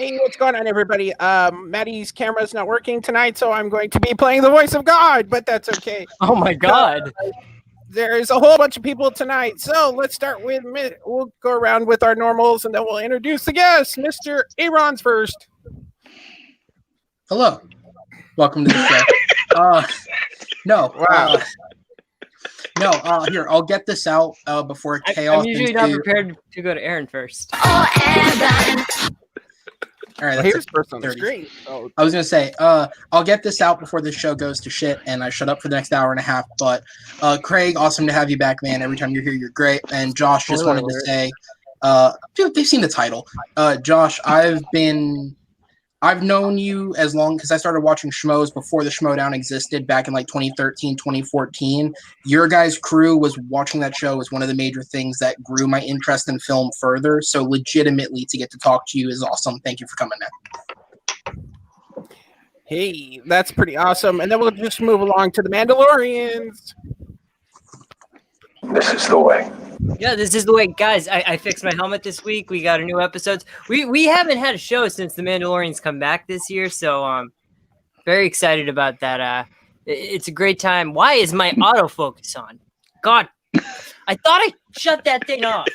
Hey, what's going on, everybody? Maddie's camera's not working tonight, so I'm going to be playing the voice of God, but that's okay. Oh my God. There's a whole bunch of people tonight, so let's start with, we'll go around with our normals, and then we'll introduce the guests. Mr. Aaron's first. Hello. Welcome to the show. Here, I'll get this out before chaos. I'm usually not prepared to go to Aaron first. All right, Here's first on the screen. So. I was going to say, I'll get this out before the show goes to shit, and I shut up for the next hour and a half. But Craig, awesome to have you back, man. Every time you're here, you're great. And Josh, just wanted to say, dude, they've seen the title. Josh, I've known you as long because I started watching Schmoes before the Schmodown existed back in like 2013, 2014. Your guys' crew was watching that show was one of the major things that grew my interest in film further. So legitimately to get to talk to you is awesome. Thank you for coming in. Hey, that's pretty awesome. And then we'll just move along to the Mandalorians. This is the way. Yeah, this is the way, guys. I fixed my helmet this week. We got a new episodes. We haven't had a show since the Mandalorians come back this year, so very excited about that. It's a great time. Why is my autofocus on? God, I thought I shut that thing off.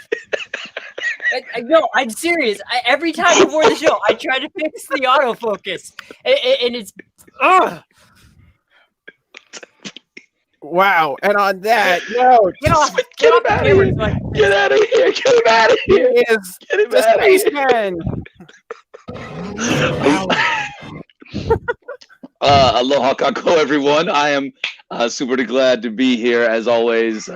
No, I'm serious. Every time before the show, I try to fix the autofocus, and it's Wow, and on that note, get out of here! Get out of here! Get him out of here! Is the Spaceman. Aloha kako, everyone. I am super glad to be here as always.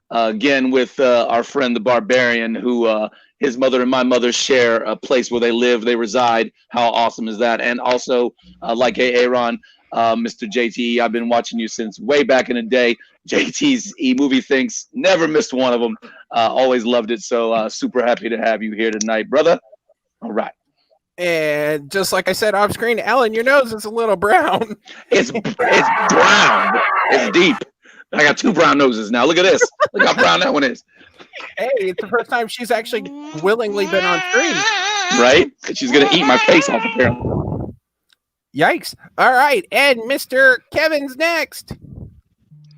Again with our friend the Barbarian, who his mother and my mother share a place where they live, they reside. How awesome is that? And also, like Aaron. Mr. JTE, I've been watching you since way back in the day. JT's e-movie thinks, never missed one of them. Always loved it. So super happy to have you here tonight, brother. All right. And just like I said off screen, Alan, your nose is a little brown. It's brown. It's deep. I got two brown noses now. Look at this. Look how brown that one is. Hey, it's the first time she's actually willingly been on screen. Right? She's going to eat my face off apparently. Yikes. All right. And Mr. Kevin's next.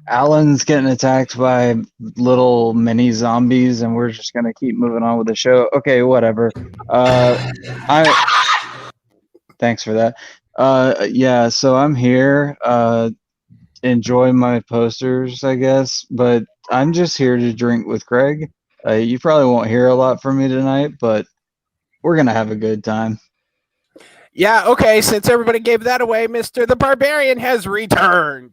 Alan's getting attacked by little mini zombies, and we're just going to keep moving on with the show. Okay, whatever. Thanks for that. Yeah, so I'm here. Enjoy my posters, I guess, but I'm just here to drink with Craig. You probably won't hear a lot from me tonight, but we're going to have a good time. Yeah, okay, since everybody gave that away, Mr. the Barbarian has returned.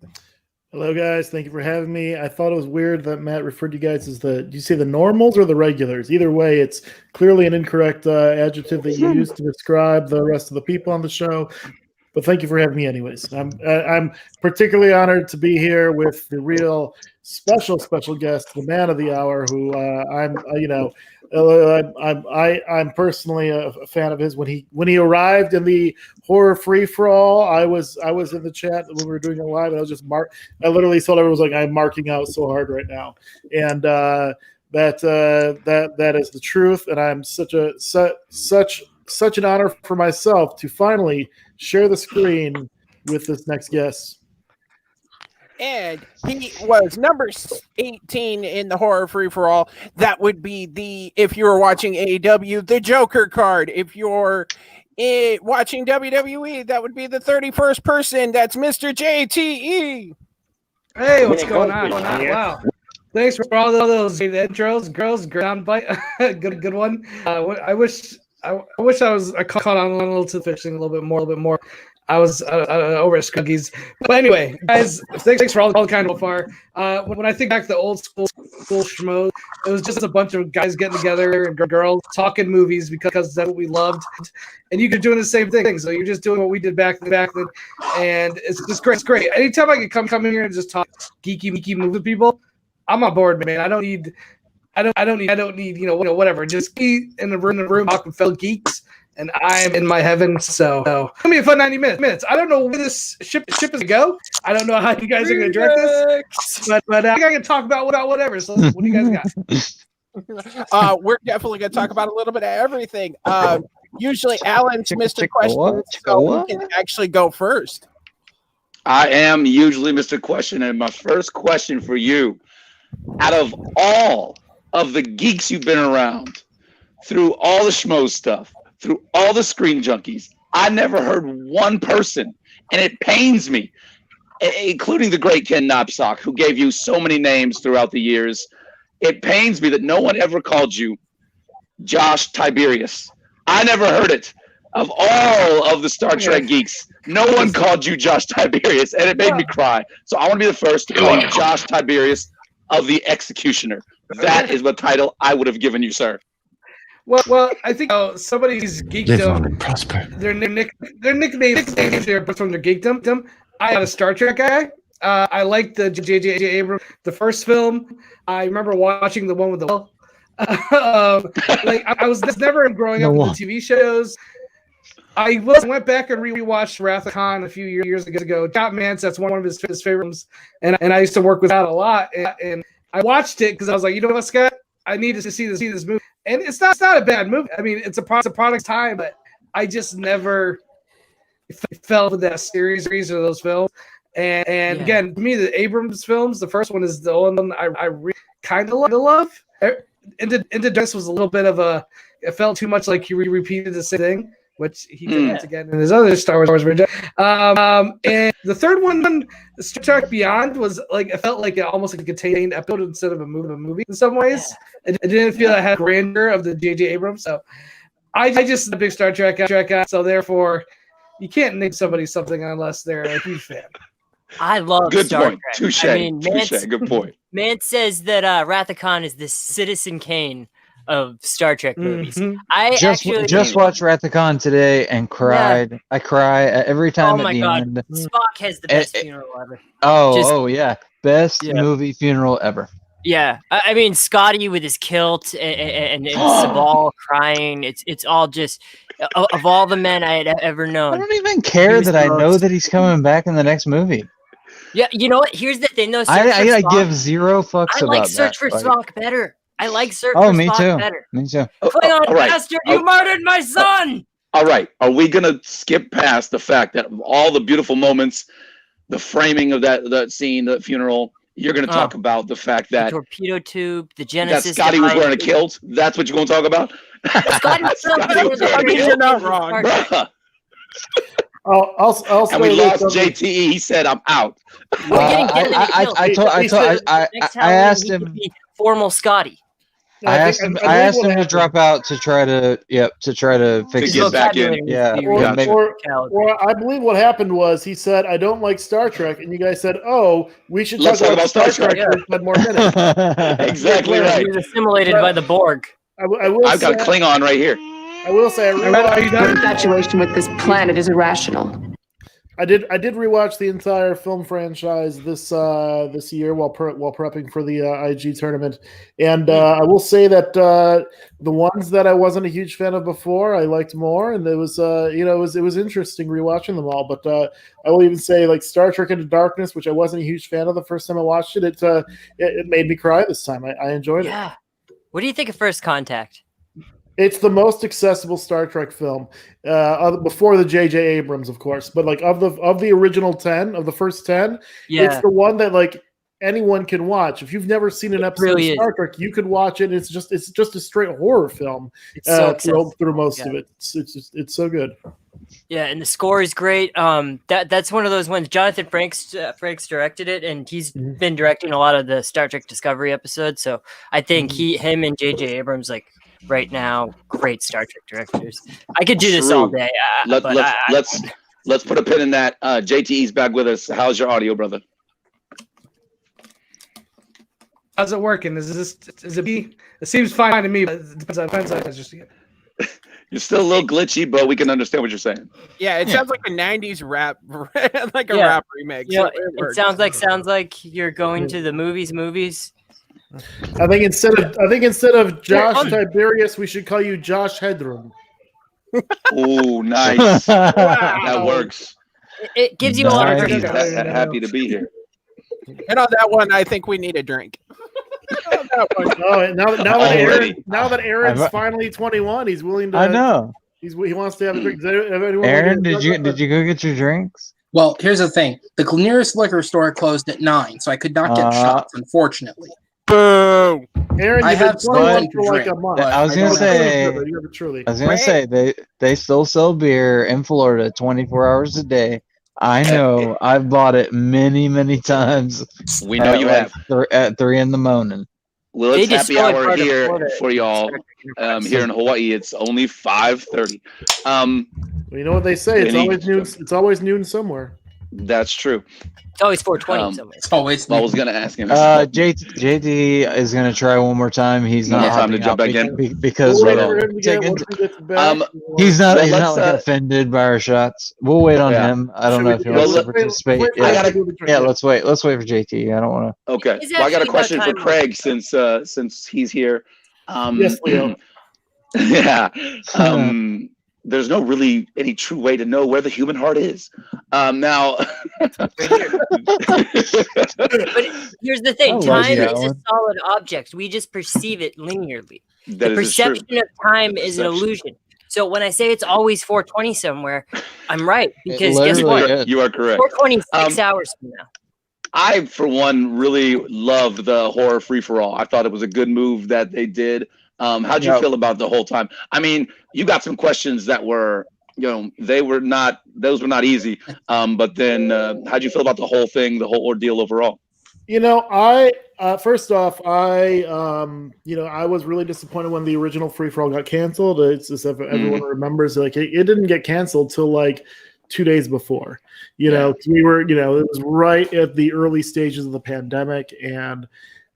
Hello, guys. Thank you for having me. I thought it was weird that Matt referred to you guys as do you say the normals or the regulars? Either way, it's clearly an incorrect adjective that you used to describe the rest of the people on the show. But thank you for having me anyways. I'm particularly honored to be here with the real special guest, the man of the hour, who I'm personally a fan of his. When he arrived in the horror free for all, I was in the chat when we were doing it live, and I was just I literally told everyone, like, I'm marking out so hard right now, and that is the truth. And I'm such an honor for myself to finally share the screen with this next guest. And he was number 18 in the horror free-for-all. That would be if you were watching AEW, the Joker card. If you're watching WWE, that would be the 31st person. That's Mr. JTE. Hey, what's going on? Wow. Thanks for all those intros, girls. Ground bite. good one. I wish I caught on a little to fishing a little bit more. I was over at Scruggies. But anyway, guys, thanks for all the kind so far. When I think back to the old school schmo, it was just a bunch of guys getting together and girls talking movies because that's what we loved. And you could doing the same thing. So you're just doing what we did back then. And it's just great. It's great. Anytime I can come in here and just talk geeky movie people, I'm on board, man. I don't need whatever. Just be in the room talking fellow geeks. And I'm in my heaven, so it's gonna be a fun 90 minutes. I don't know where this ship is gonna go. I don't know how you guys are gonna direct this, but I think I can talk about whatever. So what do you guys got? We're definitely gonna talk about a little bit of everything. Usually, Alan's Mr. Question, so he can actually go first. I am usually Mr. Question, and my first question for you, out of all of the geeks you've been around, through all the schmo stuff, through all the screen junkies, I never heard one person, and it pains me, including the great Ken Knopsock, who gave you so many names throughout the years. It pains me that no one ever called you Josh Tiberius. I never heard it. Of all of the Star Trek geeks, no one called you Josh Tiberius, and it made me cry. So I want to be the first to call you Josh Tiberius of the Executioner. That is the title I would have given you, sir. Well, I think somebody's geekdom. Prosper. Their nicknames are from their geekdom. I am a Star Trek guy. I like the J.J. Abrams, the first film. I remember watching the one with the well. I was never growing up in the TV shows. I went back and rewatched Wrath of Khan a few years ago. Scott Mance, that's one of his favorites, and I used to work with that a lot. And I watched it because I was like, you know what, Scott, I need to see this movie. And it's not a bad movie. I mean, it's a product of time, but I just never fell with that series or those films. And again, to me, the Abrams films, the first one is the one I really kind of love. Into Darkness was a little bit of it felt too much like he repeated the same thing, which he did again in his other Star Wars version. And the third one, Star Trek Beyond, was like, it felt like almost like a contained episode instead of a movie in some ways. It didn't feel it had grandeur of the J.J. Abrams. So I just a big Star Trek guy. So therefore, you can't name somebody something unless they're a huge fan. I love Good Star point. Trek. Touche. I mean, Good point. Mance says that Wrath of Khan is the Citizen Kane of Star Trek movies. I just watched Wrath of Khan today and cried. Yeah. I cry every time at the end. Spock has the best funeral ever. Yeah, best movie funeral ever. Yeah, I mean Scotty with his kilt and Sabal crying. It's all just of all the men I had ever known. I don't even care that I know that he's coming back in the next movie. Yeah, you know what? Here's the thing, though. I give zero fucks about that. I like Search for Spock better. I like Search for Spock better. Me too. Klingon bastard, you murdered my son! All right. Are we going to skip past the fact that all the beautiful moments, the framing of that scene, the funeral, you're going to talk about the fact that the torpedo tube, the Genesis. That Scotty was wearing a kilt? That's what you're going to talk about? You're not wrong. And we lost JTE. He said, "I'm out." I asked him. Formal Scotty. I asked him to drop out to try to fix get back in. Yeah. Or I believe what happened was he said, "I don't like Star Trek," and you guys said, "Oh, we should talk about Star Trek for 10 more minutes." Exactly right. He was assimilated by the Borg. I've got a Klingon right here. I will say, your infatuation with this planet is irrational. I did rewatch the entire film franchise this year while prepping for the IG tournament, and I will say that the ones that I wasn't a huge fan of before I liked more, and it was it was interesting rewatching them all. But I will even say like Star Trek Into Darkness, which I wasn't a huge fan of the first time I watched it. It made me cry this time. I enjoyed it. Yeah. What do you think of First Contact? It's the most accessible Star Trek film before the J.J. Abrams, of course. But like of the original 10, of the first 10, it's the one that like anyone can watch. If you've never seen an episode of Star Trek, you could watch it. It's just a straight horror film through most of it. It's so good. Yeah, and the score is great. That's one of those ones. Jonathan Frakes directed it, and he's been directing a lot of the Star Trek Discovery episodes. So I think him and J.J. Abrams like. Right now, great Star Trek directors. I could do this all day. Let's put a pin in that. JTE's back with us. How's your audio, brother? How's it working? It seems fine to me, but it depends on You're still a little glitchy, but we can understand what you're saying. Yeah, it sounds like a '90s rap, like a rap remix. Yeah, it sounds like you're going to the movies. I think instead of Josh Tiberius, we should call you Josh Headroom. Oh, nice. That works. It gives you a lot of happy to be here. And on that one, I think we need a drink. Now that Aaron's finally 21, he's willing to. I know. He wants to have a drink. Anyone Aaron, did you go get your drinks? Well, here's the thing. The nearest liquor store closed at 9, so I could not get shots, unfortunately. Boo! Aaron, I you've have been 21 something for to like drink. a month. I was gonna say, Truly. they still sell beer in Florida 24 hours a day. I know. I've bought it many times. We know you have. At 3 in the morning. Well, They it's happy destroyed hour part of here Florida. for y'all. Here in Hawaii, it's only 5:30. Well, you know what they say? It's Any- always noon. It's always noon somewhere. That's true. It's always 420 somewhere. It's always. I was gonna ask him. JT is gonna try one more time. He's One not more time to hopping jump out back in? because We'll wait we're for him to get- taking- once he gets back, he's Well, not let's, like offended by our shots. We'll wait on Yeah. him. I don't Should know we if he do- wants to let's participate. wait for Yeah, him to do the drink. yeah, let's wait. Let's wait for JT. I don't want to. Okay. It's Well, I got a actually question about for time. Craig since he's here. Yes, Leo. Yeah. There's no really any true way to know where the human heart is. Now. But here's the thing: I love time you, is a Alan. solid object. We just perceive it linearly. That The is true. perception of time is an Perception. illusion. So when I say it's always 420 somewhere, I'm right because guess literally what? is. You are correct. 420 is 6 hours from now. I, for one, really loved the horror free for all. I thought it was a good move that they did. How'd you Yeah. feel about the whole time? I mean, you got some questions that were, those were not easy. But then, how'd you feel about the whole thing, the whole ordeal overall? I first off, I was really disappointed when the original free for all got canceled. It's just if everyone remembers, like it didn't get canceled till like 2 days before. We were, it was right at the early stages of the pandemic, and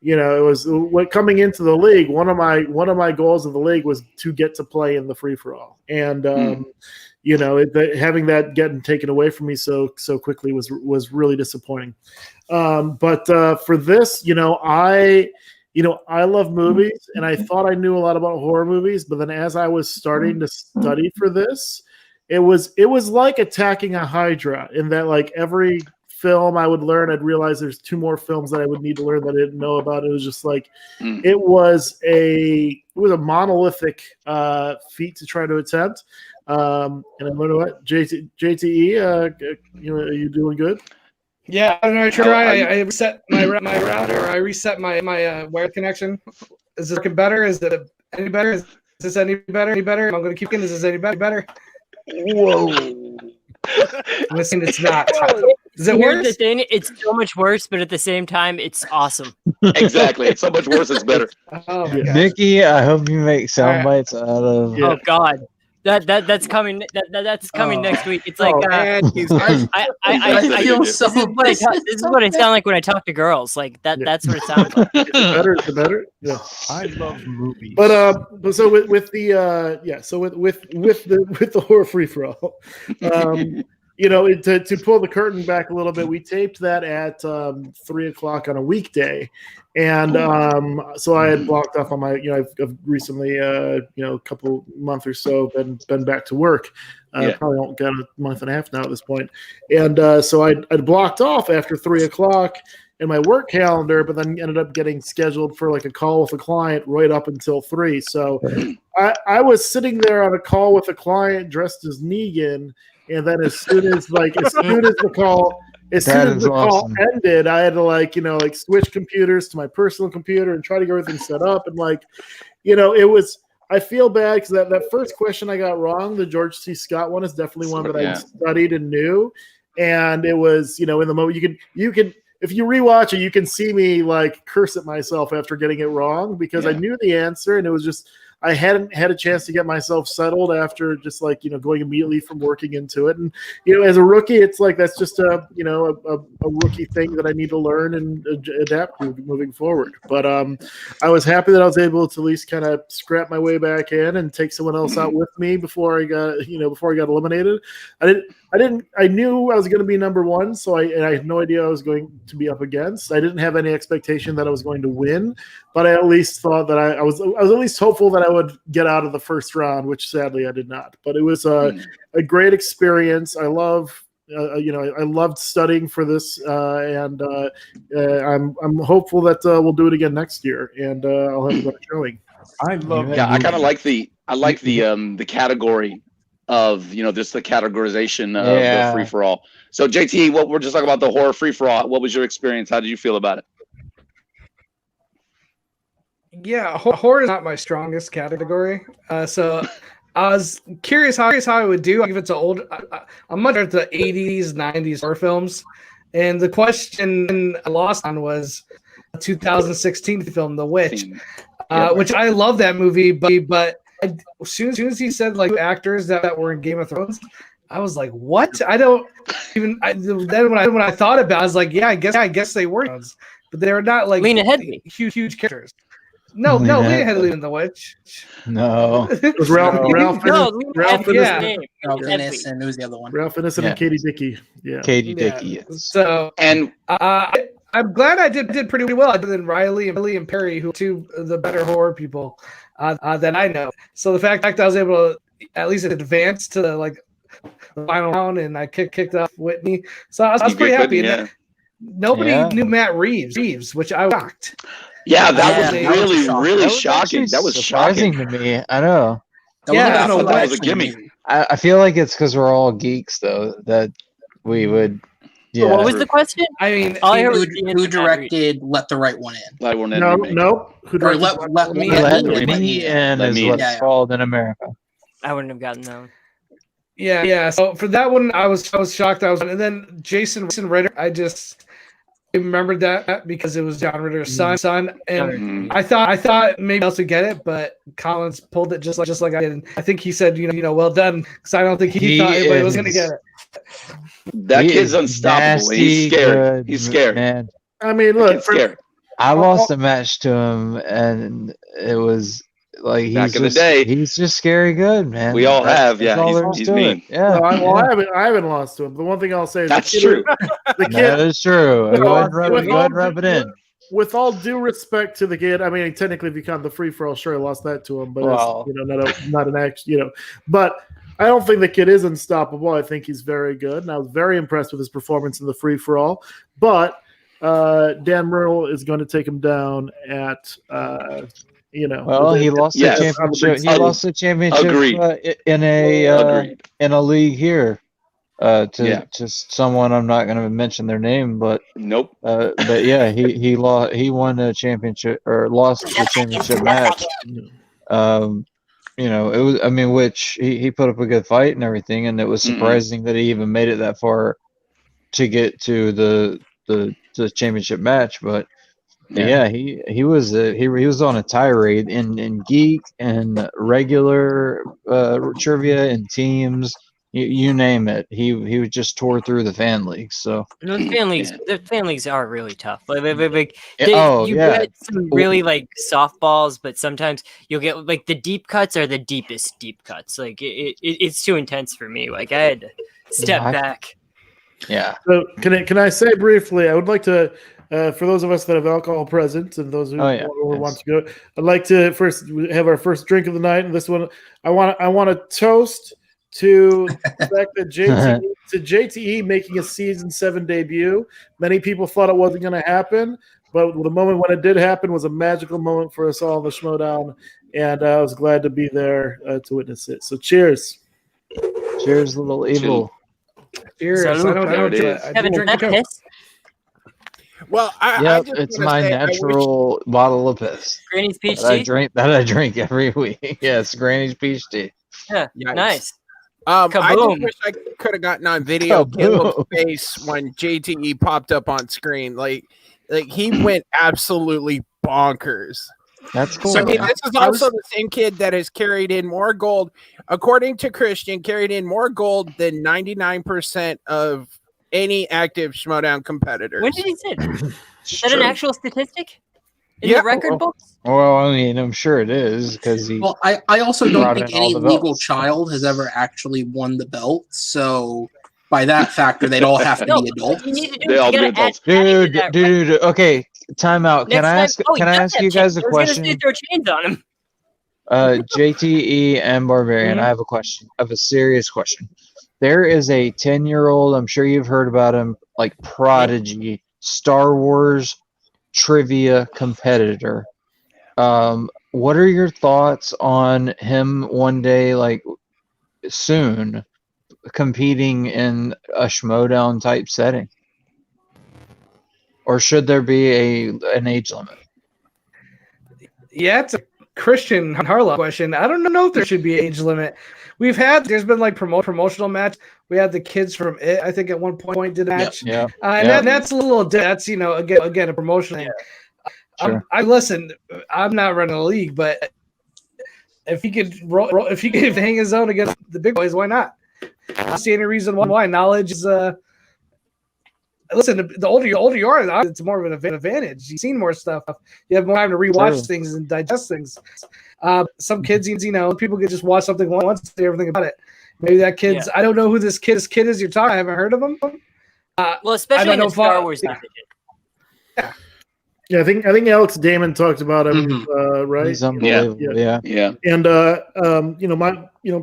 it was coming into the league. One of my goals of the league was to get to play in the free for all, and having that getting taken away from me so quickly was really disappointing. But for this, I love movies, and I thought I knew a lot about horror movies, but then as I was starting to study for this, it was like attacking a Hydra, in that like every film I would learn, I'd realize there's 2 more films that I would need to learn that I didn't know about. It was just like it was a monolithic feat to try to attempt. And I learned what JTE, are you doing good? Yeah, I try. I reset my router. I reset my wire connection. Is this working better? Is it any better? Is this any better? Any better? I'm going to keep in. Is this any better? Whoa! I'm listening. It's not. Is it Here's worse? the thing: it's so much worse, but at the same time, it's awesome. Exactly. It's so much worse. It's better. Oh my God. Nicky, I hope you make sound bites out of. Yeah. Oh God, that's coming. That's coming next week. It's like And he's I feel this is what I sound like when I talk to girls. Like that. Yeah. That's what it sounds like. Is it better? Yeah. I love movies. But so with the horror free for all, to pull the curtain back a little bit, we taped that at 3:00 on a weekday, and so I had blocked off on my, I've recently, a couple month or so been back to work. Probably won't get a month and a half now at this point, and so I'd blocked off after 3:00 in my work calendar, but then ended up getting scheduled for like a call with a client right up until 3. So I was sitting there on a call with a client dressed as Negan, and then as soon as the call ended, I had to switch computers to my personal computer and try to get everything set up, and it was. I feel bad because that first question I got wrong, the George C. Scott one, is definitely one that I studied and knew, and it was in the moment you can. If you rewatch it, you can see me curse at myself after getting it wrong, because I knew the answer, and it was just I hadn't had a chance to get myself settled after just going immediately from working into it. And as a rookie, it's that's just a rookie thing that I need to learn and adapt to moving forward. But I was happy that I was able to at least kind of scrap my way back in and take someone else out with me before I got eliminated. I knew I was going to be number 1, so I had no idea I was going to be up against. I didn't have any expectation that I was going to win, but I at least thought that I was at least hopeful that I would get out of the first round, which sadly I did not. But it was a great experience. I love, I loved studying for this, and I'm hopeful that we'll do it again next year, and I'll have a better showing. I love Yeah, I kind of like the category of just the categorization of Yeah. the free for all. So JT, what we're just talking about the horror free for all. What was your experience? How did you feel about it? Yeah, horror is not my strongest category. So I was curious how I would do if it's an old. I'm much at the 80s, 90s horror films, and the question I lost on was a 2016 film, The Witch, which I love that movie, but as soon as he said like actors that were in Game of Thrones, I was like, what? I don't even. Then when I thought about it, I was like, yeah, I guess they were, but they were not like Lena Headey. huge characters. No, Lena Headey in The Witch. No. It was Ralph Fiennes, and who was the other one? Ralph Fiennes and Katie Dickey. Yeah. Katie Dickey. Yes. So And I'm glad I did pretty well. Other than Riley and Perry, who are two of the better horror people that I know. So the fact that I was able to at least advance to the final round, and I kicked off Whitney, so I was pretty happy. Yeah. Nobody knew Matt Reeves, which I was shocked. Yeah, that was was really That was shocking. actually That was surprising shocking. to me. I know. I thought that was a gimme. I feel like it's because we're all geeks, though, that we would. Yeah. What was the question? I mean, All I heard was the Who answer, directed Let the Right One In? That one No. Who Or directed let Me Let Me In. me in Let is me in. what's called in America. I wouldn't have gotten that one. Yeah. So for that one, I was shocked. And then Jason Ritter, I remembered that because it was John Ritter's son, and I thought maybe else would get it, but Collins pulled it just like I did. And I think he said, well done, because I don't think he thought anybody was going to get it. That kid's unstoppable. Nasty He's scared. good, He's scared. Man, I mean, That look, kid's scared. I lost a match to him, and it was like Back in the day. he's just scary good, man. We all have. That's Yeah, all there is he's to mean. it. Yeah, I haven't lost to him. The one thing I'll say is That's the true. The kid, that is true. Go ahead and rub it in. with all due respect to the kid, I mean, technically, if you count the free for all, sure, I lost that to him, but Well. not an act, But I don't think the kid is unstoppable. I think he's very good, and I was very impressed with his performance in the free for all. But Dan Murrell is going to take him down at. Well, he lost the Yes. championship. He lost the championship Agreed. In a league here to someone. I'm not going to mention their name, but Nope. but yeah, he lost. He won the championship or lost the championship match. It was. I mean, which he put up a good fight and everything, and it was surprising that he even made it that far to get to the championship match, but. Yeah, he was on a tirade in geek and regular trivia and teams, you name it. He just tore through the fan leagues. So Those fan leagues, the fan leagues are really tough. You get some really softballs, but sometimes you'll get the deep cuts are the deepest deep cuts. It's too intense for me. I had to step back. Yeah. So can I say briefly? I would like to. For those of us that have alcohol present and those who want to go, I'd like to first have our first drink of the night. And this one, I want to toast to the fact that JTE making a season 7 debut. Many people thought it wasn't going to happen, but the moment when it did happen was a magical moment for us all in the Schmodown, and I was glad to be there to witness it. So cheers. Cheers, little evil. Cheers. I don't drink Coke. Well, it's my natural bottle of piss. Granny's peach tea. That I drink every week. Yes, Granny's peach tea. Yeah, nice. I just wish I could have gotten on video Caleb's face when JTE popped up on screen. Like he went absolutely bonkers. That's cool. So, this is also the same kid that has carried in more gold, according to Christian, carried in more gold than 99% of any active Schmodown competitors. When did he say that? Is that an actual statistic in the record books? Well, I mean, I'm sure it is because he. Well, I also don't think any legal child has ever actually won the belt. So by that factor, they'd all have to be adults. They all be adults. Dude. Okay, time out. Can I ask you guys a question? Throw chains on him. JTE and Barbarian, I have a question. I have a serious question. There is a 10-year-old, I'm sure you've heard about him, prodigy, Star Wars trivia competitor. What are your thoughts on him one day, soon competing in a Schmodown type setting? Or should there be an age limit? Yeah, it's a Christian Harlow question. I don't know if there should be an age limit. There's been like promotional match. We had the kids from It, I think at one point did a match. And that's a little, that's, again, a promotion thing. Sure. Listen, I'm not running a league, but if he could hang his own against the big boys, why not? I don't see any reason why. Knowledge is listen, the older you are, it's more of an advantage. You've seen more stuff. You have more time to rewatch things and digest things. Some kids, people can just watch something once and say everything about it. Maybe that kid's. I don't know who this kid is. You're talking. I haven't heard of him. Well, especially in the Star Wars. Yeah, I think Alex Damon talked about him, right? He's unbelievable. Yeah. And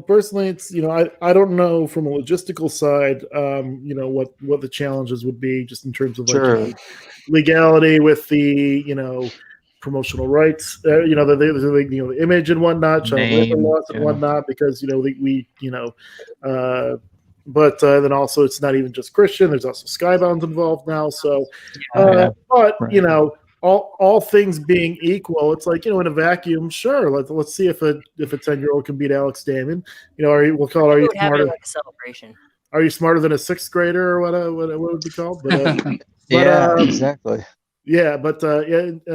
personally, it's I don't know from a logistical side, what the challenges would be just in terms of legality with the promotional rights, the image and whatnot, child labor laws and whatnot, because but then also it's not even just Christian. There's also Skybound's involved now. So, all things being equal, it's like, in a vacuum, sure. Let's see if a 10-year-old can beat Alex Damon. Are you smarter? Like a celebration. Are you smarter than a sixth grader, or what would it be called? But, exactly. Yeah, but at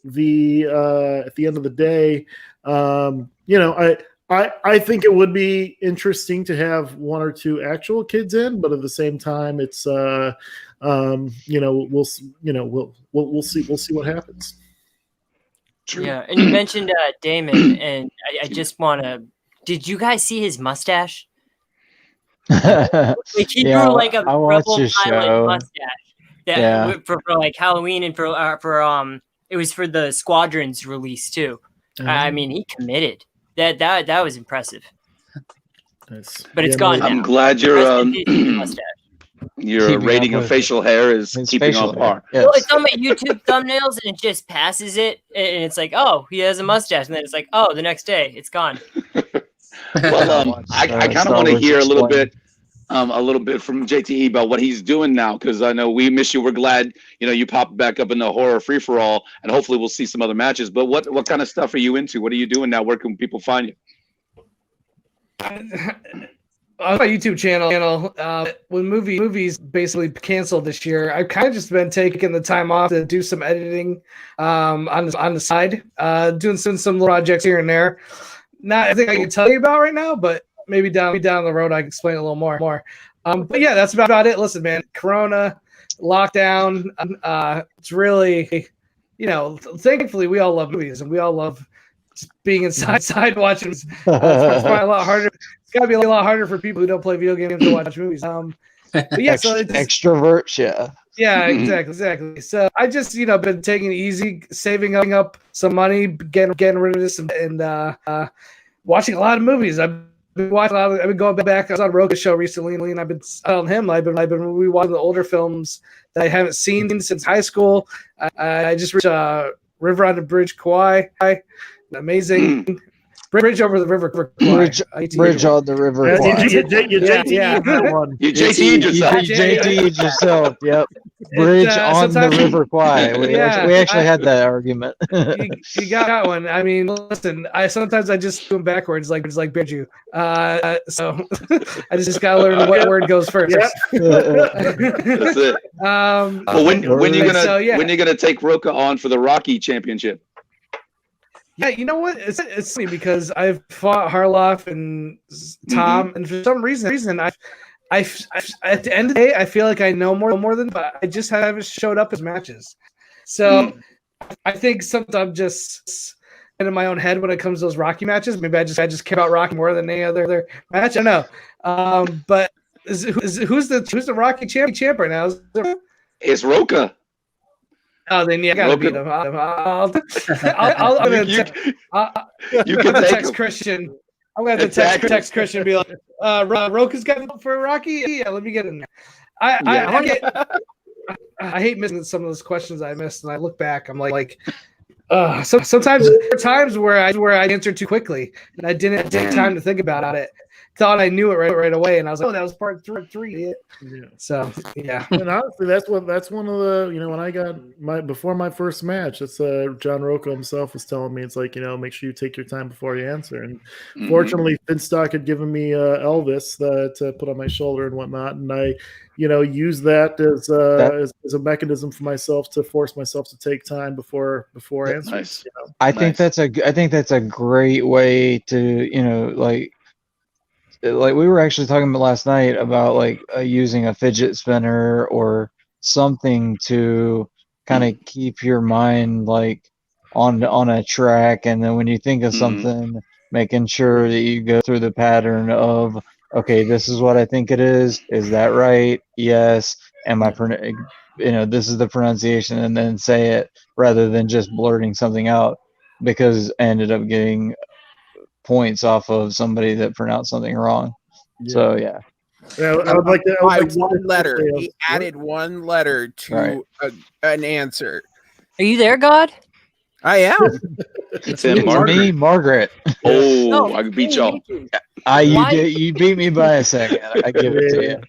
the end of the day, I think it would be interesting to have one or two actual kids in, but at the same time, it's we'll see what happens. Yeah, and you mentioned Damon, and I just want to. Did you guys see his mustache? He grew like a Rebel pilot mustache. For like Halloween and for it was for the Squadrons release too. I mean, he committed. That was impressive. Nice. But it's gone now. I'm glad your rating of facial hair is keeping on par. Yes. Well, it's on my YouTube thumbnails, and it just passes it, and it's like, oh, he has a mustache, and then it's like, oh, the next day, it's gone. Well, I kind of want to hear a little bit from JTE about what he's doing now, because I know we miss you. We're glad you popped back up in the horror free for all, and hopefully we'll see some other matches. But what kind of stuff are you into? What are you doing now? Where can people find you? On my YouTube channel, when movies basically canceled this year, I've kind of just been taking the time off to do some editing on the side, doing some projects here and there. Not I think I can tell you about right now, but maybe down the road I can explain a little more. But yeah, that's about it. Listen, man, Corona, lockdown. It's really, thankfully we all love movies and we all love just being inside watching. It's probably a lot harder. It's got to be a lot harder for people who don't play video games to watch movies. But yeah, so it's extroverts, yeah, exactly. So I just, been taking it easy, saving up some money, getting rid of this, and watching a lot of movies. I've been watching I've been going back. I was on a Roka show recently, and I've been telling him I've been rewatching the older films that I haven't seen since high school. I just reached River on the Bridge, Kauai, amazing. Bridge over the river. Bridge on the river. You JTE'd yourself. Yep. Bridge on the river Kwai. We actually had that argument. You got one. I mean, listen. Sometimes I just do them backwards, like Biju. So I just gotta learn what word goes first. That's it. Well, when you gonna take Roka on for the Rocky Championship? Yeah, you know what? It's funny because I've fought Harloff and Tom, and for some reason, I at the end of the day, I feel like I know more than, but I just haven't showed up as matches. So I think sometimes I'm just in my own head when it comes to those Rocky matches. Maybe I just care about Rocky more than any other match. I don't know. But who's the Rocky champ right now? It's Roka. Oh, then yeah, I gotta beat him. I'm gonna text Christian. I'm gonna have to text Christian and be like, Roka's got for Rocky? Yeah, let me get in there. I hate missing some of those questions I missed, and I look back, I'm like, Sometimes there are times where I answered too quickly and I didn't take time to think about it. Thought I knew it right away, and I was like, "Oh, that was part three." Yeah. So yeah. And honestly, that's one of the when I got before my first match, that's John Rocco himself was telling me, it's like, make sure you take your time before you answer. And fortunately, Finstock had given me Elvis to put on my shoulder and whatnot, and I use that as a mechanism for myself to force myself to take time before answering. Nice. I think that's a great way to like we were actually talking about last night about using a fidget spinner or something to kind of keep your mind on a track, and then when you think of something, making sure that you go through the pattern of, okay, this is what I think it is that right? Yes. Am I this is the pronunciation, and then say it rather than just blurting something out, because I ended up getting points off of somebody that pronounced something wrong. So yeah. I would like to one letter. He added one letter to an answer. Are you there, God? I am. It's him, Margaret. Oh, no, I beat y'all. You beat me by a second. I give it to you.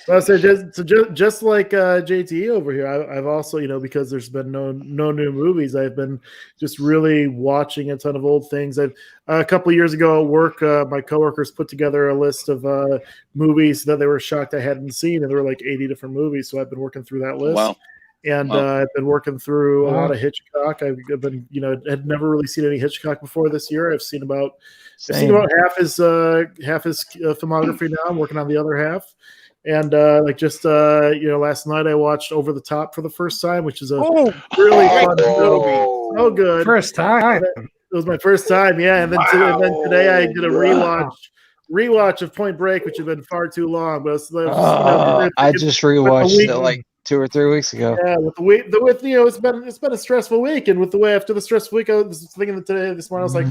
Well, so just like JTE over here, I've also, because there's been no new movies, I've been just really watching a ton of old things. A couple of years ago at work, my coworkers put together a list of movies that they were shocked I hadn't seen, and there were like 80 different movies. So I've been working through that list. Wow. And I've been working through a lot of Hitchcock. I've been, had never really seen any Hitchcock before this year. I've seen about half his filmography now. I'm working on the other half. And last night I watched Over the Top for the first time, which is a really fun movie. So good. First time. It was my first time, yeah. And then today I did a rewatch of Point Break, which had been far too long. But I just rewatched it like 2 or 3 weeks ago. Yeah, it's been a stressful week, and after the stressful week, I was thinking this morning, I was like,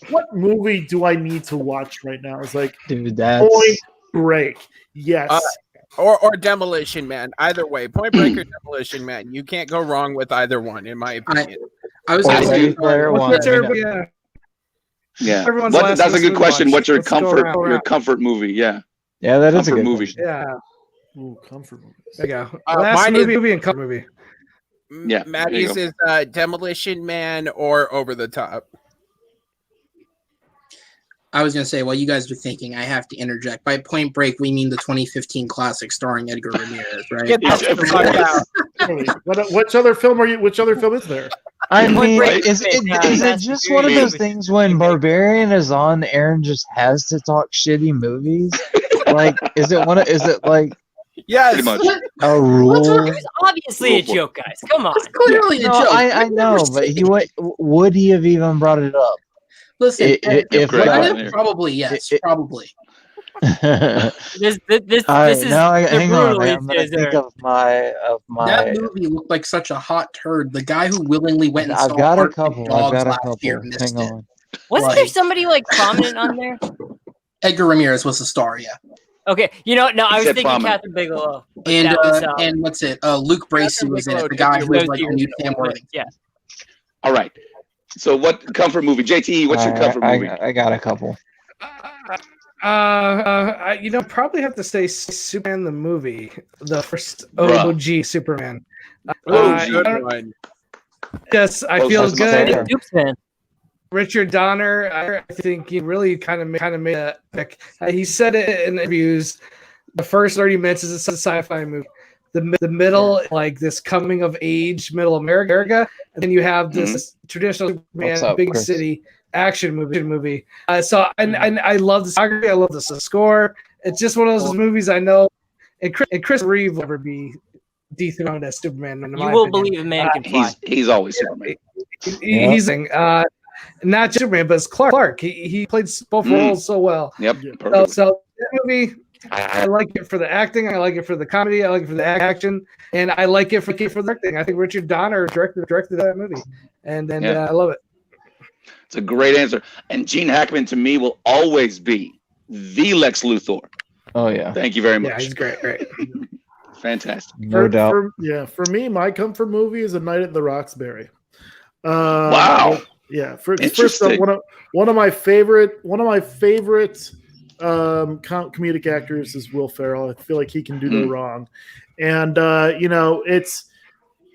what movie do I need to watch right now? I was like, dude, that's Point Break. Yes. Or Demolition Man. Either way, Point Break or Demolition Man. You can't go wrong with either one, in my opinion. I was asking Yeah. That's a good question. What's your comfort movie? Yeah. Yeah, that is a good movie. Question. Yeah. Ooh, comfort movies. There you go. Last movie and comfort movie. Yeah. Maddie's is Demolition Man or Over the Top. I was going to say, while you guys are thinking, I have to interject. By Point Break, we mean the 2015 classic starring Edgar Ramirez, right? Which other film is there? I mean, is it just one of those things when Barbarian is on, Aaron just has to talk shitty movies? Is it like yes, pretty much a rule? It's obviously a joke, guys. Come on. It's clearly a joke. I know, but would he have even brought it up? Listen, probably yes, probably. This is now hang on. I'm gonna think of my. That movie looked like such a hot turd. The guy who willingly went and I've saw got a Arctic couple. Dogs I've got a last couple. year missed Hang it. on. Wasn't there somebody prominent on there? Edgar Ramirez was the star, yeah. Okay, no, I was thinking prominent. Catherine Bigelow. And what's it? Luke Bracey was in it. The guy who was like the new Sam Worthington. Yeah. All right. So what comfort movie? JTE, what's your comfort movie? I got a couple. Probably have to say Superman the movie, the first OG Superman. good one. Yes, I feel good. Fan. Richard Donner, I think he really kind of made a pick. He said it in interviews. The first 30 minutes is a sci-fi movie. The middle, this coming of age, middle America, and then you have this traditional Superman big Chris? City action movie. I love the photography. I love the score. It's just one of those movies I know. And Chris Reeve will never be dethroned as Superman. You will believe a man can fly. He's always Superman. He's not just Superman, but it's Clark. He played both roles so well. Yep. So that movie, I like it for the acting. I like it for the comedy. I like it for the action, and I like it for the acting. I think Richard Donner directed that movie, and I love it. It's a great answer. And Gene Hackman to me will always be the Lex Luthor. Oh yeah. Thank you very much. Yeah, he's great. Fantastic. No doubt. For me, my comfort movie is A Night at the Roxbury. Wow. Yeah, first Interesting. one of my favorite comedic actors is Will Ferrell. I feel like he can do no wrong, and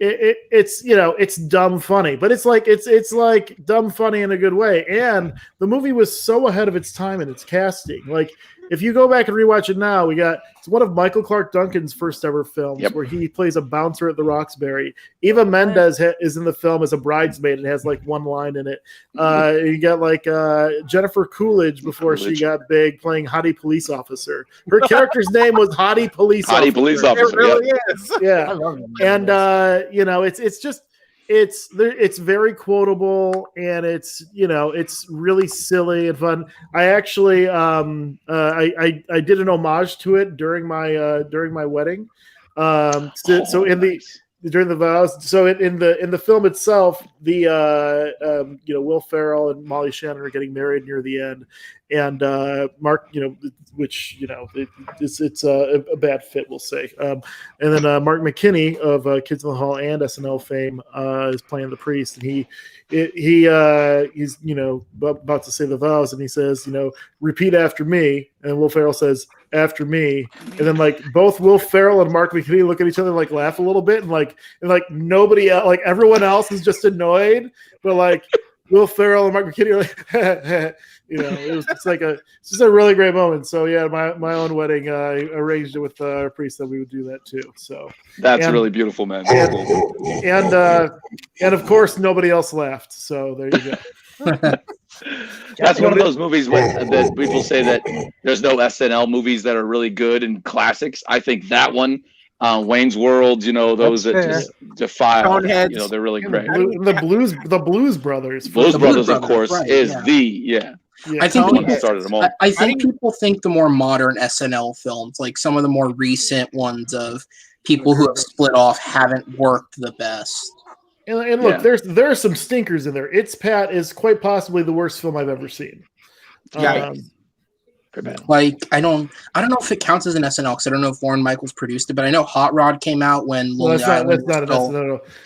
it's dumb funny, but it's like dumb funny in a good way. And the movie was so ahead of its time in its casting. Like, if you go back and rewatch it now, it's one of Michael Clark Duncan's first ever films where he plays a bouncer at the Roxbury. Eva Mendes is in the film as a bridesmaid and has like one line in it. You got like Jennifer Coolidge before she got big playing Hottie Police Officer. Her character's name was Hottie Police Officer. Hottie Police Officer. It really is. Yeah. I love it. And it's very quotable, and it's really silly and fun. I actually I did an homage to it during my wedding. During the vows, so in the film itself, Will Ferrell and Molly Shannon are getting married near the end, and Mark, it's a bad fit, we'll say. And then Mark McKinney of Kids in the Hall and SNL fame is playing the priest, and he's about to say the vows, and he says, repeat after me, and Will Ferrell says, after me, and then like both Will Ferrell and Mark McKinney look at each other and like laugh a little bit, and nobody else, like everyone else is just annoyed, but like Will Ferrell and Mark McKinney are like it's just a really great moment. So yeah, my own wedding, I arranged it with our priest that we would do that too. So that's really beautiful, man. And of course nobody else laughed. So there you go. That's one of those movies that people say that there's no SNL movies that are really good and classics. I think that one, Wayne's World, those that just defy, they're really great. The Blues Brothers. Blues Brothers, of course, right, is Yeah. I think people started them all. I think people think the more modern SNL films, like some of the more recent ones of people who have split off, haven't worked the best. And look, there are some stinkers in there. It's Pat is quite possibly the worst film I've ever seen. Like I don't know if it counts as an SNL because I don't know if Lorne Michaels produced it, but I know Hot Rod came out when Lonely Island.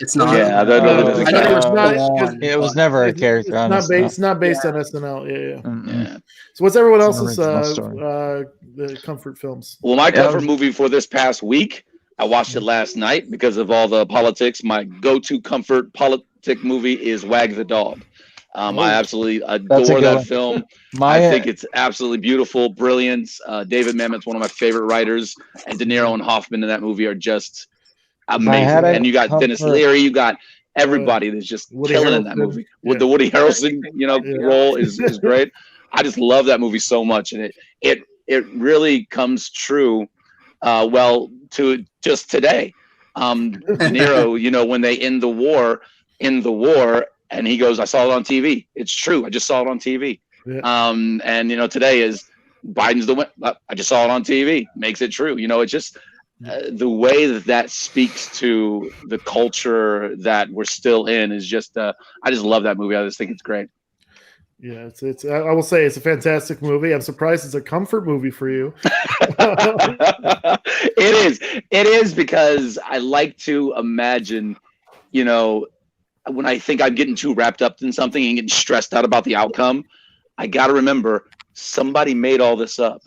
It's not. Yeah, that it was never a character. It's not based on SNL. Yeah. So what's everyone else's the comfort films? Well, my comfort movie for this past week, I watched it last night because of all the politics. My go-to comfort politic movie is Wag the Dog. I absolutely adore that film. I think it's absolutely beautiful, brilliant. David Mamet's one of my favorite writers, and De Niro and Hoffman in that movie are just amazing. And you got Dennis Leary, you got everybody that's just killing in that movie. With the Woody Harrelson, role is great. I just love that movie so much, and it really comes true. To just today, De Niro, when they end the war, and he goes, I saw it on TV. It's true. I just saw it on TV. Yeah. And today is Biden's the win. I just saw it on TV. Makes it true. It's just the way that speaks to the culture that we're still in is just. I just love that movie. I just think it's great. Yeah, it's. I will say it's a fantastic movie. I'm surprised it's a comfort movie for you. It is because I like to imagine, when I think I'm getting too wrapped up in something and getting stressed out about the outcome, I got to remember somebody made all this up.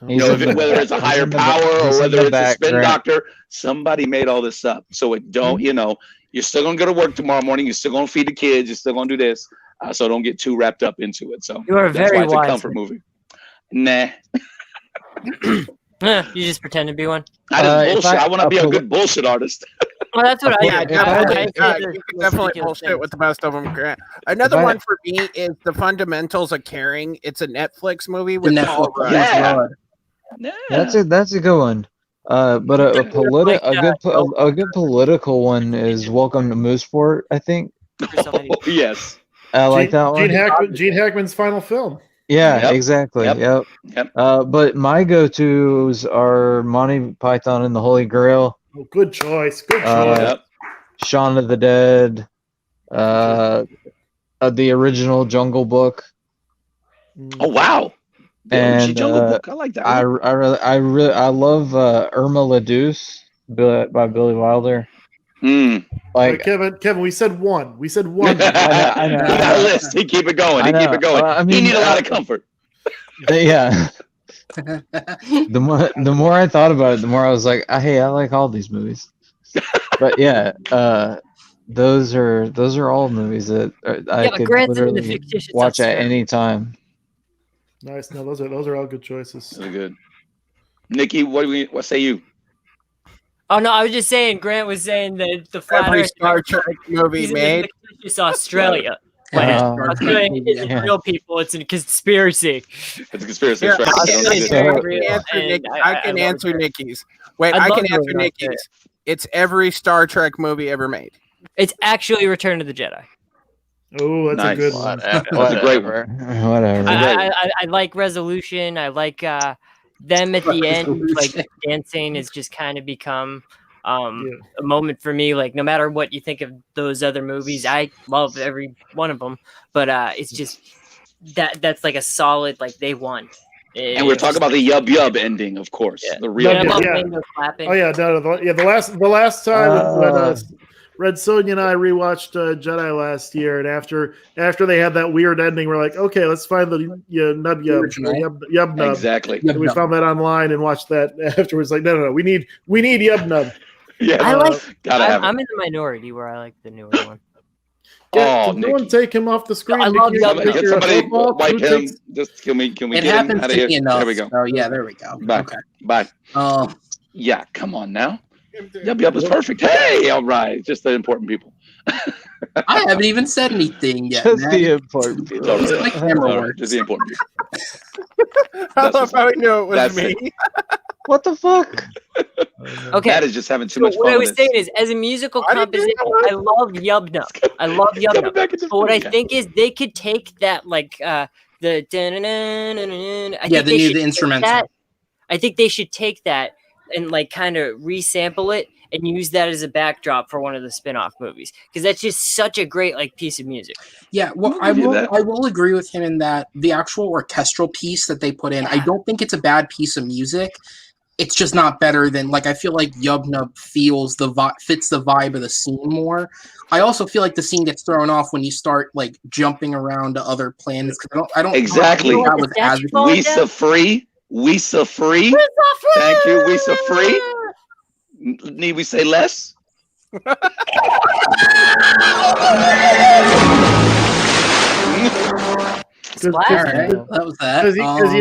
Whether it's a higher power or whether it's a spin doctor, somebody made all this up. So it don't, you're still going to go to work tomorrow morning. You're still going to feed the kids. You're still going to do this. So don't get too wrapped up into it. So you are very wise. It's a comfort movie. Nah. You just pretend to be one. I just bullshit. I want to be a good bullshit artist. Well, that's what I do. You can definitely bullshit with the best of them. Another one for me is The Fundamentals of Caring. It's a Netflix movie with Paul Rudd. Yeah. That's a good one. But a good political one is Welcome to Mooseport, I think. Yes. I like that one. Gene Hackman's final film. Yeah, exactly. Yep. But my go-tos are Monty Python and the Holy Grail. Oh, good choice. Shaun of the Dead. The original Jungle Book. Oh wow! And Jungle Book. I like that. I love Irma la Douce by Billy Wilder. Like Kevin, we said one. We said one. I know. He got a list. He keep it going. He keep it going. I He mean, need a lot of comfort. Yeah. The more I thought about it, the more I was like, hey, I like all these movies. But yeah, those are all movies that I could literally watch at any time. Nice. No, those are all good choices. Really good. Nikki, what say you? Oh no, I was just saying. Grant was saying that the flat Every Earth Star Trek movie made. It's Australia. Australia isn't real people. It's a conspiracy. It's a conspiracy. Here, Right. I can answer Nikki's. Wait, I can answer Nikki's. It's every Star Trek movie ever made. It's actually Return of the Jedi. Oh, that's a good one. That's a great one. Whatever. I like Resolution. I like them at the end, like dancing has just kind of become a moment for me. Like no matter what you think of those other movies, I love every one of them. But it's just that's like a solid, like they won. And we're talking about the yub ending, of course. Yeah. The real. Oh yeah, the last time when Red Sonja and I rewatched Jedi last year, and after they had that weird ending, we're like, okay, let's find the yub nub. Exactly. And we found that online and watched that afterwards. Like, no, we need yub nub. Yeah, I'm in the minority where I like the newer one. Yeah, can someone take him off the screen? I love Get somebody wipe him. Just can we get him out of here? There we go. Oh yeah, there we go. Bye. Okay. Bye. Yeah, come on now. Yub is perfect. Hey, all right. Just the important people. I haven't even said anything yet. Just the important people. Just the important people. I love how he knew it was me. What the fuck? Okay. That is just having too much fun. What I was saying is, as a musical composition, I love Yub Nub. I love Yub Nub. But what I think is they could take that, like the the instrumental. I think they should take that and like kind of resample it and use that as a backdrop for one of the spin-off movies, because that's just such a great like piece of music. Yeah, well, I will agree with him in that the actual orchestral piece that they put in, I don't think it's a bad piece of music. It's just not better than, like, I feel like Yub Nub fits the vibe of the scene more. I also feel like the scene gets thrown off when you start like jumping around to other planets. I don't exactly. Weesa free. Thank you, Weesa free. Need we say less? That was that. Because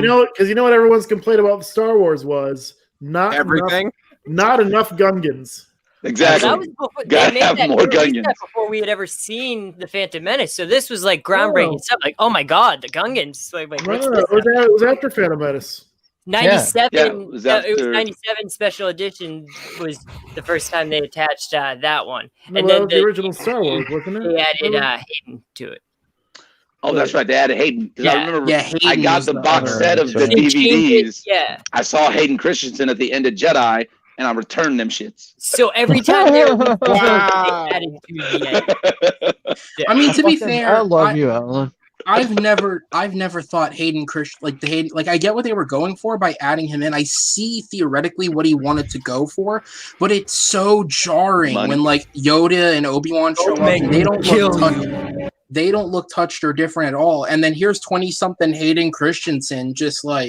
you know what everyone's complaint about Star Wars was not everything, not enough Gungans. Exactly. That was before, gotta have more Gungans. Before we had ever seen the Phantom Menace, so this was like groundbreaking stuff. Like, oh my god, the Gungans! Like it was after Phantom Menace. 97. Yeah, it was 97 special edition was the first time they attached that one, and then the original Star Wars, wasn't it? They added Hayden to it. Oh, that's right. They added Hayden. Yeah. I remember. Hayden I got the box set of the DVDs. Yeah. I saw Hayden Christensen at the end of Jedi, and I returned them shits. So every time they added to the end. I mean, to be fair, I love you, Alan. I've never thought Hayden Christensen, I get what they were going for by adding him in. I see theoretically what he wanted to go for, but it's so jarring when like Yoda and Obi-Wan show up and they don't look touched or different at all. And then here's 20-something Hayden Christensen just like,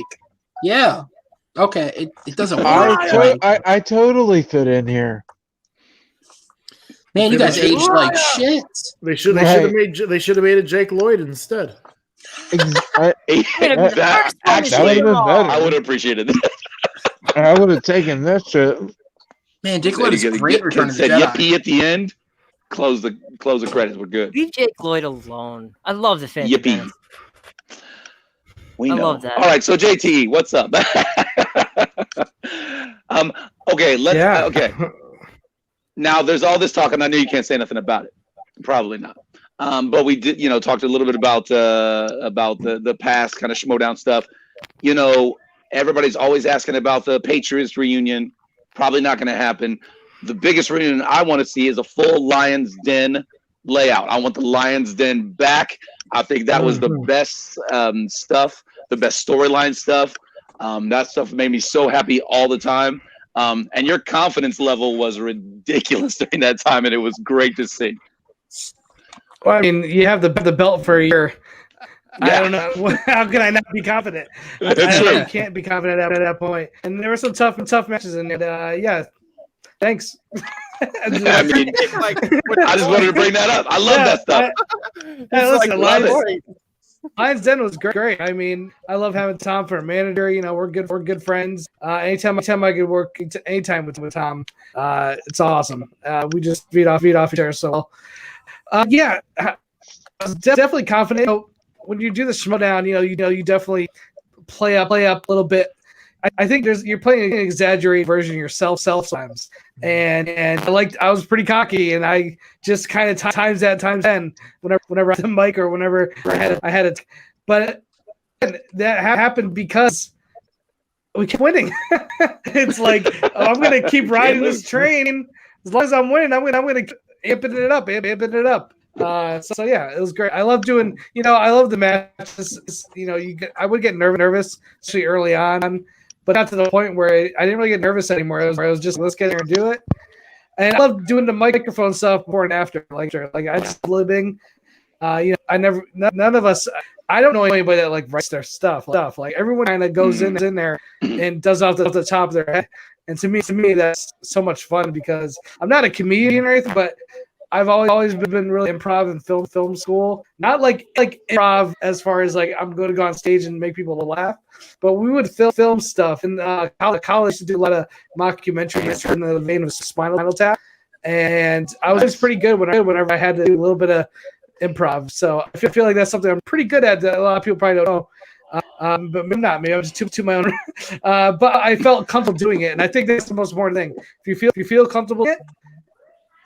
yeah, okay, it doesn't work. I totally fit in here. Man, you guys aged like shit. They should have made a Jake Lloyd instead. Actually, I would have appreciated that. I would have taken that shit. Man, Jake Lloyd is great. Said yippee at the end. Close the credits. We're good. Leave Jake Lloyd alone. I love the Phantom Menace. We know. I love that. All right, so JTE, what's up? Okay, okay. Now there's all this talk, and I know you can't say nothing about it. Probably not. But we did, talked a little bit about the past kind of schmodown stuff. Everybody's always asking about the Patriots reunion. Probably not going to happen. The biggest reunion I want to see is a full Lion's Den layout. I want the Lion's Den back. I think that was the best stuff, the best storyline stuff. That stuff made me so happy all the time. And your confidence level was ridiculous during that time, and it was great to see. Well, I mean, you have the belt for a year. Yeah. I don't know. How can I not be confident? I can't be confident at that point. And there were some tough matches in there. Yeah, thanks. I mean, I just wanted to bring that up. I love that stuff. Listen, Lions Den was great. I mean, I love having Tom for a manager. You know, we're good friends. Anytime I could work anytime with Tom, it's awesome. We just feed off each other so well. Yeah, I was definitely confident. You know, when you do the Schmodown, you definitely play up a little bit. I think you're playing an exaggerated version of yourself sometimes, and I was pretty cocky, and I just kind of times 10 whenever I had the mic or whenever I had it, but that happened because we kept winning. It's like, I'm gonna keep riding this train as long as I'm winning. I'm gonna amping it up. So yeah, it was great. I love doing. I love the matches. I would get nervous, especially early on. But not to the point where I didn't really get nervous anymore. I was just, let's get there and do it. And I love doing the microphone stuff before and after. Like I just living. None of us. I don't know anybody that writes their stuff. Like everyone kind of goes in there and does off the top of their head. And to me, that's so much fun because I'm not a comedian or anything, but I've always been really improv in film school. Not like improv as far as I'm going to go on stage and make people laugh, but we would film stuff. And college to do a lot of mockumentaries in the vein of Spinal Tap, and I was pretty good whenever I had to do a little bit of improv. So I feel like that's something I'm pretty good at that a lot of people probably don't know. But maybe not. Maybe I'm just to my own. But I felt comfortable doing it, and I think that's the most important thing. If you feel comfortable,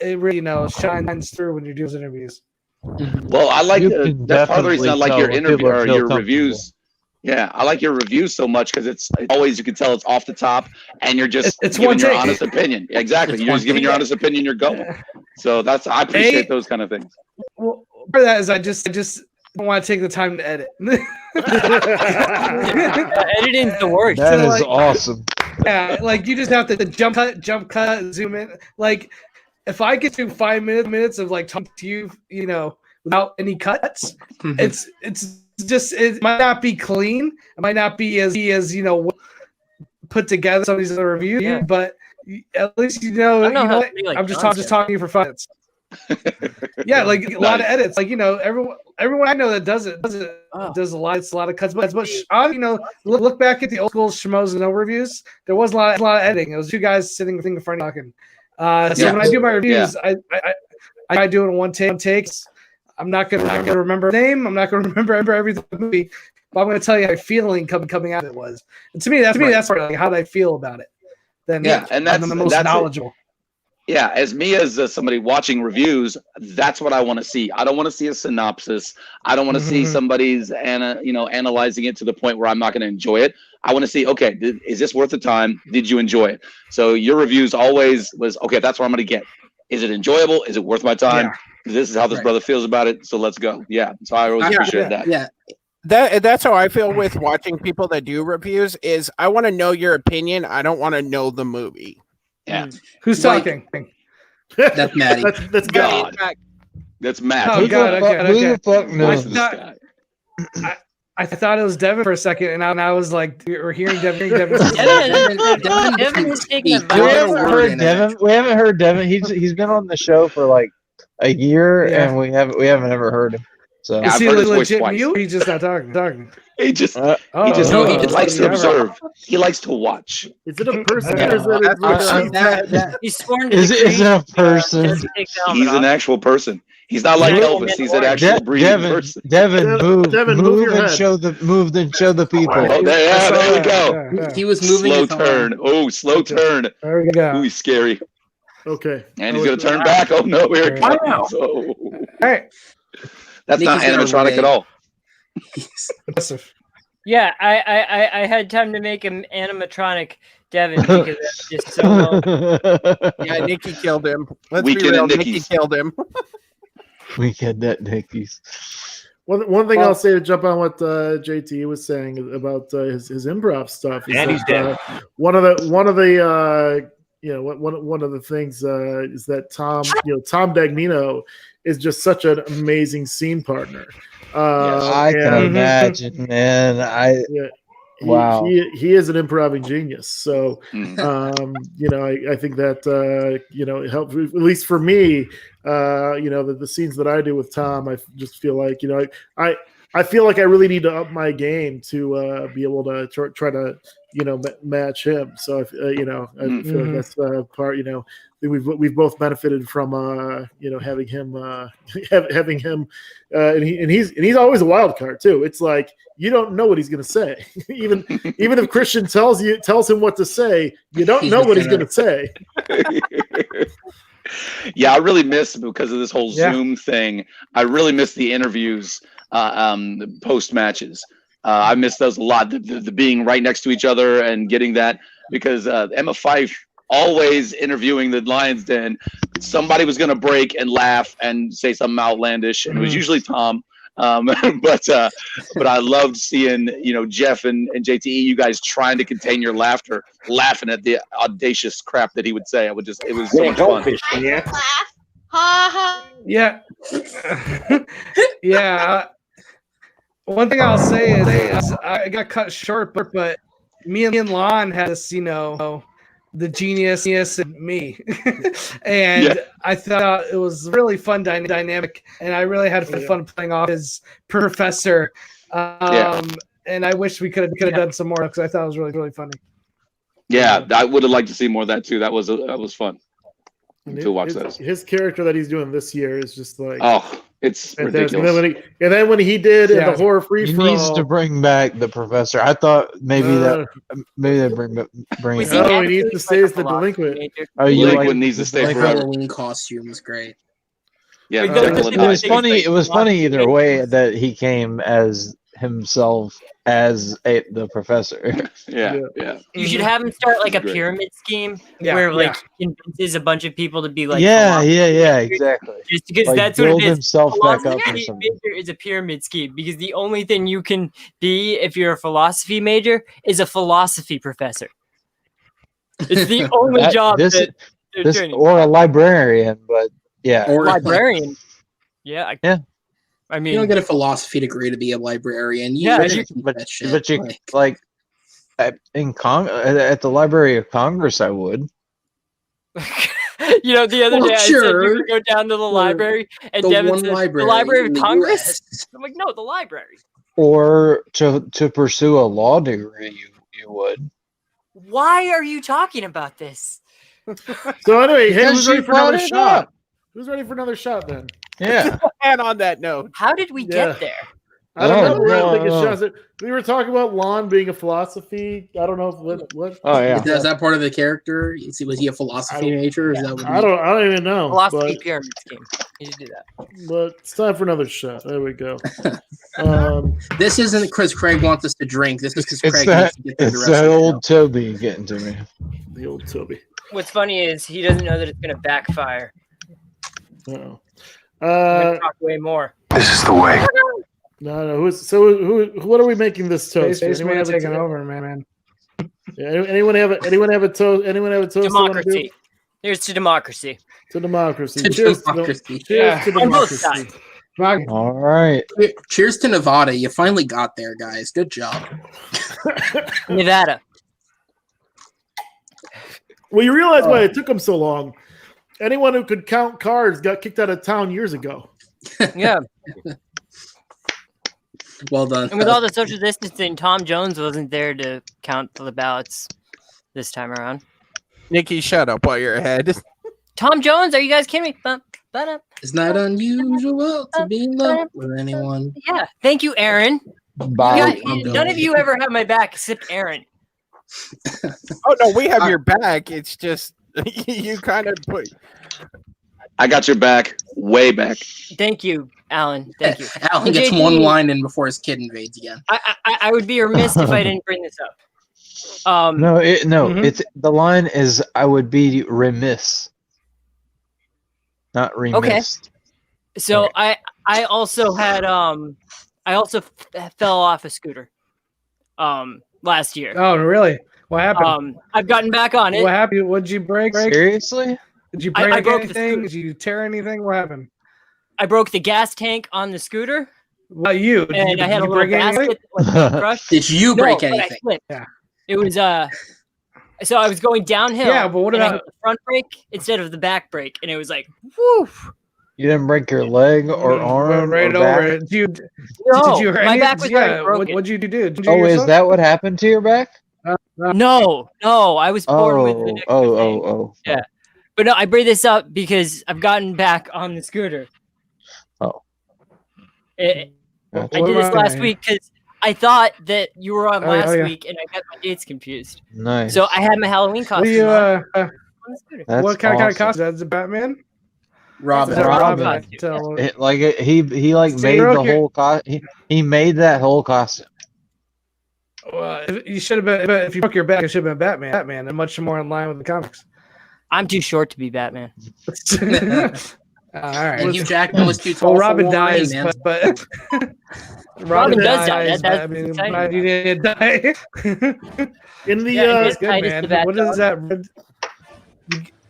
it really shines through when you do those interviews. Well, I like that's part of the reason I like your interview or your reviews. Yeah, I like your reviews so much because it's always, you can tell it's off the top and you're just giving your honest opinion. Exactly. You're just giving your honest opinion, you're going. So I appreciate those kind of things. Well, for that is I just don't want to take the time to edit. Editing's the worst. That is awesome. Yeah, you just have to jump cut, zoom in. If I get to 5 minutes of talking to you, without any cuts, it's just, it might not be clean. It might not be as put together some of these other reviews, but at least I'm just talking to you for 5 minutes. Yeah, a lot of edits. Everyone I know that does it does a lot of cuts. But look back at the old school Schmoes and No reviews. There was a lot of editing. It was two guys sitting in front of talking. When I do my reviews, I do it in one take. I'm not gonna remember the name. I'm not gonna remember everything in the movie, but I'm gonna tell you how feeling coming out of it was. And to me, that's part of how I feel about it. Then and that's the most knowledgeable. Yeah, as somebody watching reviews, that's what I want to see. I don't want to see a synopsis. I don't want to see somebody's analyzing it to the point where I'm not going to enjoy it. I want to see, okay, is this worth the time? Did you enjoy it? So your reviews always was, okay, that's what I'm going to get. Is it enjoyable? Is it worth my time? Yeah. This is how this brother feels about it. So let's go. Yeah. So I always appreciate that. Yeah. That's how I feel with watching people that do reviews is I want to know your opinion. I don't want to know the movie. Yeah. Who's talking? That's Maddie. That's God. That's Matt. Oh, God. Who the fuck knows? I thought it was Devin for a second, and I was like, we're hearing Devin. Devin is taking a We haven't heard Devin. He's been on the show for a year, and we haven't ever heard him. So is he legit mute? He's just not talking. He just likes to observe. He likes to watch. Is it a person? He's sworn to is it a person? He's an actual person. He's not like Elvis. He's an actual breathing person. Devin, move and show the people. Oh, there we go. Yeah. He was moving. Slow turn. Oh, slow turn. There we go. Ooh, he's scary. Okay. And he's gonna turn back. Oh no, here it comes. Oh. All right. That's not animatronic at all. Impressive. Yeah, I had time to make him animatronic Devin because that's just so well. Yeah, Nicky killed him. Let's Weekend be real. at Nicky Nicky's. killed him. We get that, Nicky's. One thing I'll say to jump on what JT was saying about his improv stuff is And he's dead. one of the one of the things is that Tom Dagnino is just such an amazing scene partner. I can imagine, man. Wow. He is an improv genius. So, I think that, it helped, at least for me, the scenes that I do with Tom, I just feel like, I feel like I really need to up my game to be able to try to, match him. So, I feel like that's part, we've both benefited from, having him, having him, and he's always a wild card too. It's like, you don't know what he's going to say. even if Christian tells him what to say, you don't know what he's going to say. Yeah, I really miss, because of this whole Zoom thing, I really miss the interviews post matches. I miss those a lot, the being right next to each other and getting that, because Emma Fyffe always interviewing the Lions Den, somebody was going to break and laugh and say something outlandish, and it was usually Tom. But I loved seeing, Jeff and JTE, you guys trying to contain your laughter, laughing at the audacious crap that he would say. It was so much fun. Yeah. Yeah. Yeah. One thing I'll say is I got cut short, but me and Lon had this, the genius and me. And I thought it was really fun dynamic, and I really had fun playing off his professor. And I wish we could have done some more, because I thought it was really, really funny. Yeah, I would have liked to see more of that too. That was fun to watch those. His character that he's doing this year is just like, it's fantastic. ridiculous. And then when he did in the horror free He for all, needs to bring back the professor. I thought maybe they bring it. No, he needs to stay as the delinquent. Delinquent needs to stay forever. Halloween costume was great. Yeah, it was funny either way that he came as himself as the professor. Yeah. You should have him start like a pyramid scheme where he convinces a bunch of people to be like, exactly. Just because like, that's what it is. Himself back up or Philosophy something. major is a pyramid scheme, because the only thing you can be if you're a philosophy major is a philosophy professor. It's the only job that they're training. Or a librarian, but or librarian. I mean, you don't get a philosophy degree to be a librarian. But you like at the Library of Congress, I would. The other day I said you could go down to the library, and Devin said, the Library of Congress? I'm like, no, the library. Or to pursue a law degree, you would. Why are you talking about this? So anyway, who's ready for another shot? Who's ready for another shot then? Yeah. And on that note, how did we get there? I don't know. We were talking about Lon being a philosophy. I don't know what. Oh yeah. Is that part of the character? Was he a philosophy major? Is that what I don't even know. Philosophy pyramid scheme. You should do that. But it's time for another shot. There we go. This isn't because Craig wants us to drink. This is because Craig needs to get through the rest It's that of the old Toby getting to me. The old Toby. What's funny is he doesn't know that it's going to backfire. Oh. Talk way more. This is the way. No. What are we making this toast? Spaceman has taken over, man. Yeah, anyone have a toast? Anyone have a toast? Democracy. Here's to democracy. To democracy. Cheers to democracy. All right. Cheers to Nevada. You finally got there, guys. Good job. Nevada. Well, you realize why it took them so long. Anyone who could count cards got kicked out of town years ago. Yeah. Well done. And with all the social distancing, Tom Jones wasn't there to count the ballots this time around. Nicky, shut up while you're ahead. Tom Jones, are you guys kidding me? It's not unusual to be in love with anyone. Yeah. Thank you, Aaron. Bye. None of you ever have my back except Aaron. Oh no, we have your back. It's just you kind of put. I got your back, way back. Thank you, Alan. Thank you. Alan gets JT, one line in before his kid invades again. I would be remiss if I didn't bring this up. It's the line is I would be remiss, not remiss. Okay. So I I also had fell off a scooter last year. Oh, really? What happened? I've gotten back on it. What happened? What did you break? Seriously? Did you break I broke the anything? scooter. Did you tear anything? What happened? I broke the gas tank on the scooter. Well, you did And you, I had did a you little break anything? basket that like, crushed. Did you break but I anything? slipped. Yeah. It was so I was going downhill. Yeah, but what and I about- hit the front brake instead of the back brake, and it was like, woof. You didn't break your leg or Went arm right or over back? it. Did you No, hurt my any- back was already broken. What'd you do? Did you Oh, is yourself? that what happened to your back? No, I was born with an extra thing. Oh. Yeah. But no, I bring this up because I've gotten back on the scooter. Oh. I Gotcha. did this last week because I thought that you were on Oh, last yeah. week, and I got my dates confused. Nice. So I had my Halloween What do costume you, on the scooter. That's what kind of awesome. costume? That's a Batman? Robin. Is that Robin. Robin? So, He like See, made you're the okay. whole he made that whole costume. you should have been. If you broke your back, it should have been Batman, and much more in line with the comics. I'm too short to be Batman. All right. And Hugh Jackman was too tall. Well, for Robin Wolverine, dies, man. but Robin does die. That's I mean, exciting. but he didn't die. In the Yeah, That's good, I just man. did that What is that?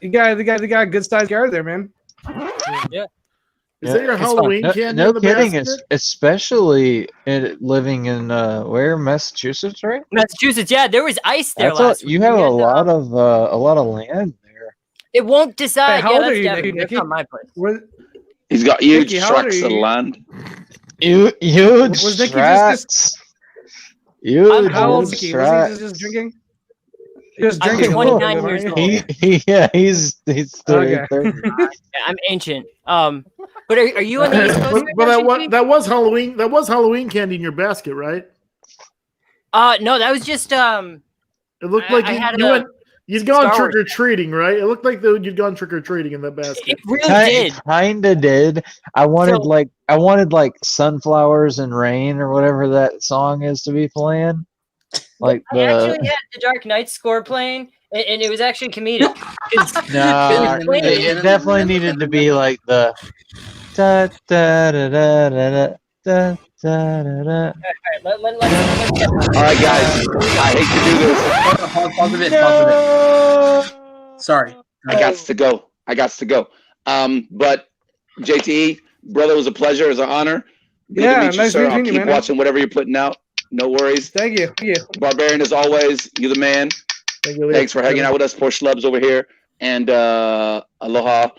You got a good sized yard there, man. is that your it's Halloween No, candy? no in the kidding, basket? especially living in where Massachusetts, right? Massachusetts, yeah, there was ice there That's last you week. have We a had, lot of land there. It won't decide. Hey, how Yeah, old that's are you, Devin. Nicky? That's not my place. Where, He's got huge Nicky, how old tracts are of you? land. Huge Was Nicky tracts. Huge how old is Nicky? Was tracts. he just drinking? He was I'm drinking. 29 years old. He's 30. Okay. 30. Yeah, I'm ancient. But are you on the East Coast? But right now, JP? that was Halloween. That was Halloween candy in your basket, right? No, that was just It looked like I had you'd gone Star trick or treating, right? It looked like you'd gone trick or treating in that basket. it really did. Kinda did. I wanted So- sunflowers and rain or whatever that song is to be playing. Like I actually had the Dark Knight score playing, and it was actually comedic. 'Cause no, it was playing- it definitely needed to be like the da da da da da da da da da. let's get All right, guys. I hate to do this. Pause a bit. Pause a bit. Sorry. I got to go. But JTE, brother, it was a pleasure. It was an honor. Good Yeah, to meet you, nice sir. meeting I'll you, keep man. watching whatever you're putting out. No worries. Thank you. Barbarian, as always, you're the man. Thank you, Lee. Thanks for hanging out with us, poor schlubs over here. And aloha.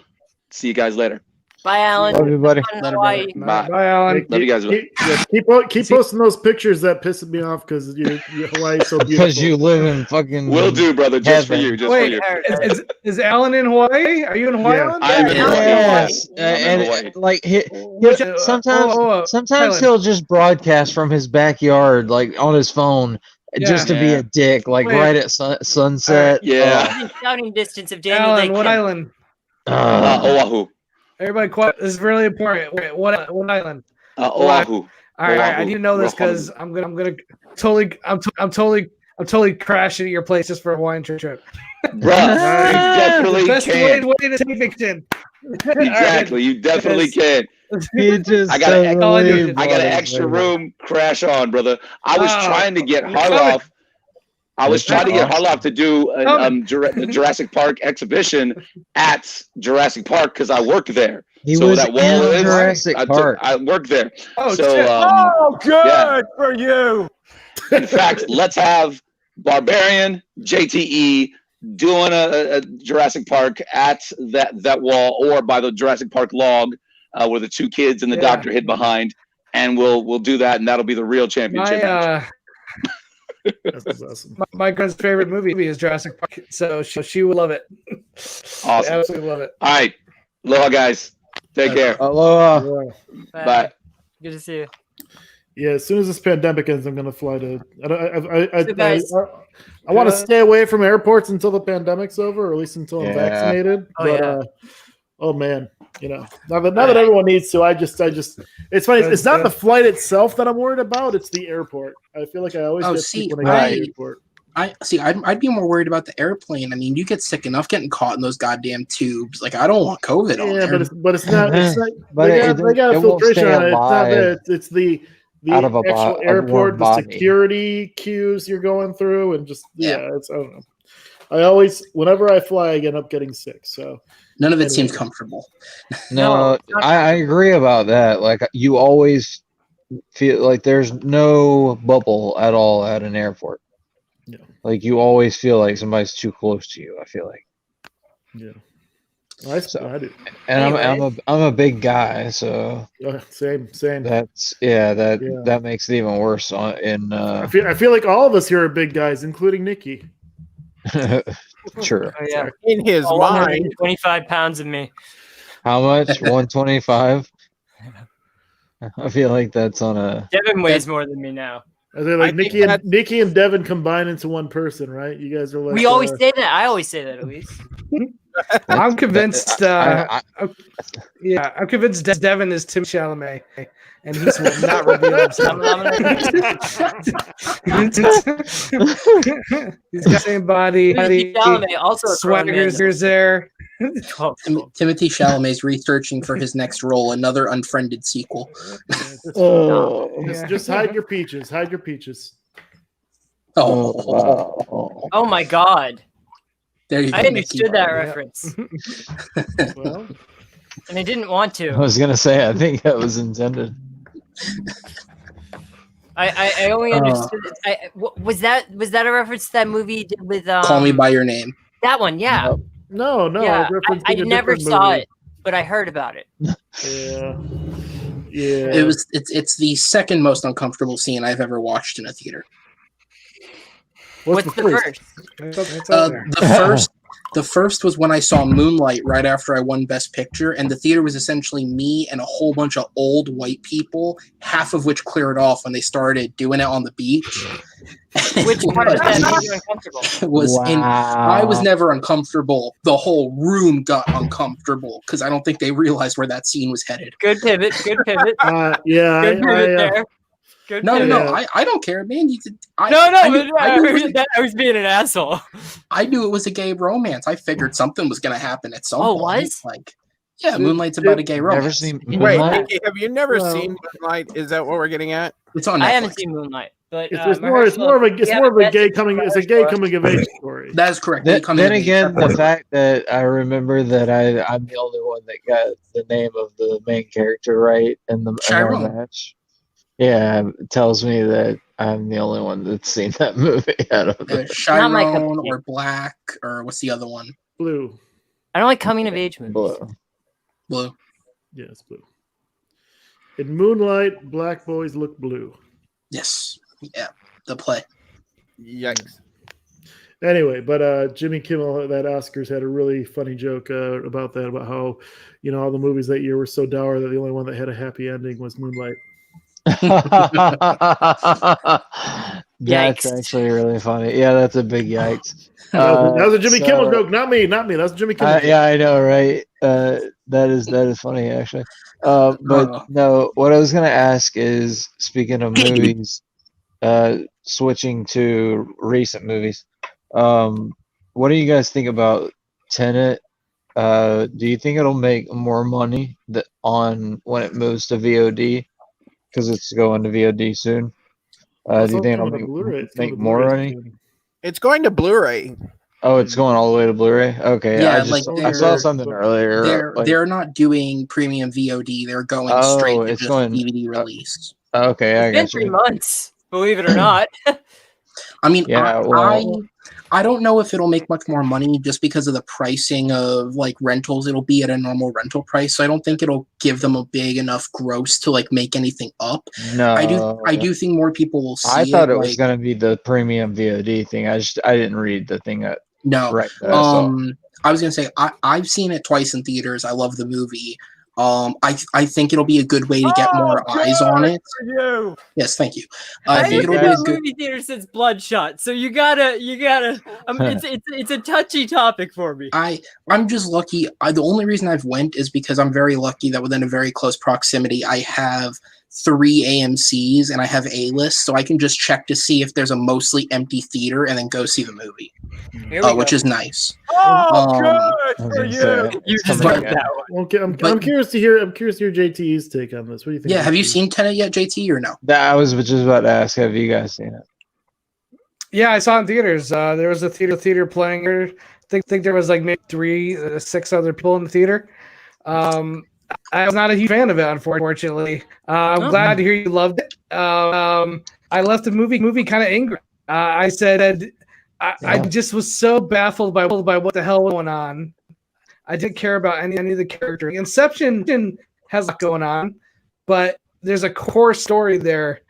See you guys later. Bye, Alan. Love you, buddy. Fun in Later, Hawaii. Bye. Bye, Alan. Love you guys. Keep posting those pictures that piss me off because your Hawaii's so beautiful. Because you live in fucking. Will do, brother. Just for Heaven. you. Just Wait, for you. is Alan in Hawaii? Are you in Hawaii, Yeah. Alan? I'm in Hawaii. Yes, I'm in Hawaii. and like Which- sometimes Thailand. he'll just broadcast from his backyard, like on his phone, just to be Yeah. a dick, like Wait. right at sunset. Yeah. Within shouting distance of Daniel Alan, Day what Kim. island? Oahu. Everybody, quiet. This is really important. Wait, what island? Oahu. All right, I Oahu. need to know this because I'm gonna totally crashing at your place just for a Hawaiian trip. Bruh, you definitely The best can. way to take vacation. Exactly. You definitely can. He just I got an totally I got an bought extra it. room. Crash on, brother. I was Oh, trying to get I'm Harloff. I was That's trying to get awesome. Harloff to do the Jurassic Park exhibition at Jurassic Park because I work there. He So was that in wall is- Jurassic Park. I work there. Oh, So, shit. good yeah. for you. In fact, let's have Barbarian, JTE doing a Jurassic Park at that wall or by the Jurassic Park log where the two kids and the Yeah. doctor hid behind, and we'll do that, and that'll be the real championship match. That's awesome. My girl's favorite movie is Jurassic Park, so she will love it. Awesome. Absolutely love it. All right, aloha, guys. Take care. Aloha. Yeah. Bye. Good to see you. Yeah, as soon as this pandemic ends, I'm gonna fly to. So guys- I want to stay away from airports until the pandemic's over, or at least until I'm Yeah. vaccinated. Oh, But yeah. oh man, now that everyone needs to, I just. It's funny. It's not the flight itself that I'm worried about. It's the airport. I feel like I always Oh, get see, sick when I go to right. the airport. I'd be more worried about the airplane. I mean, you get sick enough getting caught in those goddamn tubes. Like, I don't want COVID on there. but it's not. But they got a it won't filtration stay on it. It's not alive that. It's the out of a actual warm airport, the body. security queues you're going through, and just it's I don't know. Whenever I fly, I end up getting sick. So none of it seems comfortable. No, I agree about that. Like, you always feel like there's no bubble at all at an airport. Yeah. Like, you always feel like somebody's too close to you. I feel like. Yeah. I do. And I'm a big guy, so same. That makes it even worse. I feel like all of us here are big guys, including Nicky. True. Oh, yeah. In his mind, 25 pounds of me. How much? 125. I feel like that's on a. Devin weighs more than me now. Are they like Nicky and Devin combined into one person, right? You guys are like. We always say that. I always say that, at least. I'm convinced. I'm convinced Devin is Tim Chalamet, and he's not revealed himself. He's got the same body. Chalamet, also a Swagger's there. Timothy Chalamet's researching for his next role, another Unfriended sequel. Just hide your peaches. Hide your peaches. Oh my God. There you go, I understood that Nicky. reference. Well, and I didn't want to. I was gonna say, I think that was intended. I only understood it. Was that a reference to that movie you did with Call Me by Your Name? That one, yeah. No. Yeah, I never saw it, but I heard about it. Yeah. It's the second most uncomfortable scene I've ever watched in a theater. What's the first? The first was when I saw Moonlight right after I won Best Picture, and the theater was essentially me and a whole bunch of old white people, half of which cleared off when they started doing it on the beach. Which part of that made you uncomfortable? I was never uncomfortable. The whole room got uncomfortable because I don't think they realized where that scene was headed. Good pivot. Good pivot there. No, I don't care, man. I was being an asshole. I knew it was a gay romance. I figured something was going to happen at some point. Was? Like, yeah, Moonlight's about a gay romance. Never seen wait, Moonlight? Nicky, have you never seen Moonlight? Is that what we're getting at? It's on Netflix. I haven't seen Moonlight, but it's more of a gay coming of age story. That is correct. Then again, the fact that I remember that I'm the only one that got the name of the main character right in our match. Yeah, it tells me that I'm the only one that's seen that movie out of Chiron or Black, or what's the other one? Blue. I don't like coming of age movies. Blue. Yeah, it's blue. In Moonlight, black boys look blue. Yes. Yeah. The play. Yikes. Anyway, but Jimmy Kimmel at Oscars had a really funny joke about that, about how, all the movies that year were so dour that the only one that had a happy ending was Moonlight. That's actually really funny. Yeah, that's a big yikes. That was a Jimmy Kimmel joke, not me. That's a Jimmy Kimmel joke. Yeah, I know, right? That is funny, actually. But no, what I was gonna ask is, speaking of movies, switching to recent movies, what do you guys think about Tenet? Do you think it'll make more money when it moves to VOD? Because it's going to VOD soon. Do you think it'll make more money? It's going to Blu-ray. Oh, it's going all the way to Blu-ray? Okay. Yeah, I saw something earlier. They're not doing premium VOD. They're going straight to just DVD release. Okay, it's been 3 months, believe it or not. I mean, I don't know if it'll make much more money just because of the pricing of like rentals. It'll be at a normal rental price, so I don't think it'll give them a big enough gross to like make anything up. No, I do think more people will see. I thought it was going to be the premium VOD thing. I didn't read the thing. No, right. I was going to say I've seen it twice in theaters. I love the movie. I think it'll be a good way to get more eyes on it. Yes, thank you. I think it'll be a good movie theater since Bloodshot, so you gotta. It's a touchy topic for me. I'm just lucky. The only reason I've went is because I'm very lucky that within a very close proximity, I have 3 AMCs and I have A-list, so I can just check to see if there's a mostly empty theater and then go see the movie, which is nice. Oh, good for you! You just But- got that one. Okay, I'm curious to hear JT's take on this. What do you think? Yeah, have you JT? seen Tenet yet, JT, or no? That I was just about to ask. Have you guys seen it? Yeah, I saw it in theaters. There was a theater playing here. I think there was like maybe 6 other people in the theater. I was not a huge fan of it, unfortunately. I'm glad to hear you loved it. I left the movie kind of angry. I said I just was so baffled by what the hell was going on. I didn't care about any of the characters. Inception has a lot going on, but there's a core story there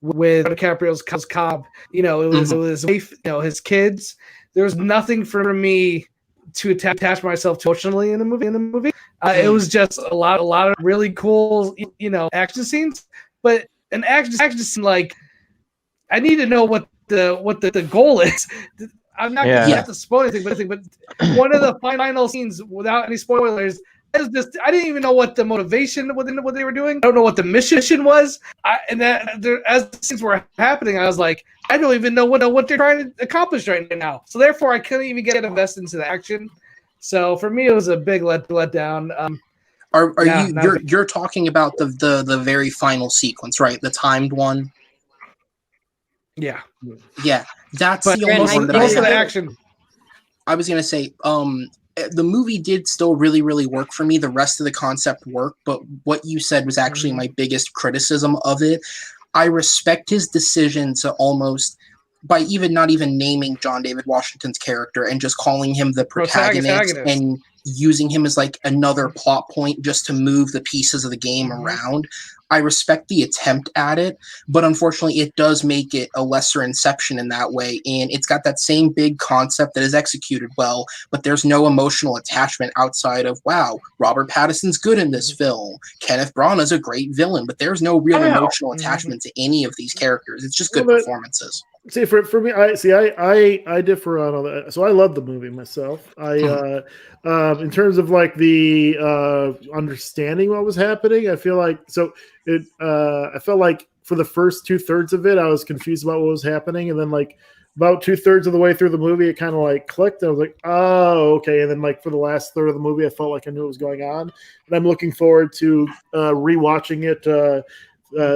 with DiCaprio's Cobb. You know, it was his wife, you know, his kids. There was nothing for me to attach myself to emotionally in the movie. It was just a lot of really cool, you know, action scenes. But an action scene, like, I need to know what the goal is. I'm not going to have to spoil anything, but one of the final scenes, without any spoilers, is just I didn't even know what the motivation, what they were doing. I don't know what the mission was. As the scenes were happening, I was like, I don't even know what they're trying to accomplish right now. So therefore, I couldn't even get invested into the action. So for me, it was a big letdown. You're talking about the very final sequence, right? The timed one. Yeah. That's But the only one that most of the action. I was gonna say, the movie did still really, really work for me. The rest of the concept worked, but what you said was actually my biggest criticism of it. I respect his decision to almost, by not even naming John David Washington's character and just calling him the protagonist and using him as like another plot point just to move the pieces of the game around. I respect the attempt at it, but unfortunately it does make it a lesser Inception in that way, and it's got that same big concept that is executed well, but there's no emotional attachment outside of, wow, Robert Pattinson's good in this film, Kenneth Branagh's a great villain, but there's no real emotional attachment to any of these characters. It's just good performances. See, for me, I differ on all that. So I love the movie myself. In terms of like the understanding what was happening, I feel like I felt like for the first 2/3 of it, I was confused about what was happening, and then like about 2/3 of the way through the movie, it kind of like clicked. And I was like, oh, okay. And then like for the last third of the movie, I felt like I knew what was going on, and I'm looking forward to rewatching it.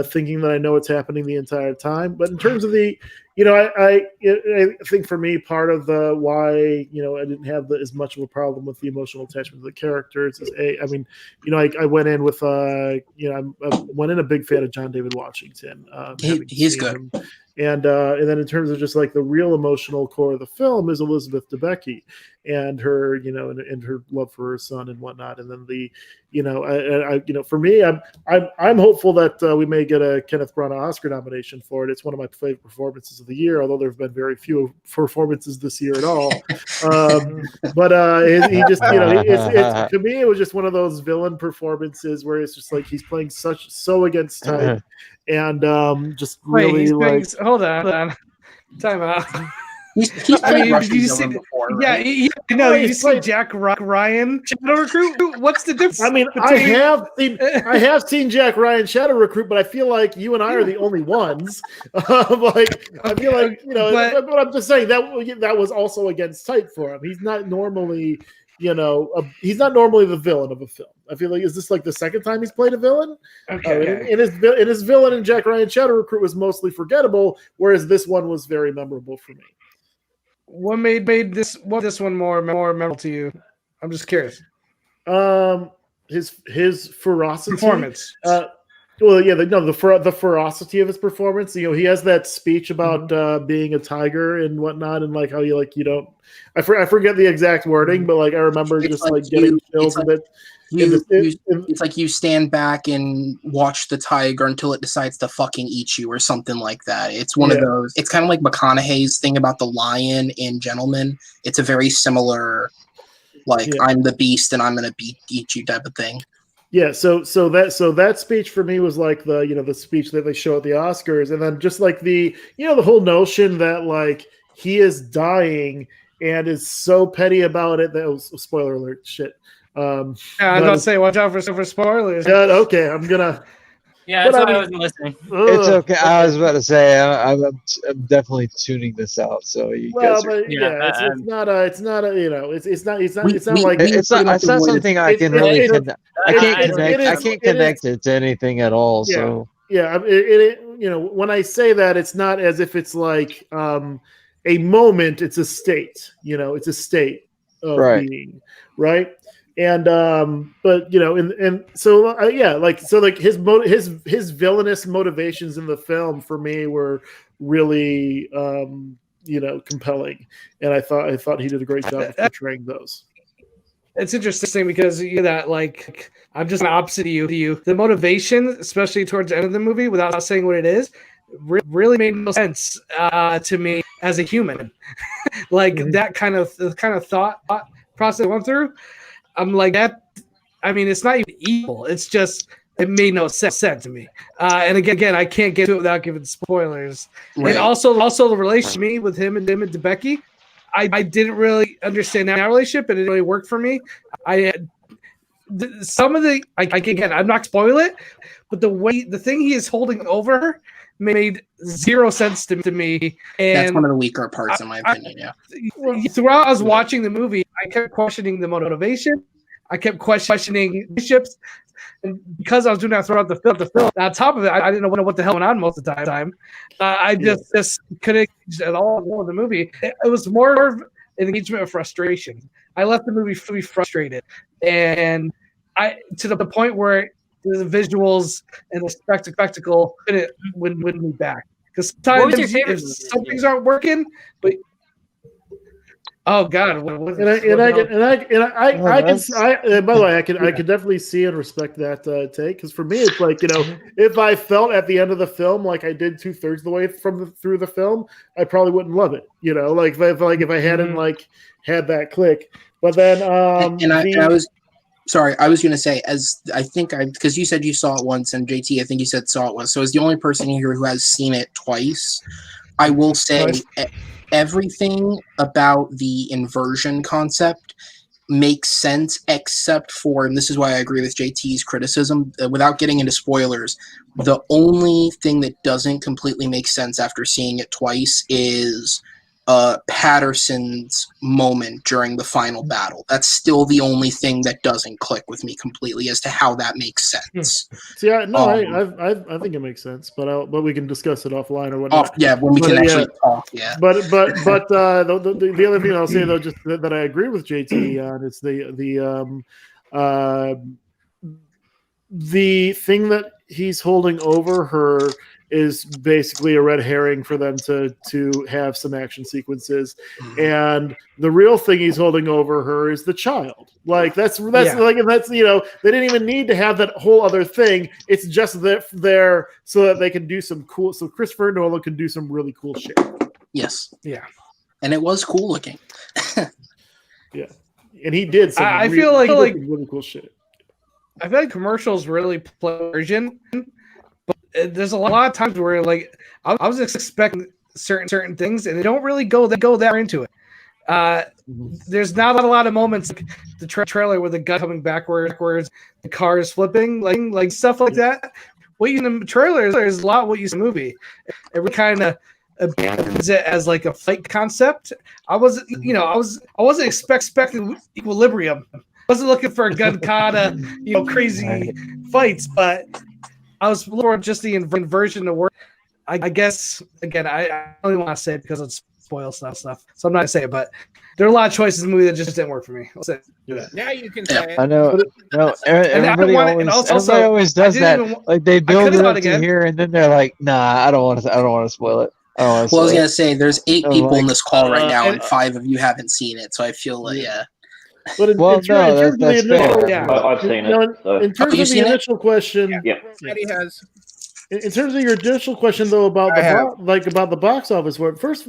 Thinking that I know what's happening the entire time. But in terms of the, I think for me, part of the why, I didn't have as much of a problem with the emotional attachment to the characters is I went in with, I went in a big fan of John David Washington. He's good. And then in terms of just like the real emotional core of the film is Elizabeth Debicki and her, and her love for her son and whatnot. And then for me, I'm hopeful that we may get a Kenneth Branagh Oscar nomination for it. It's one of my favorite performances of the year, although there have been very few performances this year at all. But he just, it's to me, it was just one of those villain performances where it's just like he's playing so against type. And just really hold on. Time out. He's did you see? Before, right? You see Jack Ryan Shadow Recruit. What's the difference? I mean, I have seen Jack Ryan Shadow Recruit, but I feel like you and I are the only ones. I feel like but I'm just saying that was also against type for him. He's not normally. He's not normally the villain of a film. I feel like, is this like the second time he's played a villain? Okay. And his villain in Jack Ryan Shadow Recruit was mostly forgettable, whereas this one was very memorable for me. What made this one more memorable to you? I'm just curious. His ferocity, performance. The ferocity of his performance. He has that speech about being a tiger and whatnot, and like how you don't. I forget the exact wording, but like I remember it's just like getting chills a bit. It's like you stand back and watch the tiger until it decides to fucking eat you or something like that. It's one of those. It's kind of like McConaughey's thing about the lion in Gentleman. It's a very similar, I'm the beast and I'm gonna eat you type of thing. Yeah, so that speech for me was like the speech that they show at the Oscars, and then just like the whole notion that like he is dying and is so petty about it that was spoiler alert shit. I was about to say, watch out for spoilers. Yeah, okay, I'm gonna. Yeah, that's But why I I mean- wasn't listening. It's Ugh. okay. I was about to say I'm definitely tuning this out. So you Well, guys are. but yeah, it's not a, you know, it's not like It's not something I can really. I can't connect it to anything at all. Yeah. So Yeah, you know, when I say that, it's not as if it's like a moment, it's a state, you know, it's a state of Right. being, right? And but you know, and so yeah, like so like his villainous motivations in the film for me were really you know, compelling, and I thought he did a great job of portraying those. It's interesting because you that like I'm just an opposite of you. The motivation, especially towards the end of the movie, without saying what it is, really made no sense to me as a human. Like that kind of thought process I went through. I'm like that. I mean, it's not even evil. It's just it made no sense to me. And again, I can't get to it without giving spoilers. Right. And also the relationship me with him and Becky. I didn't really understand that relationship, and it didn't really work for me. Some of the again, I'm not spoil it, but the thing he is holding over her made zero sense to me. And That's one of the weaker parts, in my opinion. Yeah. Throughout I was watching the movie, I kept questioning the motivation. I kept questioning ships. And because I was doing that throughout the film, on top of it, I didn't know what the hell went on most of the time. I just couldn't engage at all in the movie. It was more of an engagement of frustration. I left the movie fully frustrated, and I to the point where the visuals and the spectacle couldn't win me back. Because sometimes if some things aren't working, but oh God! By the way, I can definitely see and respect that take, because for me, it's like, you know, if I felt at the end of the film like I did 2/3 of the way through the film, I probably wouldn't love it. You know, like if I hadn't like had that click. But then, I was sorry, I was going to say, because you said you saw it once, and JT, I think you said saw it once. So as the only person here who has seen it twice, I will say. Everything about the inversion concept makes sense, except for, and this is why I agree with JT's criticism, without getting into spoilers, the only thing that doesn't completely make sense after seeing it twice is Patterson's moment during the final battle. That's still the only thing that doesn't click with me completely as to how that makes sense. Yeah, no, I think it makes sense, but we can discuss it offline or whatnot. When we can actually talk. Yeah. But the other thing I'll say though, just that I agree with JT on, is the thing that he's holding over her is basically a red herring for them to have some action sequences, and the real thing he's holding over her is the child. Like that's you know, they didn't even need to have that whole other thing. It's just there so that they can do some cool. So Christopher Nolan can do some really cool shit. Yes. Yeah. And it was cool looking. Yeah, and he did some. I feel like really cool shit. I feel like commercials really play version. There's a lot of times where like I was expecting certain things, and they don't really go that into it. There's not a lot of moments like the trailer with the gun coming backwards, the car is flipping, like stuff like that. What you in the trailer is a lot what you see in the movie. It kind of abandons it as like a fight concept. I wasn't expecting equilibrium. I wasn't looking for a gun kata, crazy fights, but I was looking for just the inversion to work. I guess again, I only want to say it because it's spoil stuff, so I'm not gonna say it. But there are a lot of choices in the movie that just didn't work for me. I'll say that. Now you can say it. I know. No, everybody always does that. Like they build it up to here, and then they're like, "Nah, I don't want to spoil it." I was gonna say, there's 8 people in this call right now, and 5 of you haven't seen it. So I feel like, But that's fair. I've seen it. In terms of the initial question, He has. In terms of your initial question, though, about the box office, first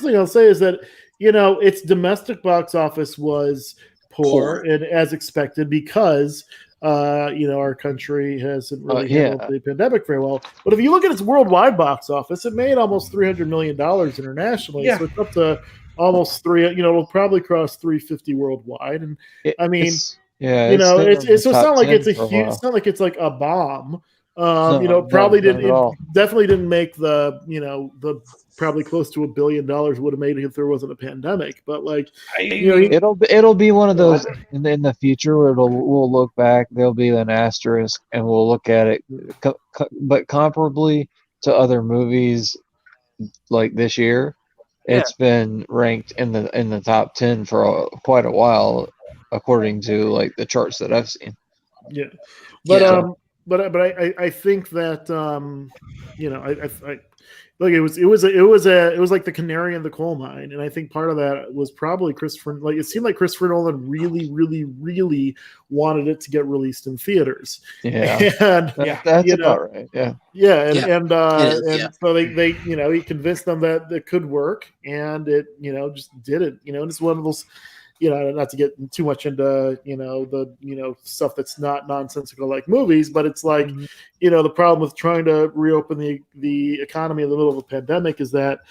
thing I'll say is that its domestic box office was poor and as expected because our country hasn't really handled the pandemic very well. But if you look at its worldwide box office, it made almost $300 million internationally, so it's up to almost 3. We'll probably cross 350 worldwide, and it's not like it's a huge. It's not like it's like a bomb. Probably not at all. definitely didn't make the probably close to $1 billion would have made it if there wasn't a pandemic. But it'll be one of those in the future where we'll look back. There'll be an asterisk, and we'll look at it, but comparably to other movies like this year, it's been ranked in the top 10 for quite a while, according to like the charts that I've seen. Yeah, but I think that Look, it was like the canary in the coal mine, and I think part of that was probably Christopher. Like, it seemed like Christopher Nolan really, really, really wanted it to get released in theaters. Yeah, and that's about right. Yeah, so they he convinced them that it could work, and it just did it. And it's one of those. Not to get too much into the stuff that's not nonsensical like movies, but it's like the problem with trying to reopen the economy in the middle of a pandemic is that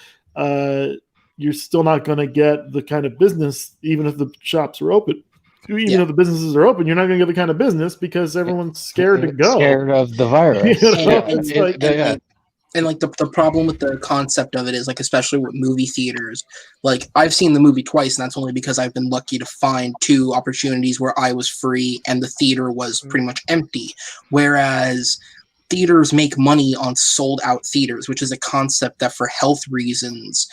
you're still not going to get the kind of business, even if the shops are open. Even if the businesses are open, you're not going to get the kind of business because everyone's scared to go. Scared of the virus. And like the problem with the concept of it is, like, especially with movie theaters, like, I've seen the movie twice, and that's only because I've been lucky to find 2 opportunities where I was free and the theater was pretty much empty. Whereas theaters make money on sold out theaters, which is a concept that for health reasons,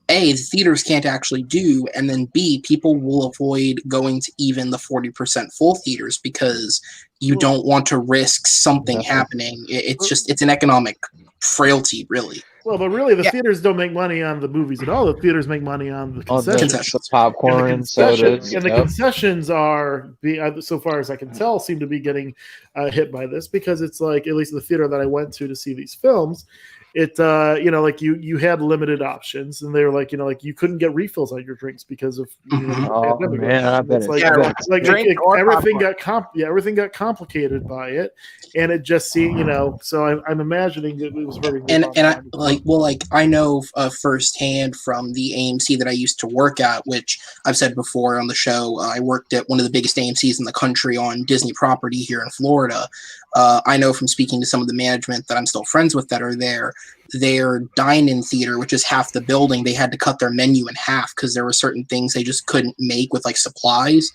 A, the theaters can't actually do, and then B, people will avoid going to even the 40% full theaters because you don't want to risk something happening. It's an economic frailty, really. Well, but really, the theaters don't make money on the movies at all. The theaters make money on the concessions. The popcorn and sodas. And the concessions are, so far as I can tell, seem to be getting hit by this because it's like, at least the theater that I went to see these films, it like you had limited options, and they were like like you couldn't get refills on your drinks because of pandemic. Man, I bet everything got complicated by it, and it just seemed so I'm imagining that it was very I know firsthand from the AMC that I used to work at, which I've said before on the show. I worked at one of the biggest AMCs in the country on Disney property here in Florida. I know from speaking to some of the management that I'm still friends with that are there, their dine-in theater, which is half the building, they had to cut their menu in half because there were certain things they just couldn't make with like supplies.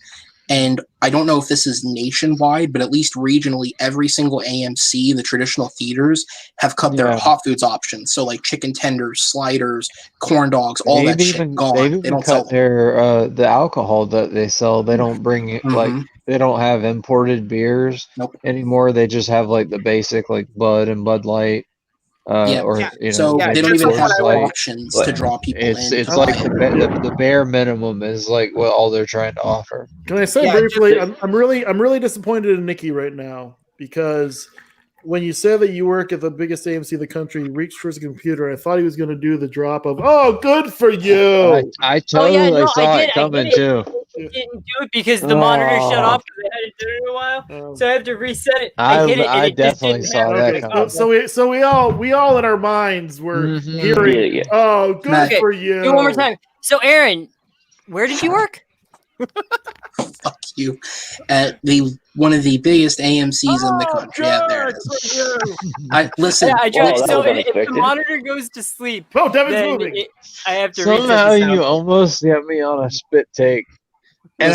And I don't know if this is nationwide, but at least regionally, every single AMC, the traditional theaters, have cut their hot foods options. So like chicken tenders, sliders, corn dogs, all that shit gone. They don't cut their the alcohol that they sell. They don't bring it they don't have imported beers anymore. They just have like the basic like Bud and Bud Light. So they don't even have options to draw people in. It's like the bare minimum is like what all they're trying to offer. Can I say briefly? I'm really disappointed in Nicky right now because when you said that you work at the biggest AMC in the country, he reached for his computer. I thought he was going to do the drop of good for you. I totally saw it coming too. I didn't do it because the monitor shut off because I hadn't done it in a while, so I have to reset it. I definitely saw that coming. So we all in our minds were hearing, good for you. Do it one more time. So Aaron, where did you work? Fuck you. At one of the biggest AMCs in the country. Yeah, there it is. Listen. Yeah, I tried. So if the monitor goes to sleep, Devin's moving. I have to. Somehow you almost got me on a spit take. And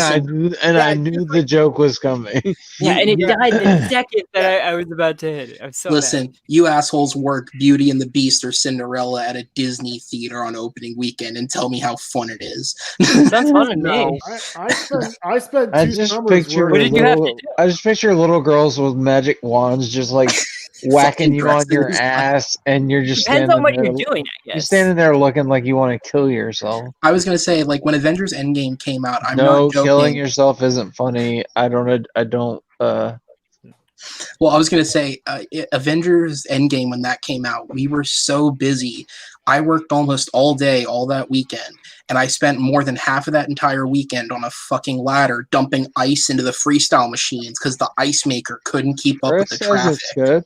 I knew the joke was coming. Yeah, and it died the second that I was about to hit it. I'm so mad. You assholes work Beauty and the Beast or Cinderella at a Disney theater on opening weekend and tell me how fun it is. That's fun to me. I spent 2 summers. What did you have to do? I just picture little girls with magic wands just like whacking you on your ass, and you're just depends on what you're doing. I guess you're standing there looking like you want to kill yourself. I was gonna say, like, when Avengers Endgame came out, I'm not joking. Killing yourself isn't funny. I don't. Well, I was gonna say, Avengers Endgame, when that came out, we were so busy. I worked almost all day, all that weekend, and I spent more than half of that entire weekend on a fucking ladder dumping ice into the freestyle machines because the ice maker couldn't keep up with the traffic. Good.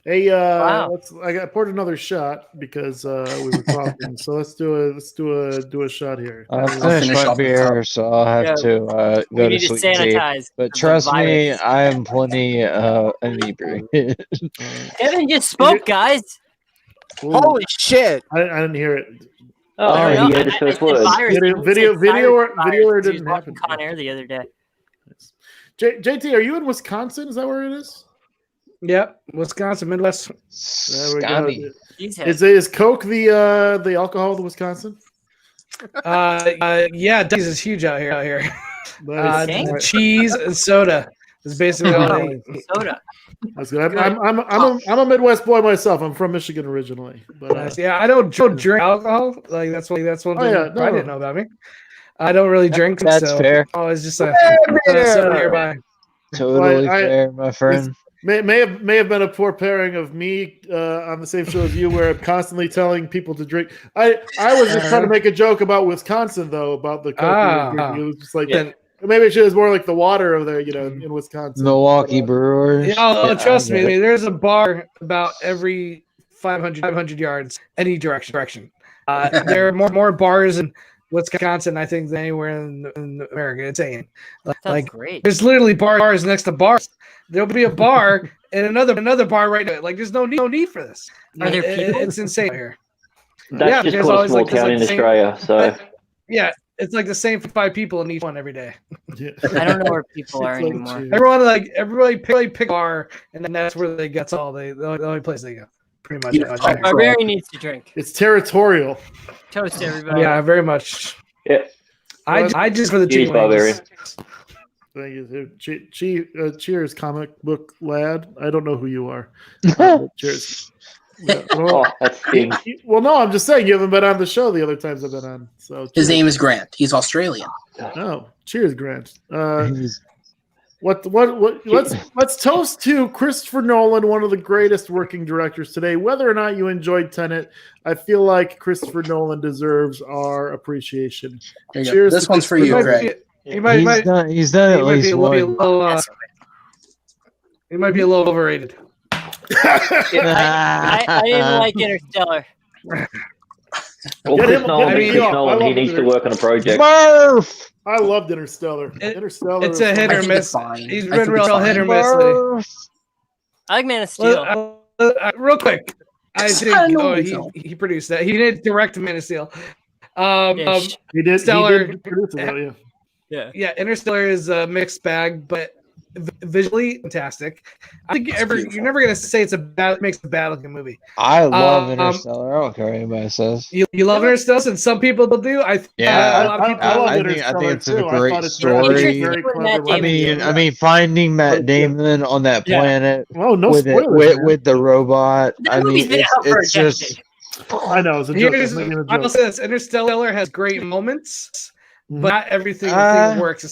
Hey, Wow. I poured another shot because we were talking. So let's do a shot here. I'll finish finish my off the beer, cup. so I'll have Yeah, to we go to need to sleep. Tea. sanitize But the trust me, virus. I am plenty inebriated. Devin just spoke, guys. Holy shit! I didn't hear it. Oh, I don't he know. had his first said word. virus. Video, He or said video, or virus. He was didn't watching happen. Con Air the other day. JT, are you in Wisconsin? Is that where it is? Yep, Wisconsin, Midwest. There we go. Scotty. Is Coke the alcohol of Wisconsin? Yeah, Dickies is huge out here. Nice. Cheese and soda is basically all I eat. Soda. That's good. I'm a Midwest boy myself. I'm from Michigan originally, but Yeah, I don't drink alcohol. Like that's one thing yeah, you probably didn't know about me. I don't really drink. That's so fair. Oh, it's just a soda nearby. Totally I- fair, my friend. may have been a poor pairing of me on the same show as you, where I'm constantly telling people to drink. I was just trying to make a joke about Wisconsin, though, about the Coke we were drinking. It was just like maybe it was more like the water over there, in Wisconsin. Milwaukee Brewers. Yeah, trust I me. get it. There's a bar about every 500 yards, any direction. There are more bars in Wisconsin, I think, than anywhere in America. It's insane. That's great. There's literally bars next to bars. There'll be a bar and another bar right now. Like, there's no need for this. Are there people? It's insane here. That's just there's called a always, small like, there's, town like, in same- Australia. So Yeah, it's like the same 5 people in each one every day. Yeah. I don't know where people are It's like anymore. cheese. Everybody pick a bar, and then that's where they get all the only place they go. Pretty much. Yeah. Barbarian needs to drink. It's territorial. Toast, everybody. Yeah, very much. yeah, I just for the Cheers, chicken Barbarian. wings. Thank you. Cheers, comic book lad. I don't know who you are. Cheers. Yeah, Oh, that's big. well, no, I'm just saying you haven't been on the show the other times I've been on. So His cheers. name is Grant. He's Australian. Oh, cheers, Grant. He's- Let's toast to Christopher Nolan, one of the greatest working directors today. Whether or not you enjoyed Tenet, I feel like Christopher Nolan deserves our appreciation. Here you go. Cheers This to one's for Christopher you, Nolan. Greg. He might he's done at least be a one. little. He might be a little overrated. I didn't like Interstellar. Well, Get Chris him- Nolan, get being him- Chris I Nolan, love he needs to it. work on a project. Murph! I loved Interstellar. Interstellar. It's a was hit I or think miss. it's fine. He's I been think real it's hit or fine. miss. Murph! I like Man of Steel. Real quick, I It's think not a Nolan film. he produced that. He did direct Man of Steel. Ish. He did. Stellar- He did produce it, though, yeah. Yeah. Interstellar is a mixed bag, but visually fantastic. I think you're never gonna say makes a bad looking movie. I love Um, Interstellar. I don't care what anybody says. You love Interstellar, and some people do. Yeah, a lot of people. I love I think Interstellar, it's a too. I great thought it's story. very Matt clever. Damon. I mean, finding Matt Damon on that Yeah. planet Oh, no with spoilers. man. with the robot. That I movie's mean, been out for a it's just I know it's a joke. Here's, I'm making a I'll joke. say this: Interstellar has great moments, but not everything works.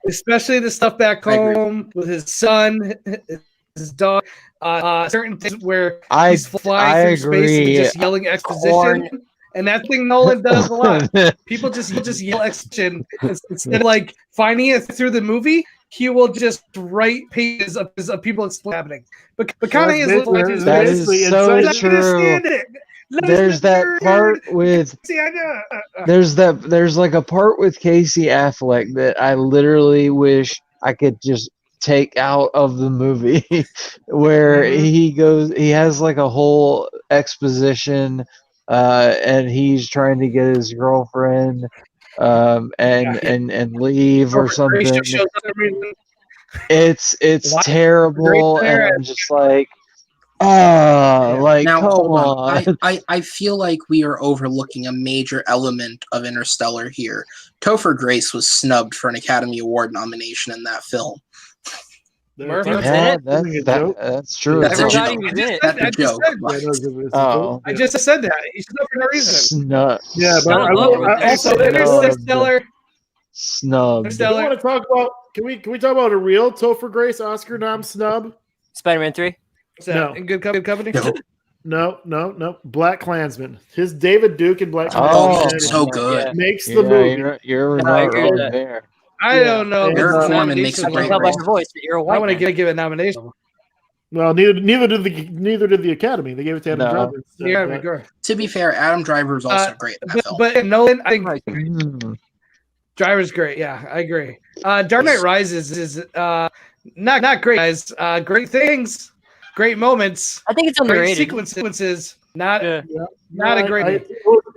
Especially the stuff back I agree. home with his son, his dog. Certain things where I he's flying through space and agree. just yelling exposition. Corn. And that thing Nolan does a lot. People just yell exposition instead of like finding it through the movie. He will just write pages of people explaining happening. But kind of is like That is so I true. understand it. There's that part with See, I know. there's like a part with Casey Affleck that I literally wish I could just take out of the movie where he has like a whole exposition and he's trying to get his girlfriend and leave or something. It's What? terrible Right and there. I'm just like like Now, come hold on. I feel like we are overlooking a major element of Interstellar here. Topher Grace was snubbed for an Academy Award nomination in that film. Murphy? Yeah, Making a joke. that's true. That's a Everybody joke. was in it. That's a I just joke. said- but- Oh, I just said that. He's not for no reason. Yeah, but I I love will. it. I also, Snub. Interstellar. snubbed. do you Interstellar. want to talk about? Can we talk about a real Topher Grace Oscar nom snub? Spider-Man 3. No. In good company. No. Black Klansman. His David Duke and Black Oh, Klansman he's so good. makes the Yeah, movie. you're No, I not agree with wrong that. there. I don't know. if Eric it's a Foreman nomination makes a I or can great tell not. by role. your voice that you're a I white want to man. give it a nomination. Well, neither did the Academy. They gave it to Adam No. Driver. instead, Yeah, but- agree. To be fair, Adam Driver is also great in that film. But Nolan, I think Mm. Driver's great. Yeah, I agree. Dark Knight Rises is not great, guys. Great things, great moments, I think it's great underrated. sequences. Not Yeah. not a great.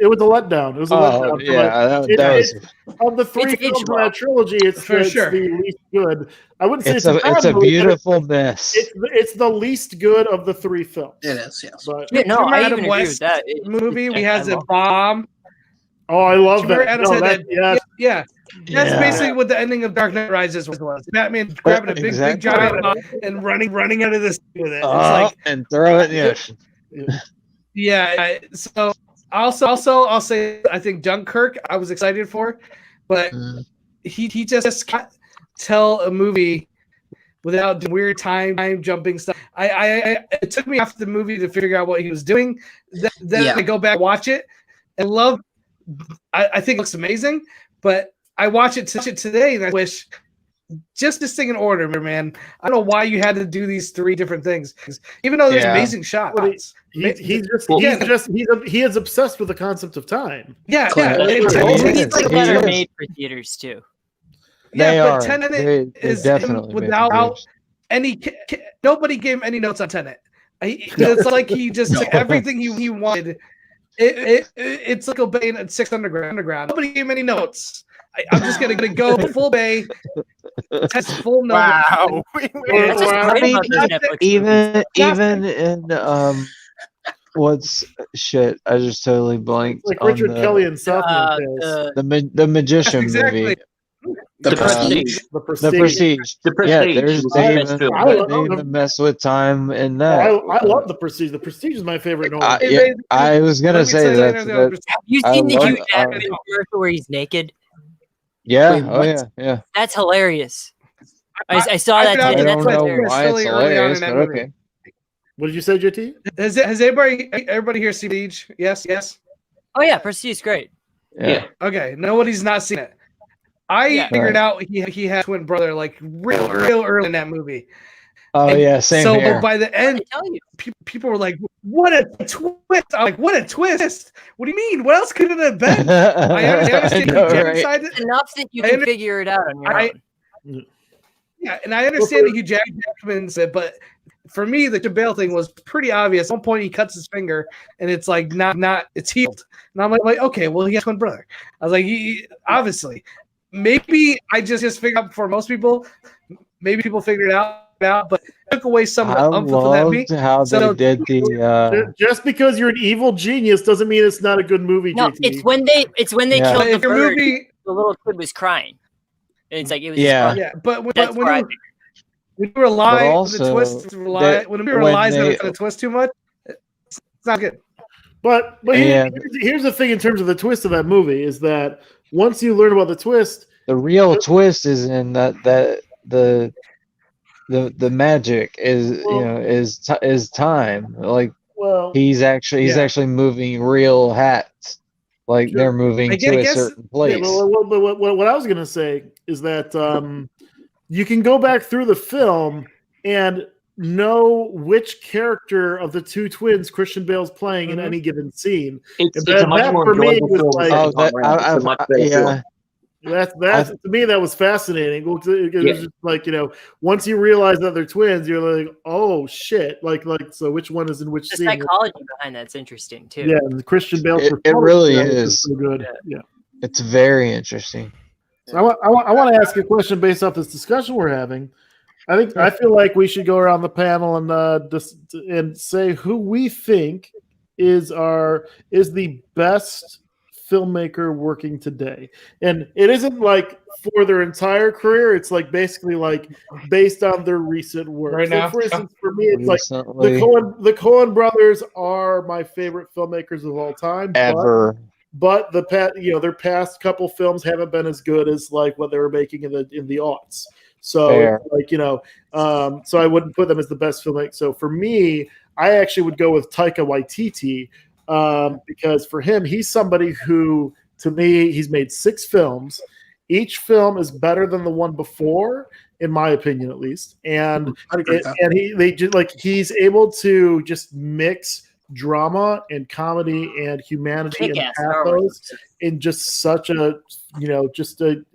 It was a letdown. It was a letdown. But yeah, that was. of the three It's films aged in well. that trilogy, it's For the sure. least good. I wouldn't say It's it's a bad movie, but beautiful mess. It's the least good of the three films. It is, yes. But, Yeah, no, I Adam even agree with West that. movie. He has I a love- bomb. oh, I love Remember that. Adam No, said that, that? yes. Yeah. That's Yeah. basically what the ending of Dark Knight Rises was. Batman grabbing a big Exactly. giant bomb and running out of this with it. It's like, And throw it in the ocean. yeah. So also, I'll say I think Dunkirk I was excited for, but Mm. he just can't tell a movie without doing weird time jumping stuff. I it took me after the movie to figure out what he was doing. Then Yeah. I go back watch it and love. I think it looks amazing, but I watch it today and I wish just this thing in order, man. I don't know why you had to do these three different things. Even though there's Yeah. amazing shots. Well, he is obsessed with the concept of time. Yeah, Clearly. yeah. He Movies is, like he that are is. made for theaters too. They yeah, are. but Tenet They is definitely made without some games. any. Nobody gave him any notes on Tenet. It's like he just took everything he wanted. It's like obeying at 6 Underground. Nobody gave him any notes. I'm just gonna go full bay, test full notes. Wow. That's just Wow. great I mean, about those Netflix Even Fantastic. in what's shit? I just totally blanked Like on Richard the Kelly and Southland Tales. the magician Exactly. movie. The The Prestige. The The Prestige. Prestige. The Yeah, Prestige there's was they the best even, film. I they love even them. mess with time in I that. love the Prestige. The Prestige is my favorite Nolan. Yeah, I was gonna Let me say tell you that. another- that Have you I seen the love- Hugh Jackman commercial where he's naked? yeah, Wait, oh what? yeah. That's hilarious. I saw I that found today. I That's don't know hilarious. why it's Really early on in hilarious, that but movie. okay. What did you say, JT? Has everybody here seen Prestige? Yes. Oh yeah, Prestige is great. Yeah. Okay, nobody's not seen it. I Yeah. figured out he had a twin brother like real early in that movie. Oh And yeah, same so, here. but by the I end, tell you. people were like, "What a twist!" I'm like, "What a twist! What do you mean? What else could it have been?" I understand know, the right? side. It's enough that you I can under- figure it out on your I- own. Yeah, and I understand that Hugh Jackman's it, but for me, the Bale thing was pretty obvious. At one point, he cuts his finger, and it's like not it's healed. And I'm like, okay, well, he has twin brother. I was like, obviously, maybe I just figured out before most people. Maybe people figured it out, but it took away some of I the umph of that loved beat. how So- they did the. Just because you're an evil genius doesn't mean it's not a good movie, No, JT. it's when they Yeah. killed But the if your bird. movie, The little kid was crying, and it's like it was. Yeah. His yeah, but That's when why I you rely on also, the twist, when we rely on the twist too much, it's not good. But Yeah. here's the thing in terms of the twist of that movie is that once you learn about the twist, The real twist is in that the magic is is time. Like well, he's actually moving real hats. Like Sure. they're moving I to a guess- certain yeah, place. what I was going to say is that you can go back through the film and know which character of the two twins Christian Bale's playing in Mhm. any given scene. It's And a much more for me enjoyable was film. like- than Oh, that, Tom Hanks. It's a much better film. That's to me that was fascinating. It was just like once you realize that they're twins, you're like, oh shit, like so which one is in which the scene? psychology behind that's interesting too. Yeah, and Christian Bale. It really is. so good. Yeah. It's very interesting. So I want to ask a question based off this discussion we're having. I feel like we should go around the panel and say who we think is the best filmmaker working today. And it isn't like for their entire career, it's like basically like based on their recent work. Right So now? for instance, for me, it's like Recently, the Coen brothers are my favorite filmmakers of all time. ever. But their past couple films haven't been as good as like what they were making in the aughts. So Fair. like so I wouldn't put them as the best filmmaker. So for me, I actually would go with Taika Waititi because for him, he's somebody who, to me, he's made 6 films. Each film is better than the one before, in my opinion, at least. And I'd agree with that. he's able to just mix drama and comedy and humanity and Kick-ass Star Wars pathos in just such a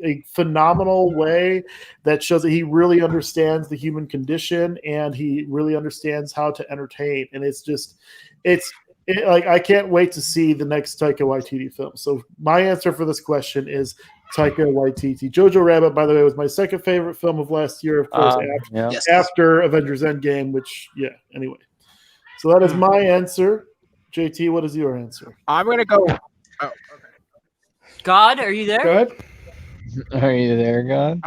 a phenomenal way that shows that he really understands the human condition and he really understands how to entertain. And I can't wait to see the next Taika Waititi film. So my answer for this question is Taika Waititi. Jojo Rabbit, by the way, was my second favorite film of last year, of course, after Avengers Endgame, which, anyway. So that is my answer. JT, what is your answer? I'm going to go. Oh, okay. God, are you there? Go ahead. Are you there, God?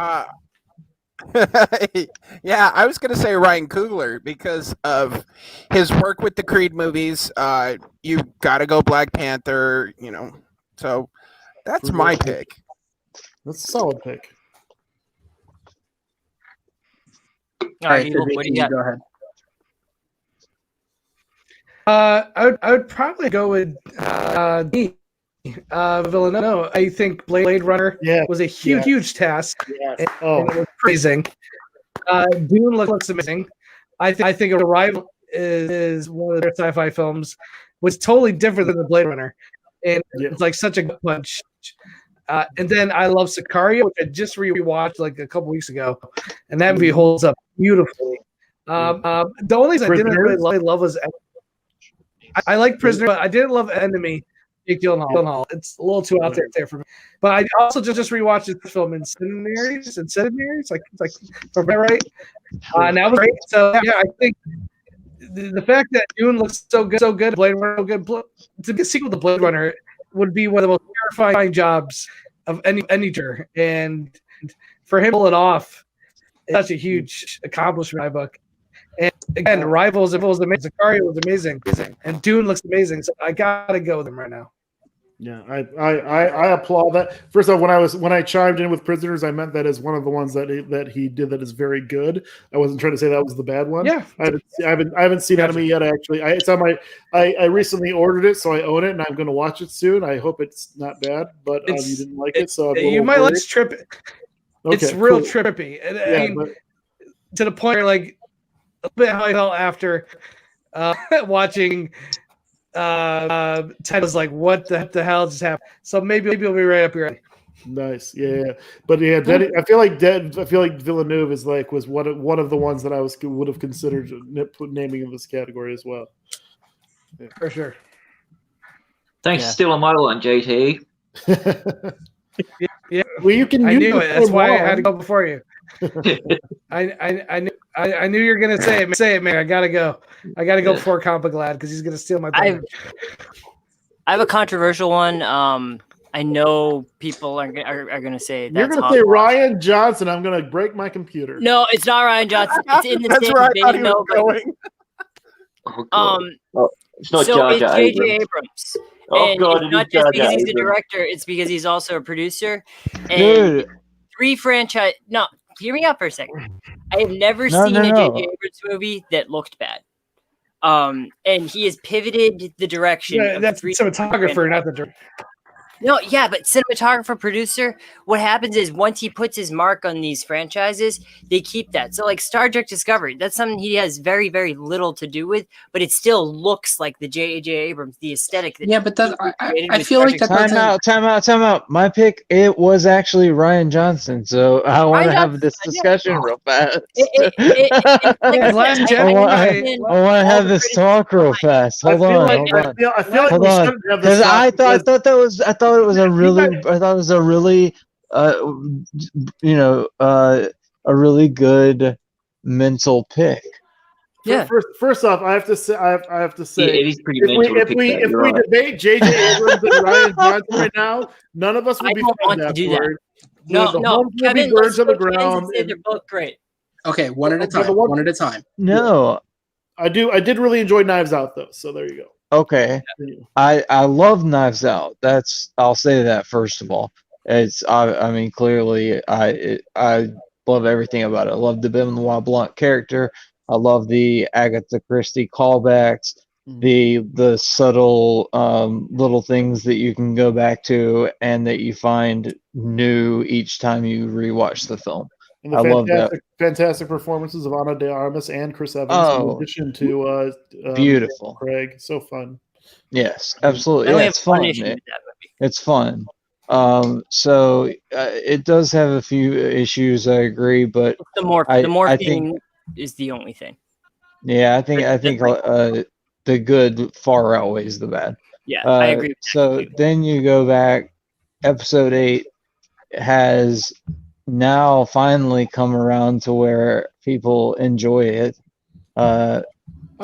Yeah, I was going to say Ryan Coogler because of his work with the Creed movies. You got to go Black Panther, So that's my pick. That's a solid pick. All right, what do you got? Go ahead. I would probably go with Villeneuve. I think Blade Runner was a huge task. Yes. And it was praising. Dune looks amazing. I think Arrival is one of their sci-fi films, was totally different than the Blade Runner, and it's like such a good punch. And then I love Sicario, which I just rewatched like a couple weeks ago, and that movie holds up beautifully. The only thing I didn't really love was I like Prisoner, but I didn't love Enemy. Jake Gyllenhaal. It's a little too out there for me. But I also just rewatched this film in Centenaries, like from right. And that was great. So I think the fact that Dune looks so good, Blade Runner so good, to be a sequel to Blade Runner would be one of the most terrifying jobs of any editor. And for him to pull it off, it's such a huge accomplishment in my book. And again, Rivals was amazing. Sicario was amazing, and Dune looks amazing. So I gotta go with him right now. Yeah, I applaud that. First off, when I chimed in with Prisoners, I meant that as one of the ones that he did that is very good. I wasn't trying to say that was the bad one. Yeah, I haven't seen Enemy yet. Actually, it's on my. I recently ordered it, so I own it, and I'm going to watch it soon. I hope it's not bad, but you didn't like it, so you might like trip. It's Okay, real cool. trippy, and I mean, to the point where like a bit how I felt after watching. Ted was like, "What the hell just happened?" So maybe we'll be right up here. Nice, yeah. But I feel like Villeneuve was one of the ones that I would have considered naming in this category as well. Yeah. For sure. Thanks for stealing my one, JT. Yeah. Well, you can. I knew it. That's why I had to go before you. I knew you were gonna say it. Say it, man. I gotta go before Comic Lad because he's gonna steal my thunder. I have a controversial one. I know people are gonna say that's you're gonna say Ryan Johnson. I'm gonna break my computer. No, it's not Ryan Johnson. It's in the That's same where I vein, thought he was going. It's not so Jar it's Jar J.J. Abrams. Abrams. Oh And God, it's not it is just Jar because Jar he's a Abrams. director, it's because he's also a producer. And Dude. 3 franchise. No, hear me out for a second. I have never seen a J.J. Abrams movie that looked bad. And he has pivoted the direction. Yeah, that's the cinematographer, not the director. No, yeah, but cinematographer, producer, what happens is once he puts his mark on these franchises, they keep that. So like Star Trek Discovery, that's something he has very, very little to do with, but it still looks like the J.J. Abrams, the aesthetic. That but I feel like that Time out. My pick, it was actually Ryan Johnson, so I want to have this discussion real fast. I want to have this talk real fast. Hold on. I feel like we shouldn't have this. Because I thought it was a really a really good mental pick. Yeah. First off, I have to say, it is pretty if we debate J.J. Abrams and Ryan Johnson right now, none of us would be want to do that. No, Kevin, let's to the go ground. and say they're both great. Okay, one at a time. No, I did really enjoy Knives Out though, so there you go. Okay, I love Knives Out. I'll say that first of all. I mean clearly I love everything about it. I love the Benoit Blanc character. I love the Agatha Christie callbacks, the subtle little things that you can go back to and that you find new each time you rewatch the film. And the I love that. fantastic performances of Ana de Armas and Chris Evans, in addition to beautiful Craig. So fun. Yes, absolutely. I only Yeah, have it's one fun. issue with that movie. It's fun. So it does have a few issues. I agree, but The I morphine think is the only thing. yeah, I think the good far outweighs the bad. Yeah, I agree with that So completely. then you go back. Episode 8 has now finally come around to where people enjoy it.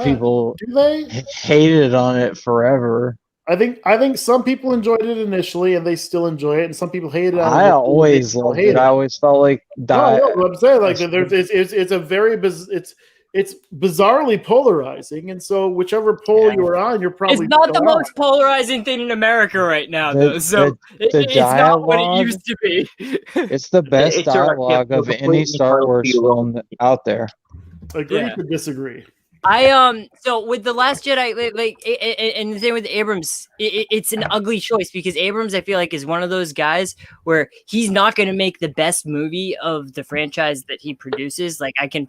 People Do they? hated on it forever. I think some people enjoyed it initially, and they still enjoy it, and some people hated it. I always loved it. I always felt like No, I know what I'm saying. Like, it's a very it's bizarrely polarizing, and so whichever pole you're on, you're probably It's not the on. most polarizing thing in America right now, though. So it's not what it dialogue, used to be. it's the best It's all right, dialogue yeah, of completely any Star Wars you're wrong. film out there. Agree Yeah. to disagree. So with The Last Jedi, and the thing with Abrams, it's an ugly choice because Abrams, I feel like, is one of those guys where he's not going to make the best movie of the franchise that he produces. Like, I can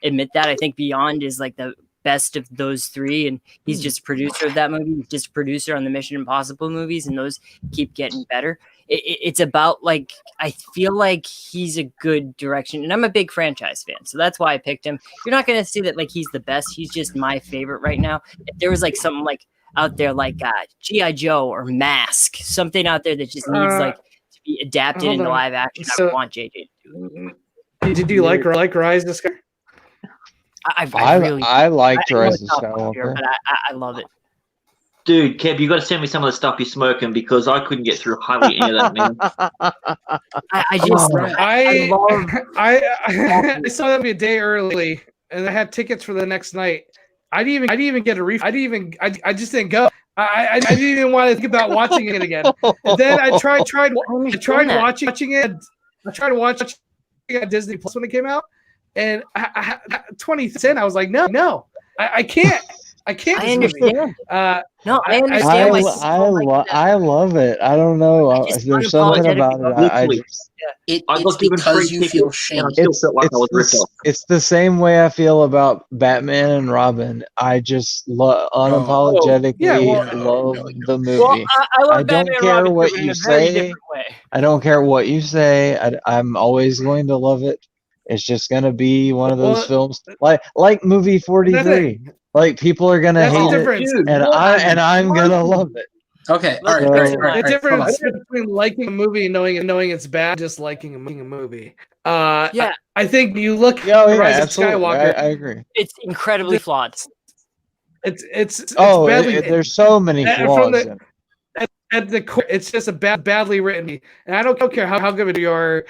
admit that. I think Beyond is like the best of those three, and he's just a producer of that movie. He's just a producer on the Mission Impossible movies, and those keep getting better. It's about, like, I feel like he's a good direction, and I'm a big franchise fan, so that's why I picked him. You're not going to see that like he's the best. He's just my favorite right now. If there was like something like out there like G.I. Joe or Mask, something out there that just needs like to be adapted into live action, I would want JJ to do it. Did you like Rise of Skywalker? I liked Rise of Skywalker, Skywalker, but I love it. Dude, Kev, you got to send me some of the stuff you're smoking because I couldn't get through hardly any of that, man. I saw that a day early, and I had tickets for the next night. I didn't even get a refund. I just didn't go. I didn't even want to think about watching it again. And then I tried watching it. I tried watching it at Disney Plus when it came out, and 20 cents in, I was like, no, I can't. I can't. I understand. No, I understand. I love it. I don't know. There's something about it. It's because you feel shame. It's the same way I feel about Batman and Robin. I just unapologetically love the movie. Well, I love don't Batman care and Robin what in you a very say. different way. I don't care what you say. I'm always going to love it. It's just going to be one of those films like movie 43. Like, people are gonna hate it, and I'm gonna love it. Okay, all right. The difference between liking a movie and knowing it's bad, just liking a movie. I think you look at Rise of Skywalker. I agree. It's incredibly flawed. It's badly. There's so many flaws in it. At the core, it's just a badly written, and I don't care how good you are.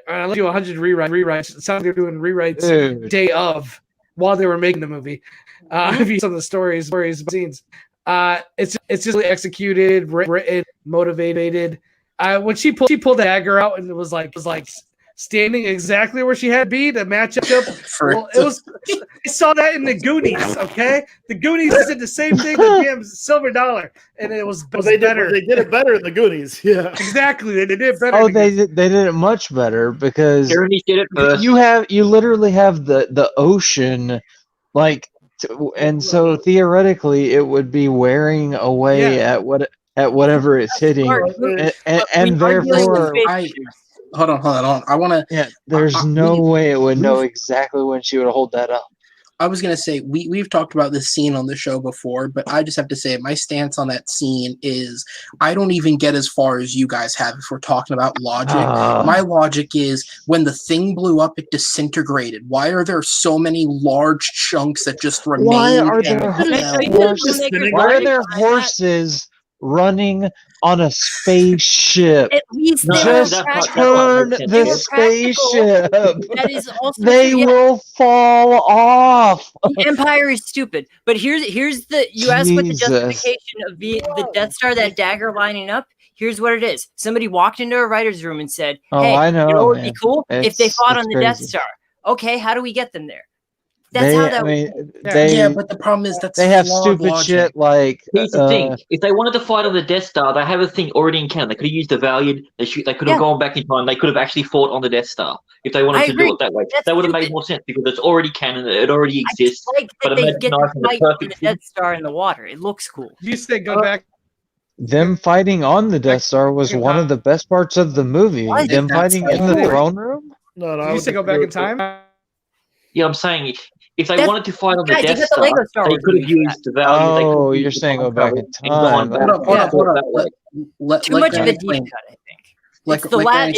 I'll do 100 rewrites. It sounds like they're doing rewrites day of while they were making the movie. If you saw the stories, scenes, it's just really executed, written, motivated. When she pulled the dagger out and it was like standing exactly where she had to be to match up. Well, it was. I saw that in the Goonies. Okay, the Goonies did the same thing with damn Silver Dollar, and it was better. They did it better in the Goonies. Yeah, exactly. They did it better. Oh, they did it much better because you literally have the ocean, like. And so theoretically, it would be wearing away at whatever it's hitting, and therefore, hold on. I want to. Yeah, there's no way it would know exactly when she would hold that up. I was gonna say we've talked about this scene on the show before, but I just have to say my stance on that scene is I don't even get as far as you guys have if we're talking about logic. My logic is when the thing blew up, it disintegrated. Why are there so many large chunks that just remain? Why are there horses running on a spaceship? At least just turn the spaceship. That is also they will fall off. The Empire is stupid. But here's you asked what the justification of the Death Star, that dagger lining up. Here's what it is. Somebody walked into a writer's room and said, "Hey, I know, you know what would be cool if they fought on the crazy. Death Star." Okay, how do we get them there? That's how that. Yeah, but the problem is that's they have flawed stupid logic. shit like. Here's the thing: if they wanted to fight on the Death Star, they have a thing already in canon. They could have used the Valiant. They could have gone back in time. They could have actually fought on the Death Star if they wanted to do it that way. That would have made more sense because it's already canon. It already exists. But they get to fight in the Death Star in the water. It looks cool. You say go back. Them fighting on the Death Star was one of the best parts of the movie. Them fighting in the throne room. No, you say go back in time. Yeah, I'm saying if they waned to fight on the Death Star, they could have used the Valiant. Valiant. Oh, you're saying go back in time. Hold up. Too much of a deep cut, I think. It's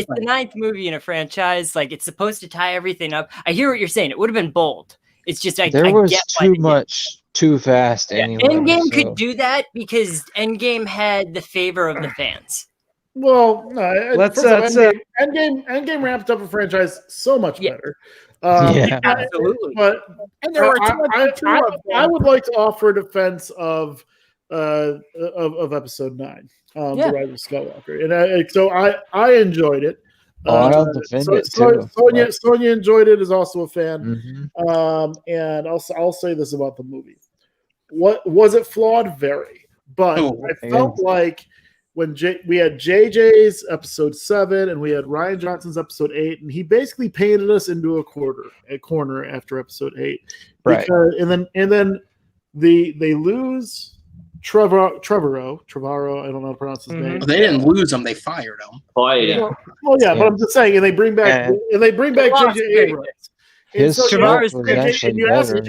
the ninth movie in a franchise. Like, it's supposed to tie everything up. I hear what you're saying. It would have been bold. It's just there was too much too fast anyway. Endgame could do that because Endgame had the favor of the fans. Well, Endgame ramped up a franchise so much better. Absolutely. But and there were I would like to offer a defense of Episode 9, The Rise of Skywalker, and so I enjoyed it. I'll defend it too. Sonia enjoyed it, is also a fan. Mm-hmm. And I'll say this about the movie: what was it flawed? Very, but I felt like when we had JJ's Episode 7 and we had Ryan Johnson's Episode 8, and he basically painted us into a corner after Episode 8, right? Because, and then they lose Trevorrow. I don't know how to pronounce his name. They didn't lose him; they fired him. But I'm just saying, and they bring back J.J. Abrams. His script was actually better.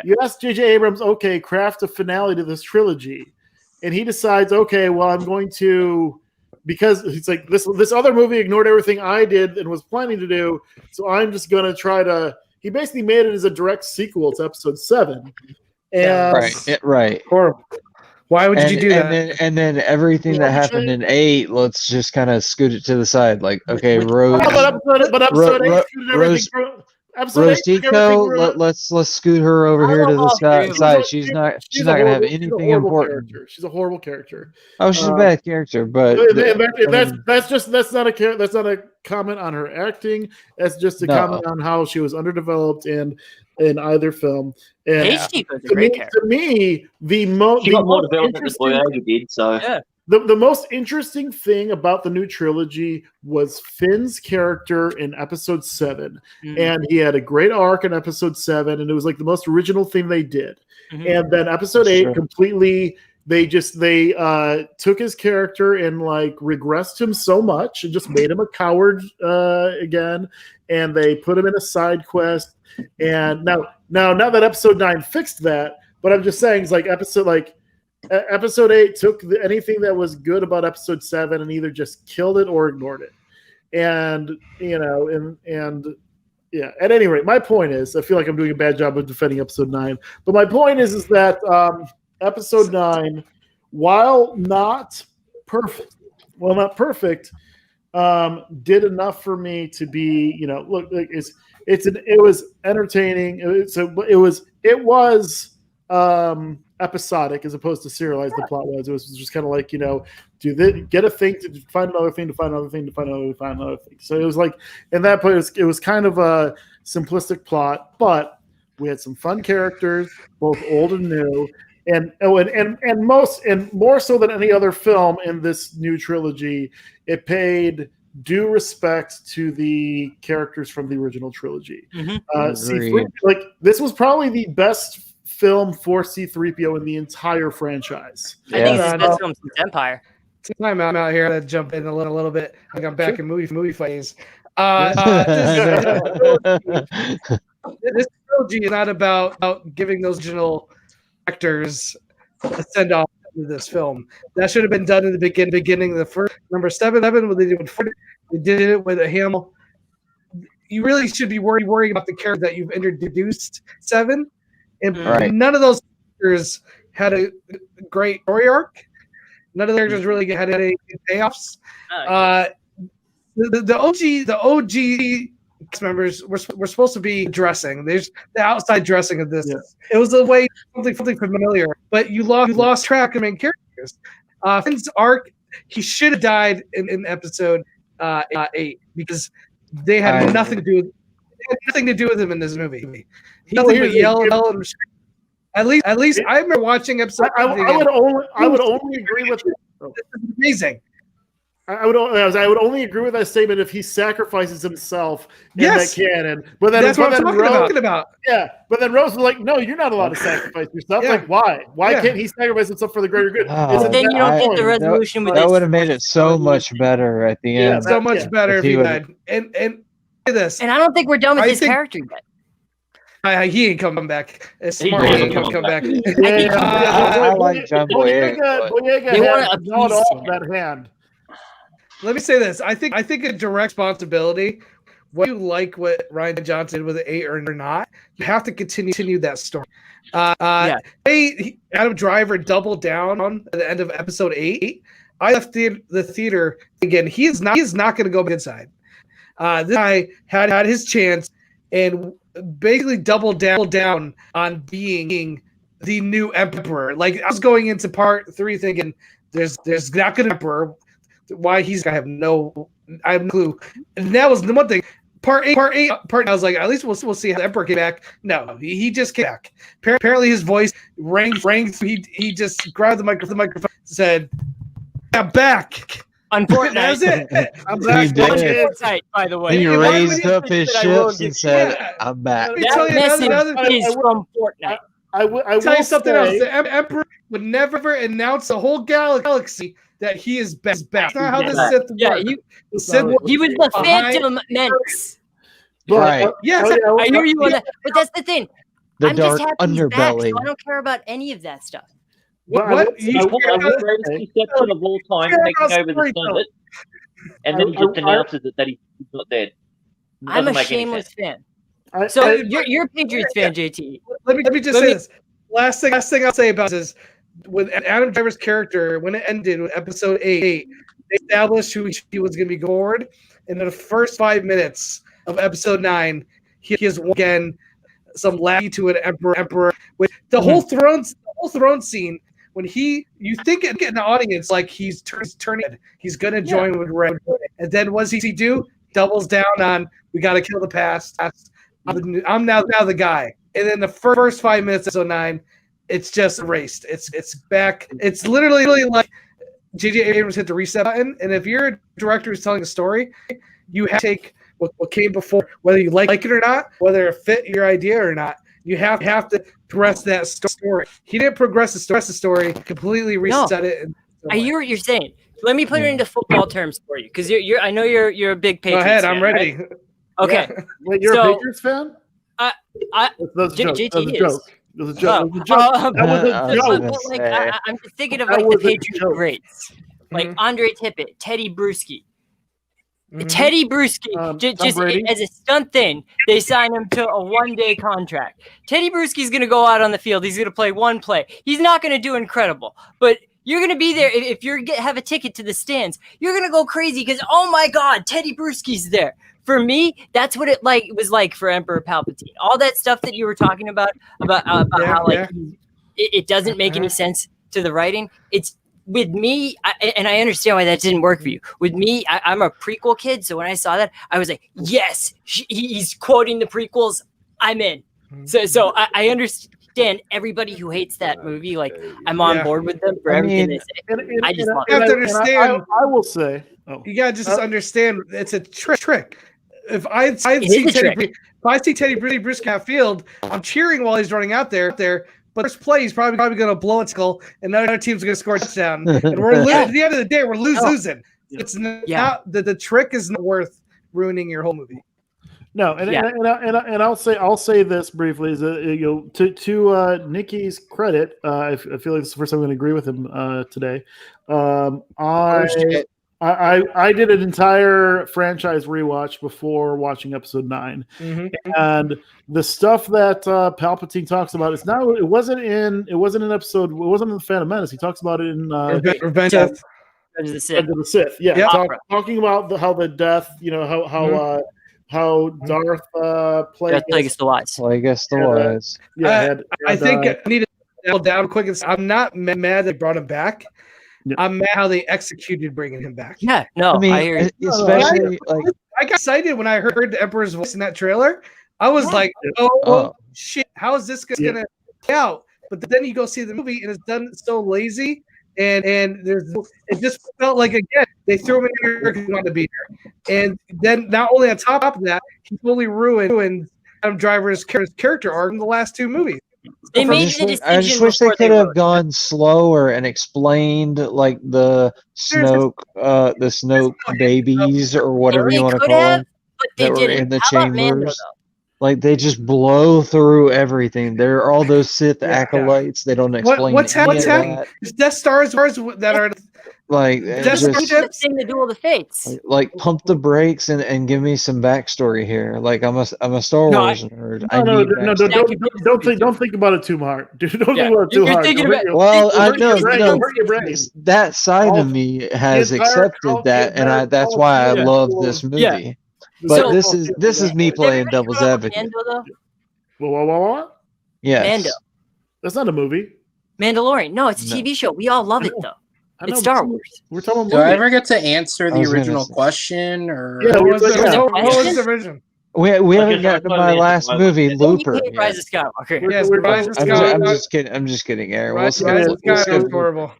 You ask J.J. Abrams, okay, craft a finale to this trilogy, and he decides, okay, well, I'm going to, because he's like, this other movie ignored everything I did and was planning to do, so I'm just going to try to. He basically made it as a direct sequel to Episode 7. And right. Horrible. Why would you do that? And then everything that happened in 8, let's just kind of scoot it to the side. Like, okay, Rose. But episode 8 scooted everything. Rose Tico, let's scoot her over here to the side. She's not gonna have anything important. She's a horrible character. Oh, she's a bad character, but that's not a comment on her acting. That's just a comment on how she was underdeveloped in either film. And to me, the most the most interesting thing about the new trilogy was Finn's character in Episode 7. And he had a great arc in Episode 7, and it was like the most original thing they did. And then Episode 8 completely, they took his character and like regressed him so much and just made him a coward again, and they put him in a side quest. And now that Episode 9 fixed that, but I'm just saying, it's like Episode 8 took anything that was good about Episode 7 and either just killed it or ignored it. And at any rate, my point is, I feel like I'm doing a bad job of defending Episode 9, but my point is that Episode 9, while not perfect, did enough for me to be, it was entertaining. It was episodic as opposed to serialized. The plot was. It was just kind of like, get a thing to find another thing to find another thing to find another thing. So it was like, in that point, it was kind of a simplistic plot, but we had some fun characters, both old and new. And more so than any other film in this new trilogy, it paid due respect to the characters from the original trilogy. This was probably the best film for C-3PO in the entire franchise. I think it's the best film since Empire. I'm out here to jump in a little bit. I think I'm back in movie phase. This trilogy is not about giving those original actors a send off to this film. That should have been done in the beginning of the first number 7. They did it with a Hamill. You really should be worrying about the character that you've introduced 7, and none of those characters had a great story arc. None of the characters really had any payoffs. The OG members were supposed to be dressing. There's the outside dressing of this. Yeah. It was a way something familiar, but you lost track of main characters. Finn's arc, he should have died in Episode 8 because they had nothing to do with had nothing to do with him in this movie. He nothing but yell and scream. At least I remember watching episode. I would only agree with. This is amazing. I would only agree with that statement if he sacrifices himself in that canon. But then that's what I'm talking about. Yeah, but then Rose was like, "No, you're not allowed to sacrifice yourself." Yeah. Like, why? Why can't he sacrifice himself for the greater good? Then you don't get the resolution with that would have made it so much better at the end. So much better if he died. And this. And I don't think we're done with his character yet. He ain't coming back. It's smart he ain't come back. I like John Boyega. Boyega had gnawed off that hand. Let me say this. I think a direct responsibility, whether you like what Ryan Johnson did with the 8 or not, you have to continue that story. Adam Driver doubled down on at the end of episode 8. I left the theater again. He is not going to go inside. This guy had his chance and basically doubled down on being the new emperor. Like, I was going into part 3 thinking there's not going to be an emperor. Why he's gonna have I have no clue. And that was the one thing. Part 8, I was like, at least we'll see how the Emperor came back. No, he just came back. Apparently his voice rang. He just grabbed the microphone, said, "I'm back." On Fortnite. That's it. I'm back. Fortnite, by the way. He raised up his ships and said, "I'm back." That message is from Fortnite. I will tell you something say, else. The Emperor would never announce the whole galaxy that he is back. That's not how the Sith work. He was the Phantom Menace. Right. Yes, I hear you on that. But that's the thing. The I'm dark just happy he's back, underbelly. so I don't care about any of that stuff. What? I want greatest conception of all time taking over the Senate, and then he just announces that he's not dead. I'm a shameless fan. So you're a Patriots fan, JT. Let me just say this. Last thing I'll say about this is, with Adam Driver's character, when it ended with episode 8, they established who he was going to be gored, and in the first 5 minutes of episode 9, he is again some lackey to an emperor with the whole throne scene. When you think in the audience like he's turning, he's going to join with Red, and then what does he do? Doubles down on, we got to kill the past. I'm now the guy. And then the first 5 minutes of episode 9, it's just erased. It's back. It's literally like J.J. Abrams hit the reset button. And if you're a director who's telling a story, you have to take what came before, whether you like it or not, whether it fit your idea or not. You have to progress that story. He didn't progress the story. Completely reset it. I hear what you're saying. Let me put it into football terms for you, because I know you're a big Patriots fan. Go ahead, fan, I'm ready. Right? Okay. Yeah. Wait, you're a Patriots fan? JT is. It was a joke. That was a joke. Like, I'm just thinking of like the Patriots greats, like Andre Tippett, Teddy Bruschi. Teddy Bruschi, just as a stunt thing, they signed him to a one-day contract. Teddy Bruschi's going to go out on the field. He's going to play one play. He's not going to do incredible, but you're going to be there. If you have a ticket to the stands, you're going to go crazy because, oh my God, Teddy Bruschi's there. For me, that's what it was like for Emperor Palpatine. All that stuff that you were talking about how it doesn't make any sense to the writing. It's with me, and I understand why that didn't work for you. With me, I'm a prequel kid, so when I saw that, I was like, yes, he's quoting the prequels. I'm in. So I understand everybody who hates that movie. Like, I'm on board with them for everything they say. I just have to understand. I will say, you gotta just understand it's a trick. If I see Teddy Bruschi half field, I'm cheering while he's running out there. But first play, he's probably going to blow its skull, and another team's going to score a touchdown. And we're at the end of the day, we're losing. It's not the trick is not worth ruining your whole movie. No, and I'll say this briefly is that to Nicky's credit, I feel like it's the first time I'm going to agree with him today. I did an entire franchise rewatch before watching episode 9, and the stuff that Palpatine talks about it wasn't in episode. It wasn't in the Phantom Menace. He talks about it in Revenge of the Sith. Yeah, talking about how the death. How Darth Plagueis the Wise. Yeah, I think I need to nail down quick. I'm not mad they brought him back. I'm mad how they executed bringing him back. Yeah, no, I hear you. Especially I got excited when I heard the Emperor's voice in that trailer. I was like, oh shit, how is this gonna play out? But then you go see the movie and it's done so lazy, and it just felt like again they threw him in here because he wanted to be here, and then not only on top of that, he totally ruined Adam Driver's character arc in the last two movies. They made I just wish they could have gone slower and explained like the Snoke babies or whatever you want to call them that were in the chambers. Like they just blow through everything. There are all those Sith acolytes. They don't explain what's happening. That. There's Death Stars that are like just the Duel of the Fates. Like pump the brakes and give me some backstory here. Like I'm a Star Wars nerd. Don't think about it too hard. Don't think about it too hard. That side of me has accepted that, and that's why I love this movie. Yeah. But this is me playing devil's advocate. What? Yes. Mando. That's not a movie. Mandalorian. No, it's a TV show. We all love it though. It's Star Wars. We're talking about Do I ever get to answer the original question? Or what was the original? We haven't gotten to my last movie, Looper. Rise of Skywalker. Yes, Rise of Skywalker. I'm just kidding, Aaron. Rise of Skywalker is horrible.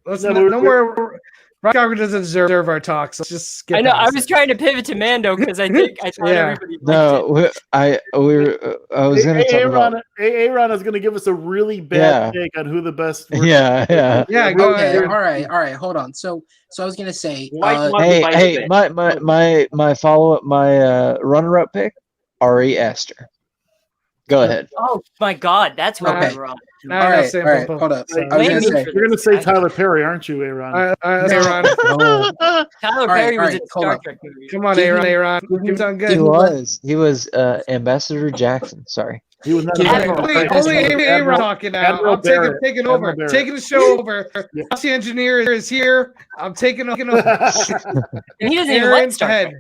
No more. Skywalker doesn't deserve our talks. Let's just skip. I know. I was trying to pivot to Mando because I thought everybody. I was going to talk about. Aaron is going to give us a really bad take on who the best. Go Okay, ahead. all right. Hold on. So I was going to say. Hey, my follow up, my runner-up pick, Ari Aster. Go ahead. Oh my God, that's what okay. we're on. All right, hold up. I was gonna say, you're going to say Tyler Perry, aren't you, Aaron? Aaron. Tyler Perry was in Star Trek movie. Come on, Aaron. Give me good. He was Ambassador Jackson. Sorry. He was not only Aaron talking now. I'm taking over. Taking the show over. The engineer is here. I'm taking over. And he doesn't even like Star Trek.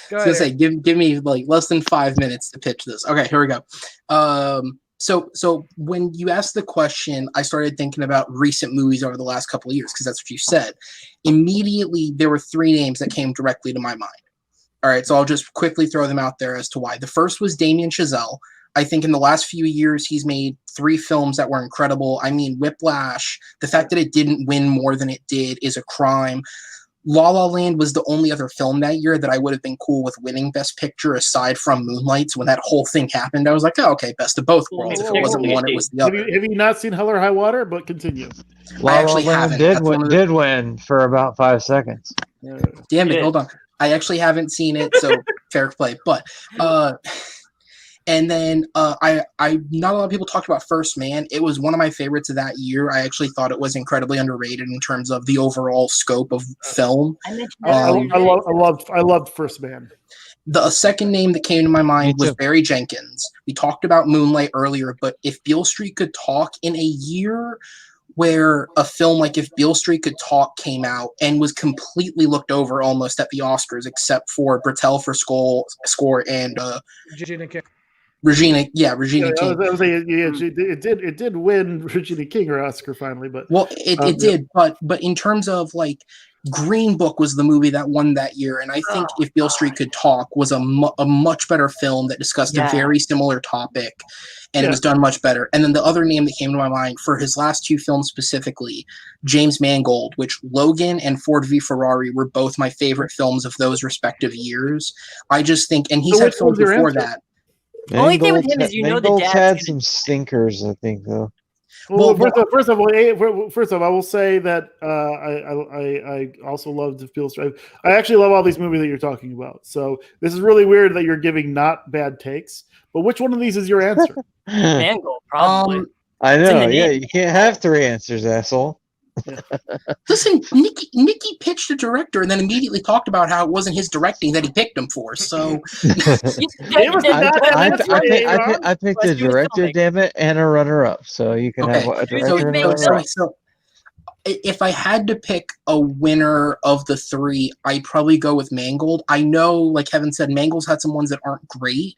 Go ahead. Say, give me like less than 5 minutes to pitch this. Okay, here we go. So when you asked the question, I started thinking about recent movies over the last couple of years because that's what you said. Immediately, there were 3 names that came directly to my mind. All right, so I'll just quickly throw them out there as to why. The first was Damien Chazelle. I think in the last few years, he's made 3 films that were incredible. I mean, Whiplash, the fact that it didn't win more than it did is a crime. La La Land was the only other film that year that I would have been cool with winning Best Picture aside from Moonlight. When that whole thing happened, I was like, oh, okay, best of both worlds. If it wasn't one, it was the other. Have you not seen Hell or High Water? But continue. La La Land did win for about 5 seconds. Damn it, hold on. I actually haven't seen it, so fair play. But and then I not a lot of people talked about First Man. It was one of my favorites of that year. I actually thought it was incredibly underrated in terms of the overall scope of film. I loved First Man. The second name that came to my mind was Barry Jenkins. We talked about Moonlight earlier, but if Beale Street Could Talk in a year where a film like If Beale Street Could Talk came out and was completely looked over almost at the Oscars, except for Brettel for score and Regina King. It did win Regina King her Oscar finally, but it did. But in terms of like Green Book was the movie that won that year, and I think If Beale Street Could Talk was a much better film that discussed a very similar topic, and it was done much better. And then the other name that came to my mind for his last 2 films specifically, James Mangold, which Logan and Ford v Ferrari were both my favorite films of those respective years. I just think, and he's had films before that. The only thing with him is the dad's had some stinkers, I think, though. Well, first of all, I will say that I also loved If Beale Street. I actually love all these movies that you're talking about. So this is really weird that you're giving not bad takes. But which one of these is your answer? Mangold, probably. I know. Yeah, you can't have 3 answers, asshole. Listen, Nicky pitched a director and then immediately talked about how it wasn't his directing that he picked him for. So I picked a director, damn it, and a runner-up. So you can have a director and a runner-up. if I had to pick a winner of the three, I'd probably go with Mangold. I know, like Kevin said, Mangold's had some ones that aren't great,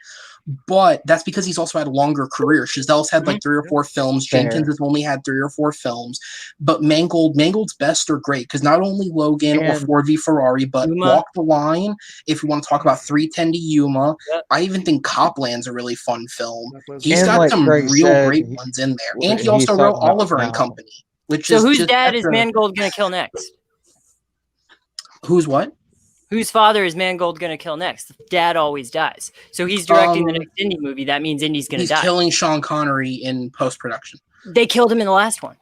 but that's because he's also had a longer career. Chazelle's had like 3 or 4 films. Jenkins has only had 3 or 4 films. But Mangold's best are great because not only Logan or Ford v Ferrari, but Yuma. Walk the Line. If you want to talk about 310 to Yuma, I even think Copland's a really fun film. He's got like some Greg real said, great ones in there. And he he's also wrote talking about Oliver and now. Company. Which So is whose just dad is after- Mangold gonna kill next? Who's what? Whose father is Mangold gonna kill next? Dad always dies. So he's directing the next Indy movie. That means Indy's gonna He's die. killing Sean Connery in post-production. They killed him in the last one.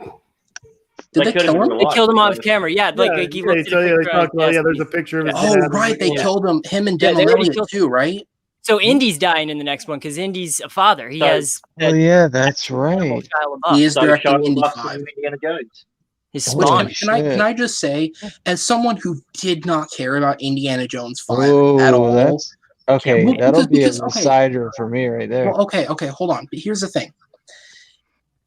Did they kill him? They killed him off camera. Yeah, like he looked at a picture on there's a picture of his Oh, dad. right. They killed him and Yeah, Dem they already Elliott killed too, right? So Indy's dying in the next one because Indy's a father. He has. Oh yeah, that's right. Shia LaBeouf. He is So directing Shia Indy LaBeouf's 5. Indiana Jones. His Which spawn. can I just say, as someone who did not care about Indiana Jones 5 at Oh, all. that's okay. Well, That'll be a because- okay. decider for me right there. Well, okay, hold on. But here's the thing.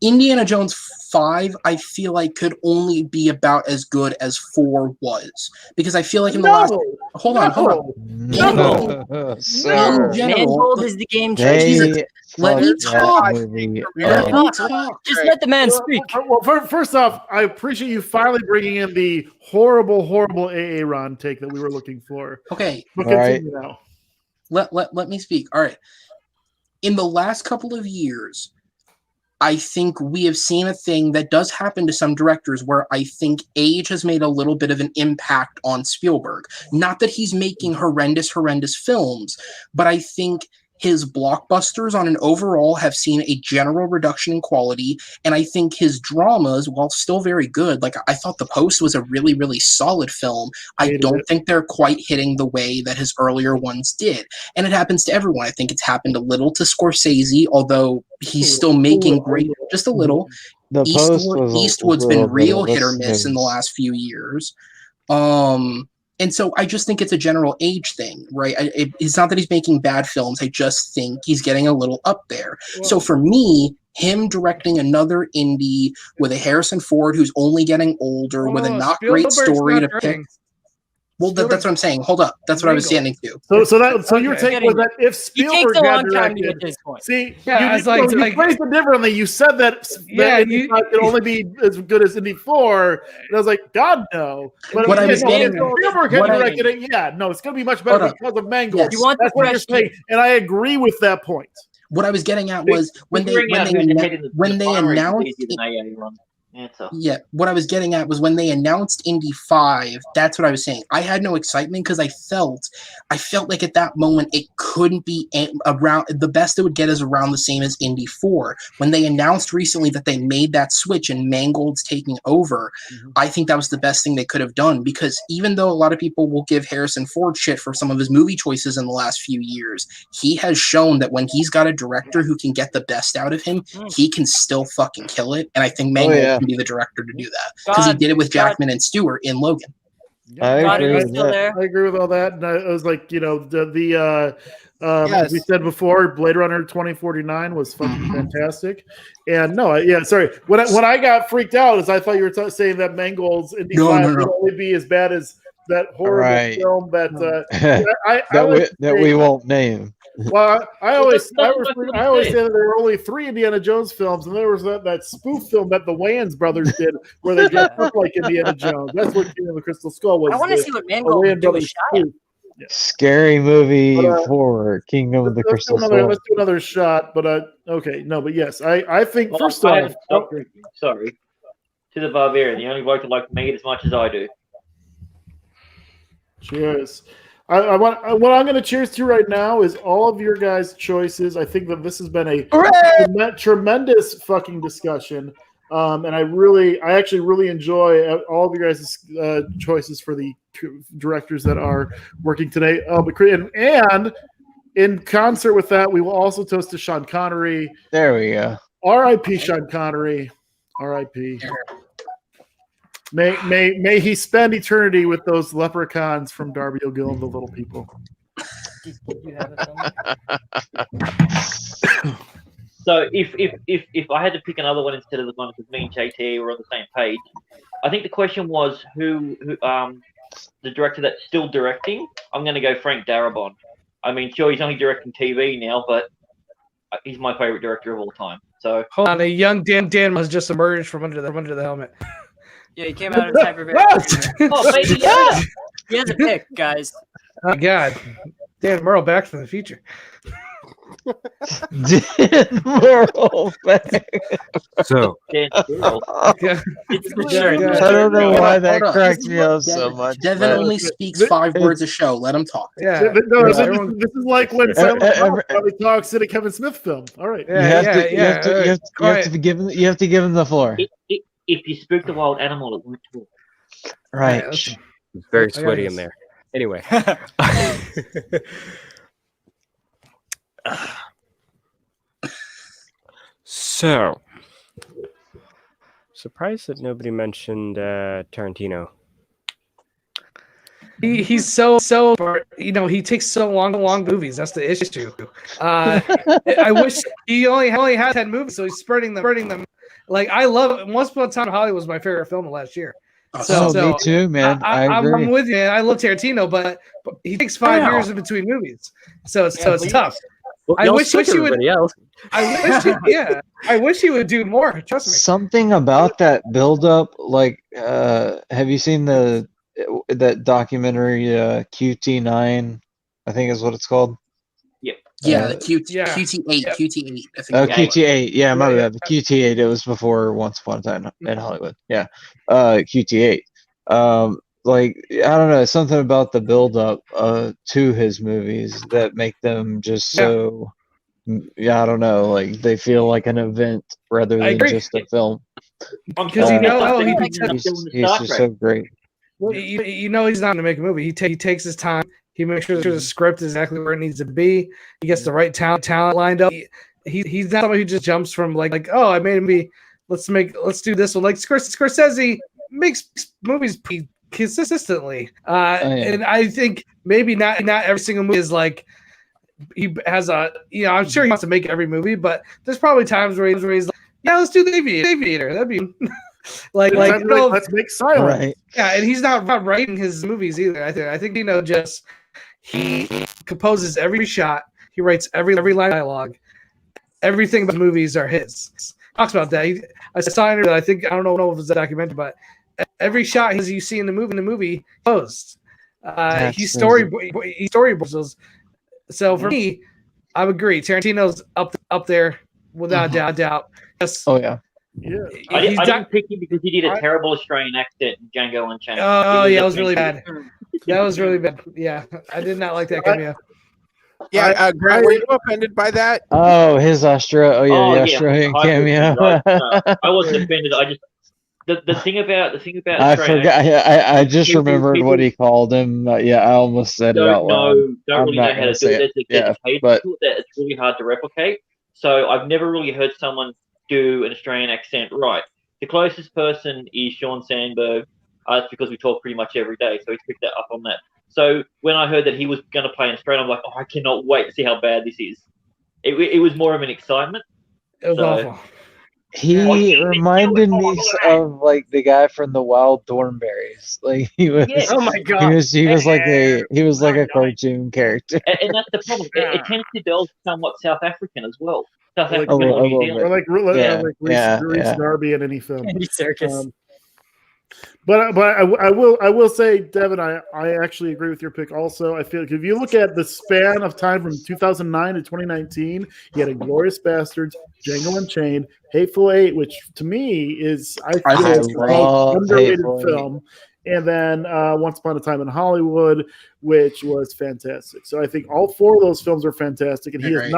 Indiana Jones 5, I feel like could only be about as good as 4 was. Because I feel like in the last hold on. Sir, In general, Mangold is the game they changer. let me fucked that talk. movie Let him up. talk. Just let the man speak. Well, first off, I appreciate you finally bringing in the horrible AA Ron take that we were looking for. Okay. But Right. continue now. Let me speak. All right. In the last couple of years, I think we have seen a thing that does happen to some directors where I think age has made a little bit of an impact on Spielberg. Not that he's making horrendous films, but I think his blockbusters on an overall have seen a general reduction in quality, and I think his dramas, while still very good, like I thought The Post was a really, really solid film, I don't think they're quite hitting the way that his earlier ones did. And it happens to everyone. I think it's happened a little to Scorsese, although he's still making great, just a little. The Post was Eastwood's a been little real bit of hit or a miss in the snooze. last few years. And so I just think it's a general age thing, right? It's not that he's making bad films. I just think he's getting a little up there. So for me, him directing another indie with a Harrison Ford who's only getting older, with a not great story to pick. Well, that's what I'm saying. Hold up. That's what I was standing to. So your take was that if Spielberg takes a had long time to directed, get to this point. see, Yeah, you it's like- phrased it differently. You said that Indy 5 could only be as good as Indy 4, and I was like, God no. But What I if was getting- Spielberg had what I- directed it, yeah, no, it's going to be much better Hold up. because of Mangold. Yes. You want That's the what you're fresh saying, and I agree with that point. What I was getting at was when they announced what I was getting at was when they announced Indy 5, that's what I was saying. I had no excitement because I felt like at that moment it couldn't be around, the best it would get is around the same as Indy 4. When they announced recently that they made that switch and Mangold's taking over, I think that was the best thing they could have done, because even though a lot of people will give Harrison Ford shit for some of his movie choices in the last few years, he has shown that when he's got a director who can get the best out of him, he can still fucking kill it. And I think Mangold can be the director to do that, because he did it with Jackman and Stewart in Logan. I agree with that. I agree with all that, and I was like, you know, as Yes. we said before, Blade Runner 2049 was fucking fantastic. And no, sorry. When I got freaked out is I thought you were saying that Mangold's Indy 5 would only be as bad as that horrible film that we won't name. Well, I always say that there were only 3 Indiana Jones films, and there was that spoof film that the Wayans brothers did, where they dressed up like Indiana Jones. That's what King of the Crystal Skull was. I want to see what Mangold would do with Shia. Scary movie for Kingdom of the Crystal Skull. Let's do another shot, but okay, no, but yes, I think first off, sorry, to the Barbarian, the only bloke that likes meat as much as I do. Cheers. What I'm going to cheers to right now is all of your guys' choices. I think that this has been a tremendous fucking discussion, and I actually really enjoy all of your guys' choices for the directors that are working today. And in concert with that, we will also toast to Sean Connery. There we go. R.I.P. Sean Connery. R.I.P. May he spend eternity with those leprechauns from Darby O'Gill and the Little People. So if I had to pick another one instead of the one because me and JT were on the same page, I think the question was who the director that's still directing. I'm going to go Frank Darabont. I mean, sure, he's only directing TV now, but he's my favorite director of all time. So hold on, a young Dan has just emerged from under the helmet. Yeah, he came out of hyperbaric. Oh, baby, yeah. He has a pick, guys. Oh God, Dan Merle, Back from the Future. Dan Merle back. So Dan Merle. It's the shirt. I don't know why that Hold on. cracked me up so much. Devin but- only speaks 5 words a show. Let him talk. Yeah, No, this everyone- is like when Silent Bob probably talks in a Kevin Smith film. All right. You have to give him the floor. If you spook the wild animal, it won't talk. Right. it's very I got sweaty this. in there. Anyway. So, surprised that nobody mentioned Tarantino. He's so he takes so long movies. That's the issue. I wish he only had 10 movies, so he's spreading them. Like I love Once Upon a Time in Hollywood was my favorite film of last year. So me too, man. I agree. I'm with you. Man. I love Tarantino, but he takes 5 years in between movies, so it's tough. I wish he would. I wish he would do more. Trust me. Something about that build-up, like, have you seen that documentary QT9? I think is what it's called. Yeah, the QT8. QT8. I think. Oh, QT8. Yeah, my bad. The QT8. It was before Once Upon a Time in Hollywood. Yeah, QT8. Like, I don't know, something about the build-up to his movies that make them just so. Yeah, I don't know. Like they feel like an event rather than just a film. Because he's just so great. You know he's not going to make a movie. He takes his time. He makes sure the script is exactly where it needs to be. He gets the right talent lined up. He's not somebody who just jumps from like oh, I made a movie. Let's do this one. Like Scorsese makes movies consistently. And I think maybe not every single movie is like he has a I'm sure he wants to make every movie, but there's probably times where he's like, yeah, let's do the Aviator. That'd be let's make Silence. Right. Yeah, and he's not writing his movies either. I think just he composes every shot. He writes every line of dialogue. Everything about the movies are his. Talks about that. I saw that I don't know if it's a documentary, but every shot you see in the movie closed. He storyboards those. So for me, I would agree. Tarantino's up there without doubt. Yes. Oh yeah. Yeah. I didn't pick him because he did a terrible Australian accent in Django Unchained. Oh yeah, that was really bad. That was really bad. Yeah, I did not like that cameo. Yeah, Grant, were you offended by that? Oh, his Australian cameo. I wasn't offended. I just the thing about I forgot. I just remembered what he called him. I almost said it out loud. Don't really know how to do it. But it's really hard to replicate. So I've never really heard someone do an Australian accent right. The closest person is Sean Sandberg. That's because we talk pretty much every day, so he's picked that up on that. So when I heard that he was going to play an Australian, I'm like, oh, I cannot wait to see how bad this is. It was more of an excitement. It was awful. He reminded me of like the guy from the Wild Thornberrys. Like he was. Yeah. Oh my god. He was like a cartoon character. And that's the problem. It tends to delve somewhat South African as well. South Like, African or New or Zealand. like Reese Darby in any film. Andy Serkis. But I will say, Devin, I actually agree with your pick. Also, I feel like if you look at the span of time from 2009 to 2019, he had Inglourious Bastards, Django Unchained, Hateful Eight, which to me is I feel an underrated film, and then Once Upon a Time in Hollywood, which was fantastic. So I think all 4 of those films are fantastic, and he has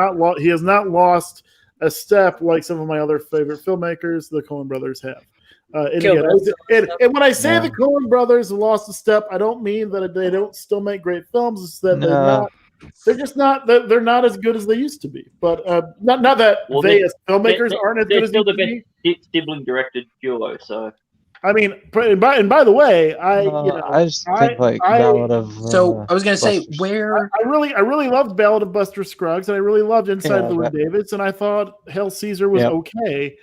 not lost a step like some of my other favorite filmmakers, the Coen brothers, have. And when I say the Coen brothers lost a step, I don't mean that they don't still make great films. It's that they're not as good as they used to be. But not that they as filmmakers aren't as good as they used to be. Sibling directed duo. So I mean, and by the way, I just think like Ballad of. So I was gonna say Buster. where I really loved Ballad of Buster Scruggs, and I really loved Inside Llewyn that- Davis, and I thought Hail Caesar was Yep. okay,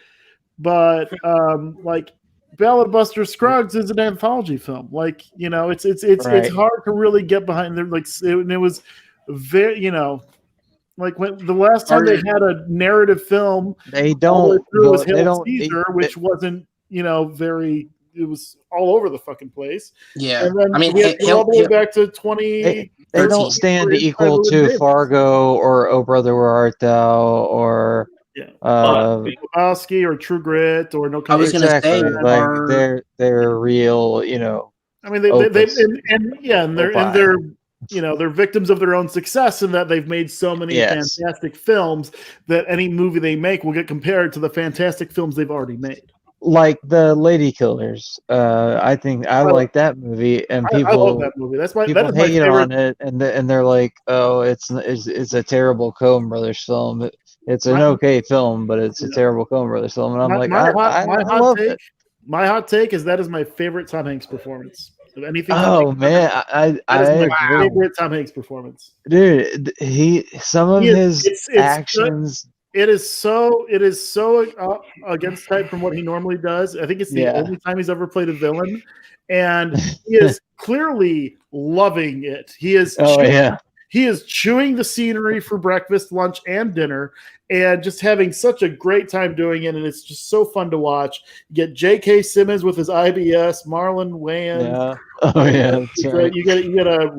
but like Ballad of Buster Scruggs is an anthology film. Like it's Right. hard to really get behind. There, like it was very like when the last time they had a narrative film, They all the way don't. through was They Hail don't. Caesar, which wasn't very. It was all over the fucking place. Yeah, And then I mean, we have to go all the way back to 20. They don't stand equal to Fargo or Oh Brother Where Art Thou or Lebowski or True Grit or No I was Country gonna say, for like they're real. I mean, they're victims of their own success in that they've made so many fantastic films that any movie they make will get compared to the fantastic films they've already made. Like the Lady Killers. I think I like that movie, and people I love that movie. That is my hate favorite. on it, and they're like, oh, it's a terrible Coen Brothers film. It's an okay film, but it's a terrible Coen Brothers film, and I'm I love it. My hot take is that is my favorite Tom Hanks performance of anything. Oh man, I agree. Favorite Tom Hanks performance, dude. Some of his actions. It is so against type from what he normally does. I think it's the only time he's ever played a villain, and he is clearly loving it. He is. He is chewing the scenery for breakfast, lunch, and dinner, and just having such a great time doing it. And it's just so fun to watch. You get J.K. Simmons with his IBS, Marlon Wayans. Yeah. Oh yeah. You get a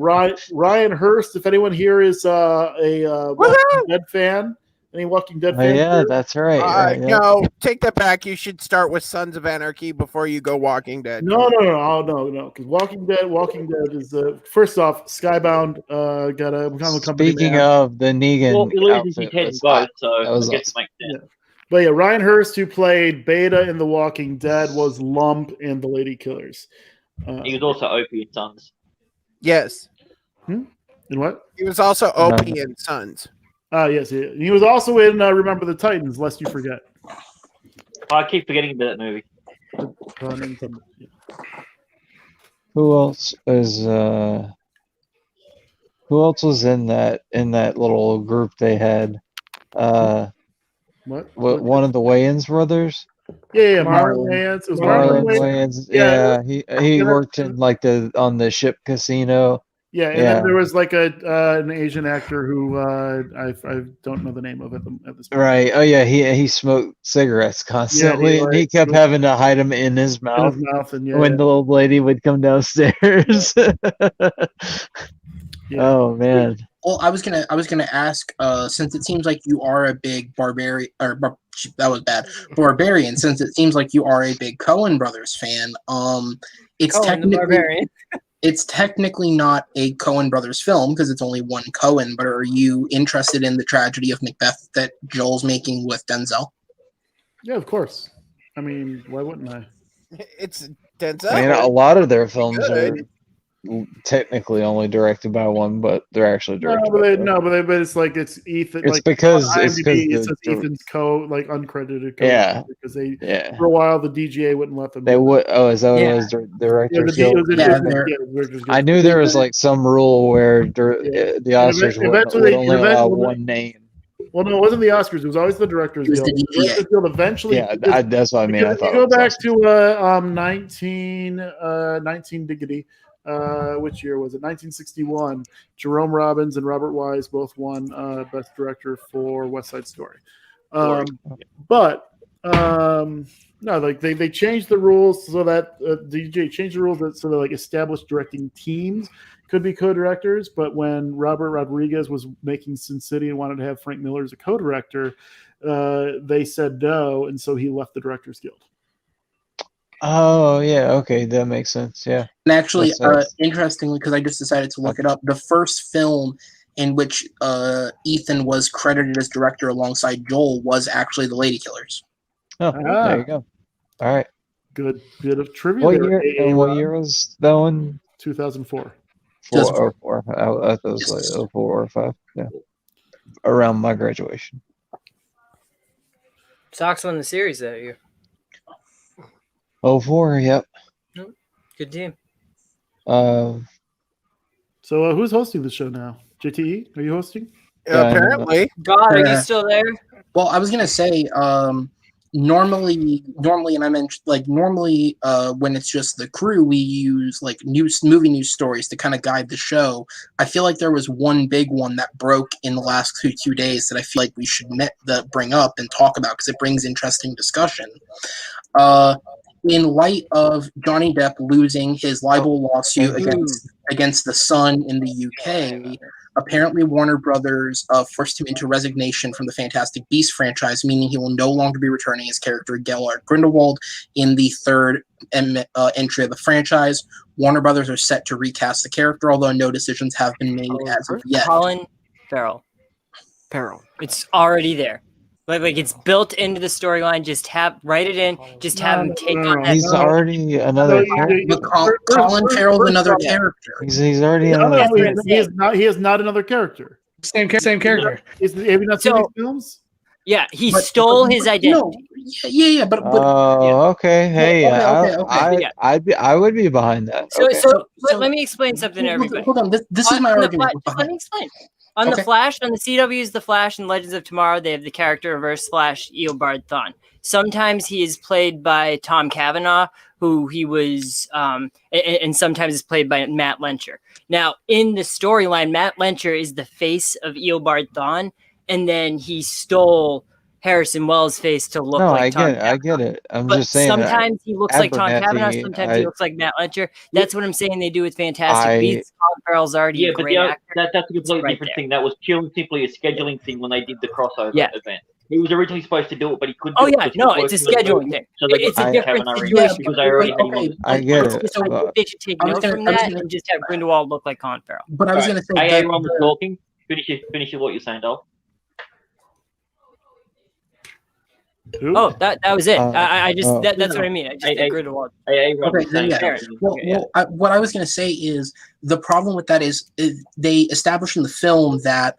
Ryan Hurst. If anyone here is a Walking Dead fan. Any Walking Dead fans? Yeah, that's right. No, take that back. You should start with Sons of Anarchy before you go Walking Dead. No. Because Walking Dead is first off, Skybound got a company. Speaking of the Negan outfit, I guess it makes sense. But yeah, Ryan Hurst, who played Beta in The Walking Dead, was Lump in The Lady Killers. He was also Opie and Sons. Yes. In what? He was also Opie and Sons. Yes, he was also in Remember the Titans, lest you forget. I keep forgetting about that movie. Who else was in that little group they had? What? One of the Wayans brothers? Yeah, Marlon Wayans. It was Marlon Wayans. Yeah, he worked in like on the ship casino. Yeah, and then there was like an Asian actor who I don't know the name of at this point. Right. Oh yeah, he smoked cigarettes constantly, and he kept having to hide them in his mouth. When the old lady would come downstairs. Oh man. Well, I was gonna ask, since it seems like you are a big barbarian, that was bad, barbarian. Since it seems like you are a big Coen Brothers fan, it's technically not a Coen Brothers film because it's only one Coen. But are you interested in the tragedy of Macbeth that Joel's making with Denzel? Yeah, of course. I mean, why wouldn't I? It's Denzel. I mean, a lot of their films are technically only directed by one, but they're actually directed. But it's like it's Ethan. It's like, because it it's says Ethan's uncredited. Because they for a while the DGA wouldn't let them. They would. Oh, is that what it was? Directors Guild. I knew there was like some rule where the Oscars would only allow one name. Well, no, it wasn't the Oscars. It was always the Directors Guild. The Directors Guild eventually. Yeah, that's what I mean. I thought you go back to 19 Diggity. Which year was it? 1961. Jerome Robbins and Robert Wise both won Best Director for West Side Story. No, like they changed the rules so that DJ changed the rules so that like established directing teams could be co-directors. But when Robert Rodriguez was making Sin City and wanted to have Frank Miller as a co-director, they said no, and so he left the Directors Guild. Oh yeah, okay, that makes sense. Yeah, and actually, interestingly, because I just decided to look it up, the first film in which Ethan was credited as director alongside Joel was actually The Lady Killers. Oh, there you go. All right, good bit of trivia. What year was that one? 2004. 4. I thought it was like 04 or 05. Yeah, around my graduation. Sox won the series that year. 04, yep. Good team. Uh, So who's hosting the show now? JTE, are you hosting? Yeah, I know. Apparently. God, are you Yeah. still there? Well, I was gonna say, normally, and I mentioned normally, when it's just the crew, we use like movie news stories to kind of guide the show. I feel like there was one big one that broke in the last two days that I feel like we should bring up and talk about because it brings interesting discussion. In light of Johnny Depp losing his libel lawsuit against the Sun in the UK, apparently Warner Brothers forced him into resignation from the Fantastic Beasts franchise, meaning he will no longer be returning his character Gellert Grindelwald in the third entry of the franchise. Warner Brothers are set to recast the character, although no decisions have been made as of yet. Colin Farrell. It's already there. Like it's built into the storyline. Just write it in. Just have him take on that. He's already another character. But Colin Farrell's another character. He's already No, another no, he is not another character. Same character. Have you not seen these films? Yeah, he stole his identity. No, yeah, but okay. Hey, okay. I would be behind that. So, Okay. but let me explain something to everybody. Hold on, this is my argument. Let me explain. On the Flash, on the CW's The Flash and Legends of Tomorrow, they have the character Reverse Flash Eobard Thawne. Sometimes he is played by Tom Cavanaugh, who he was, and sometimes is played by Matt Lencher. Now, in the storyline, Matt Lencher is the face of Eobard Thawne, and then he stole Harrison Wells' face to look like Tom Cavanaugh. I get it. I'm but just saying. Sometimes he looks like Tom Cavanaugh, Abernathy, sometimes he looks like Matt Lencher. That's what I'm saying they do with Fantastic Beasts. Colin Farrell's already a great actor. That's a completely different thing. That was purely and simply a scheduling thing when they did the crossover event. He was originally supposed to do it, but he couldn't do it. It's a scheduling thing. So they it's a different situation. Because I already had him on. I get it. So they should take note from that and just have Grindelwald look like Colin Farrell. But I was going to say, everyone was talking. Finish what you're saying, Dol. Oh, that was it. I just that's what I mean. I just think Grindelwald. What I was going to say is the problem with that is they established in the film that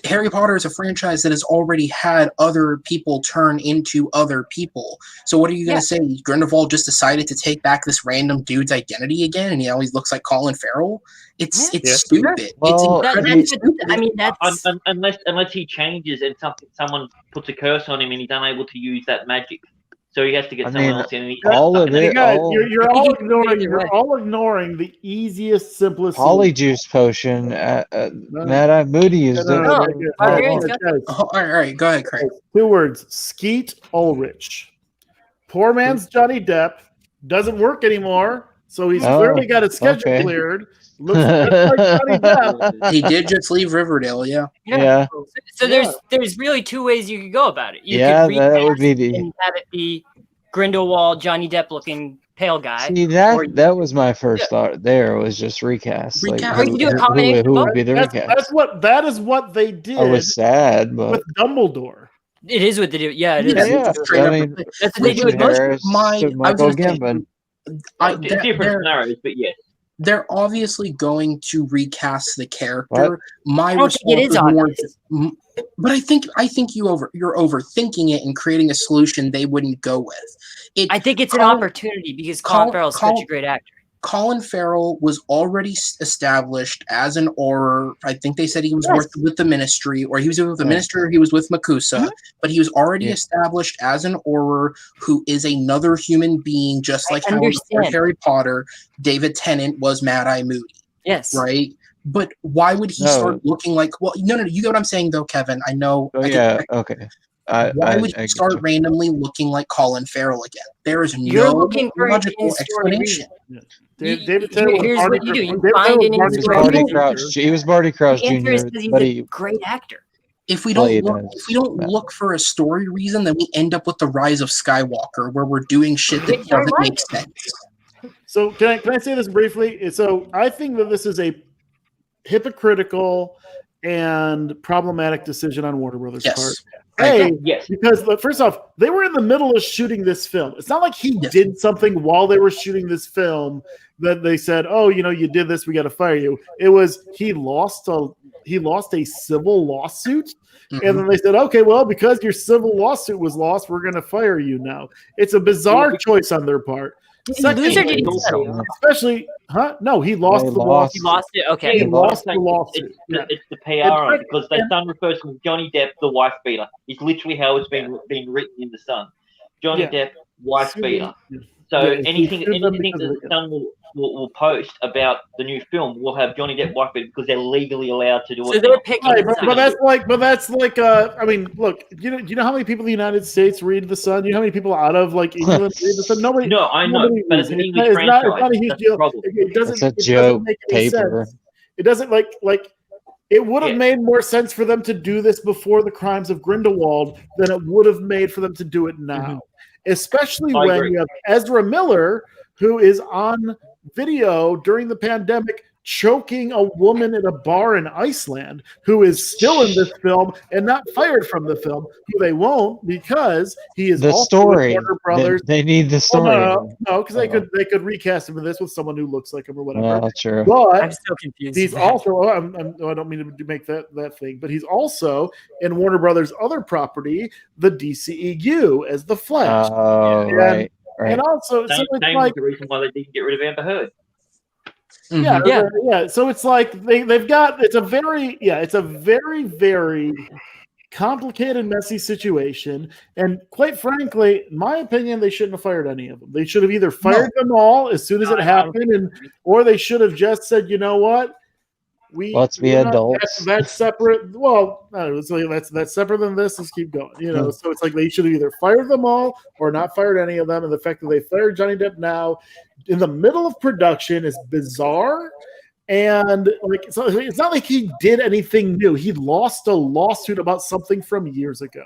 Harry Potter is a franchise that has already had other people turn into other people. So what are you going to say? Grindelwald just decided to take back this random dude's identity again, and he always looks like Colin Farrell. It's stupid. Well, it's incredibly stupid. I mean, that's unless he changes and someone puts a curse on him and he's unable to use that magic. So he has to get someone else in. All of it. You're all ignoring the easiest, simplest. Polyjuice potion. Mad-Eye Moody used it. All right, go ahead, Craig. 2 words: Skeet Ulrich. Poor man's Johnny Depp doesn't work anymore, so he's clearly got his schedule cleared. Looks just like Johnny Depp. He did just leave Riverdale, Yeah. So there's really 2 ways you could go about it. You Yeah, could that would be and have it be Grindelwald, Johnny Depp looking pale guy. See, that was my first thought. There was just recast. Or you can do a combination. Who would be the recast? That is what they did. I was sad, but with Dumbledore. It is what they do. Yeah, it is. Yeah. I mean, that's what they do with most. Michael Gambon. Different scenarios, but yes. They're obviously going to recast the character. What? My response is more, but I think you're overthinking it and creating a solution they wouldn't go with. I think it's an opportunity because Colin Farrell is such a great actor. Colin Farrell was already established as an Auror. I think they said he was with the Ministry, or he was with the Ministry, or he was with Makusa. But he was already established as an Auror who is another human being, just like how before Harry Potter, David Tennant was Mad-Eye Moody. Yes. Right? But why would he start looking like... Well, no. You get what I'm saying, though, Kevin. I know... Okay. Why would he start randomly looking like Colin Farrell again? There is no logical explanation. David Tennant here's what you do. You find an He was Barty Crouch Jr. He's a great actor. If we don't look for a story reason, then we end up with the Rise of Skywalker, where we're doing shit that doesn't make sense. So can I say this briefly? So I think that this is a hypocritical and problematic decision on Warner Brothers' part. Yes. Because first off, they were in the middle of shooting this film. It's not like he did something while they were shooting this film that they said, "Oh, you did this, we got to fire you." It was he lost a civil lawsuit, and then they said, "Okay, well, because your civil lawsuit was lost, we're going to fire you now." It's a bizarre choice on their part. Secondly, especially, no, he lost the lawsuit. He lost it. Okay, he lost the lawsuit. It's the PR on it, because the Sun refers to Johnny Depp, the wife beater. It's literally how it's been written in the Sun. Johnny Depp, wife beater. So anything that the Sun will post about the new film will have Johnny Depp wife beater, because they're legally allowed to do it. So they're picking. Right, but that's like. I mean, look. Do you know how many people in the United States read the Sun? You know how many people out of England read the Sun? Nobody. No, I know, but it's an English franchise. It's not a huge deal. It doesn't. It's a joke make any paper. sense. It doesn't like. It would have made more sense for them to do this before the crimes of Grindelwald than it would have made for them to do it now. Especially when you have Ezra Miller, who is on video during the pandemic choking a woman at a bar in Iceland, who is still in this film and not fired from the film, who they won't, because he is the also story. with Warner Brothers. They need the story. No, because they could recast him in this with someone who looks like him or whatever. Oh, true. But I'm still confused. he's also. I don't mean to make that thing, but he's also in Warner Brothers' other property, the DCEU, as the Flash. Oh, right. And also, Same like the reason why they didn't get rid of Amber Heard. Yeah. So it's like they've got it's a very, very complicated, messy situation. And quite frankly, in my opinion, they shouldn't have fired any of them. They should have either fired them all as soon as it happened, or they should have just said, you know what? Let's be adults. That's separate. Well, no, that's separate than this. Let's keep going. So it's like they should have either fired them all or not fired any of them. And the fact that they fired Johnny Depp now in the middle of production is bizarre. And so it's not like he did anything new. He lost a lawsuit about something from years ago.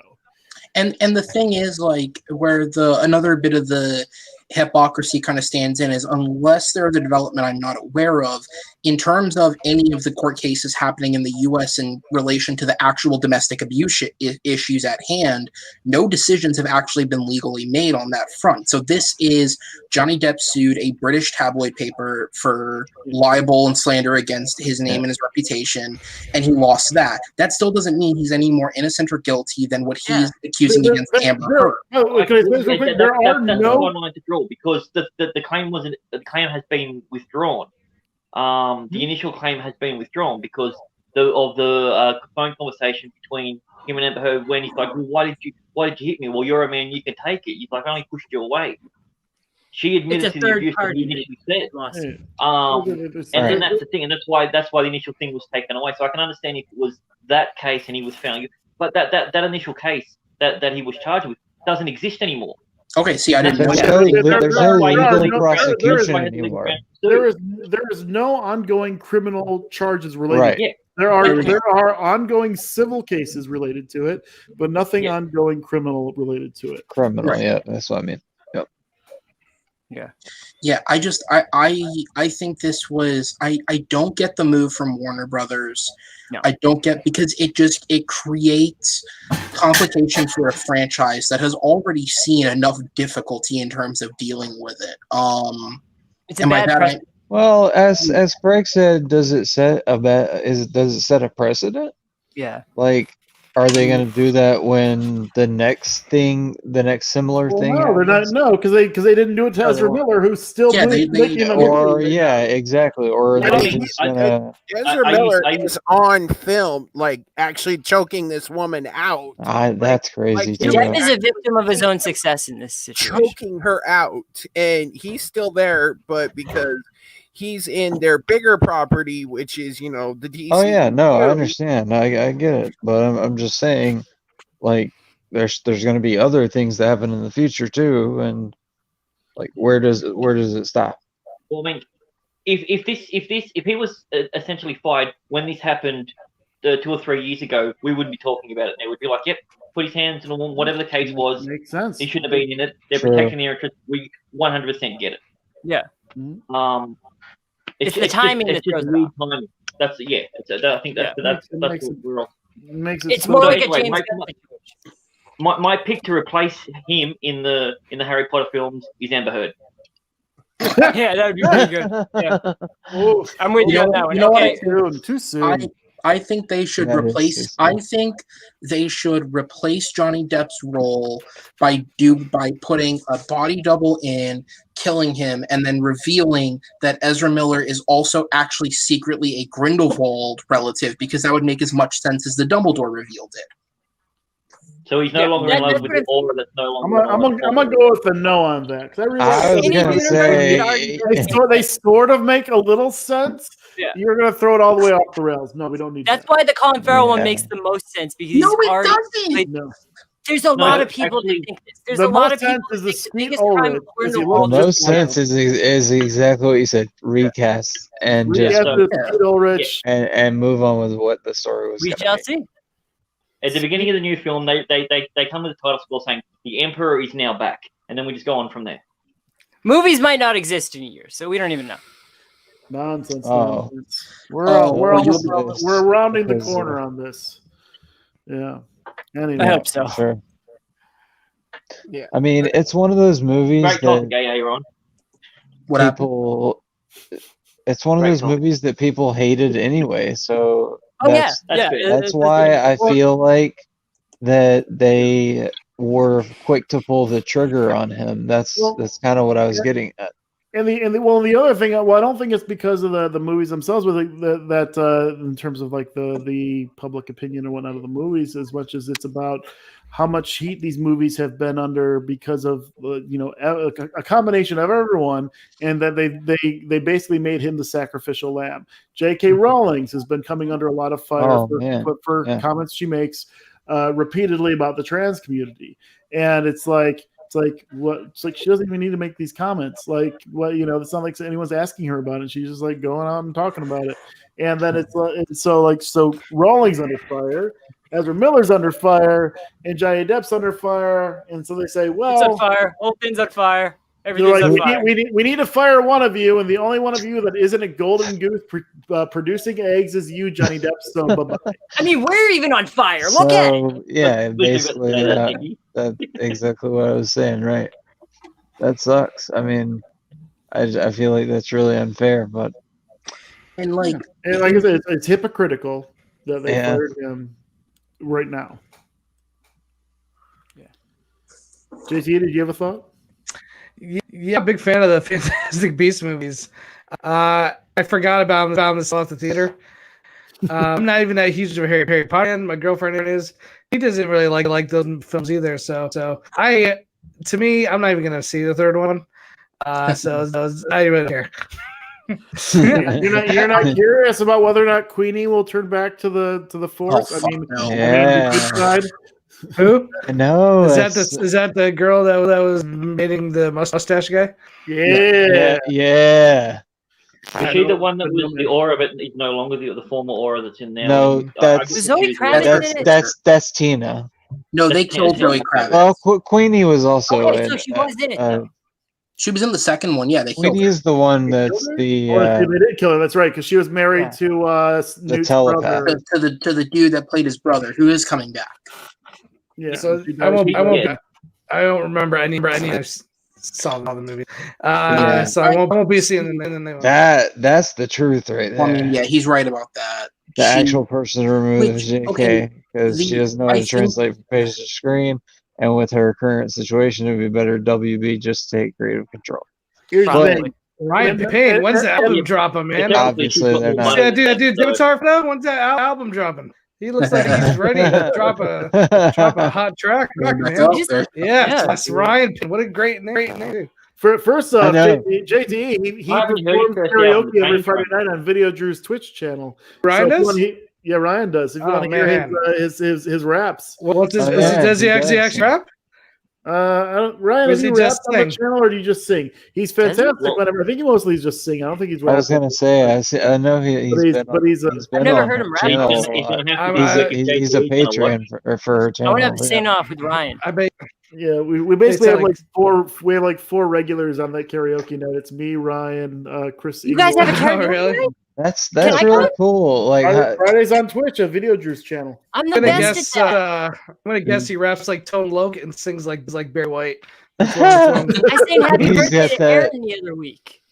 And the thing is, like, where another bit of the hypocrisy kind of stands in is, unless there is a development I'm not aware of in terms of any of the court cases happening in the U.S. in relation to the actual domestic abuse issues at hand, no decisions have actually been legally made on that front. So this is Johnny Depp sued a British tabloid paper for libel and slander against his name and his reputation, and he lost that. That still doesn't mean he's any more innocent or guilty than what he's accusing against Amber Heard. There are no because the claim has been withdrawn. The initial claim has been withdrawn because of the phone conversation between him and Amber Heard, when he's like, well, why did you hit me? Well, you're a man, you can take it. He's like, I only pushed you away. She admitted to the abuse that he initially said. And then that's the thing, and that's why the initial thing was taken away. So I can understand if it was that case and he was found, but that initial case that he was charged with doesn't exist anymore. Okay, see, I didn't know There's no legal prosecution anymore. There is no ongoing criminal charges related. Right. Yeah. There are ongoing civil cases related to it, but nothing ongoing criminal related to it. Criminal, yeah, that's what I mean. Yep. Yeah, I think this was I don't get the move from Warner Brothers. No. I don't get, because it creates complication for a franchise that has already seen enough difficulty in terms of dealing with it. It's a bad precedent. Well, as Greg said, does it set a precedent? Yeah. Like, are they going to do that when the next similar thing? No, they're not. No, because they didn't do it to Ezra Miller, who's still making them. Or exactly. Or are they just gonna? Ezra Miller is on film, like actually choking this woman out. That's crazy. Jeff is a victim of his own success in this situation. Choking her out, and he's still there, but because he's in their bigger property, which is, the DC. Oh yeah, no, I understand. I get it, but I'm just saying, like, there's going to be other things that happen in the future too, and like, where does it stop? Well, I mean, if he was essentially fired when this happened 2 or 3 years ago, we wouldn't be talking about it now. We'd be like, yep, put his hands on whatever the case was. Makes sense. He shouldn't have been in it. They're protecting their interests. We 100% get it. Yeah. It's the timing that throws it off. That's I think that's what we're all. It's more like a James Gunn situation. My pick to replace him in the Harry Potter films is Amber Heard. Yeah, that would be pretty good. Yeah. I'm with you on that one. You know Okay. what? Too soon. I think they should replace. I think they should replace Johnny Depp's role by putting a body double in, killing him, and then revealing that Ezra Miller is also actually secretly a Grindelwald relative, because that would make as much sense as the Dumbledore reveal did. So he's no longer in love with the aura. That's no longer. I'm gonna go with the no on that. I was gonna say they sort of make a little sense. Yeah. You're gonna throw it all the way off the rails. No, we don't need. That's why the Colin Farrell one makes the most sense, because he's already. Like, there's a lot of people that think this. There's a lot of people. Is the biggest crime in the world. The most sense is exactly what you said. Recast and just and move on with what the story was. We shall see. At the beginning of the new film, they come with the title scroll saying the Emperor is now back, and then we just go on from there. Movies might not exist in a year, so we don't even know. Nonsense. Oh. We're rounding the corner on this. Yeah. Anyway. I hope so. Sure. Yeah. I mean, it's one of those movies Great that topic, Aaron. people. It's one of those movies that people hated anyway. So that's why I feel like that they were quick to pull the trigger on him. That's kind of what I was getting at. And the other thing, well, I don't think it's because of the movies themselves, but that in terms of like the public opinion and whatnot of the movies, as much as it's about how much heat these movies have been under because of a combination of everyone, and that they basically made him the sacrificial lamb. J.K. Rowling has been coming under a lot of fire for comments she makes repeatedly about the trans community, and it's like she doesn't even need to make these comments. Like, what, it's not like anyone's asking her about it. She's just like going out and talking about it. And then so Rawlings under fire, Ezra Miller's under fire, and Johnny Depp's under fire. And so they say, well, it's on fire. Whole thing's on fire. Everything's on fire. We need to fire one of you, and the only one of you that isn't a golden goose producing eggs is you, Johnny Depp. So bye-bye. I mean, we're even on fire. Look at it. Yeah, basically, that's exactly what I was saying. Right? That sucks. I mean, I feel like that's really unfair, but like I said, it's hypocritical that they fired him right now. Yeah. JT, did you have a thought? Yeah, big fan of the Fantastic Beasts movies. I forgot about this at the theater. I'm not even that huge of a Harry Potter fan. My girlfriend is. He doesn't really like those films either. So to me, I'm not even gonna see the third one. So I don't really care. You're not curious about whether or not Queenie will turn back to the Force. Yeah. Side. Who? No. Is that the girl that was dating the mustache guy? Yeah. Is she the one that was the aura, but is no longer the former aura that's in there? No, that's Tina. No, they killed Zoe Kravitz. Well, Queenie was also so she was in it. She was in the second one. Yeah, they killed her. Queenie is the one that's the. They did kill her. That's right, because she was married to the telepath. To the dude that played his brother, who is coming back. Yeah, so I don't remember any. I saw the movie, so I won't be seeing them. That's the truth, right there. Well, I mean, yeah, he's right about that. The actual person removed is JK because she doesn't know how to translate from page to screen, and with her current situation, it would be better WB just take creative control. Here's the thing. Ryan Payne, when's the album dropping, man? Obviously, they're not. Yeah, dude, Dimitar now. When's that album dropping? He looks like he's ready to drop a hot track, man. Yeah, that's Ryan. What a great name. First off, JTE, he performs karaoke every Friday night on Video Drew's Twitch channel. Ryan does? Ryan does. If you want to hear his raps. What's his, does he actually rap? Ryan, is he rap on the channel, or do you just sing? He's fantastic. Whatever. I think he mostly just sing. I don't think he's rapping. I was gonna say. I know he's been. I've never heard him rap. He's a patron for her channel. I would have to sign off with Ryan. I bet. Yeah, we basically have like four. We have like four regulars on that karaoke night. It's me, Ryan, Chris. You guys have a karaoke really? night? That's I really go? cool. Like, Fridays on Twitch, a Video Drew's channel. I'm the I'm gonna best guess. at that. I'm gonna guess he raps like Tone Loc and sings like Barry White. That's I sang Happy He's Birthday got to Aaron the other week.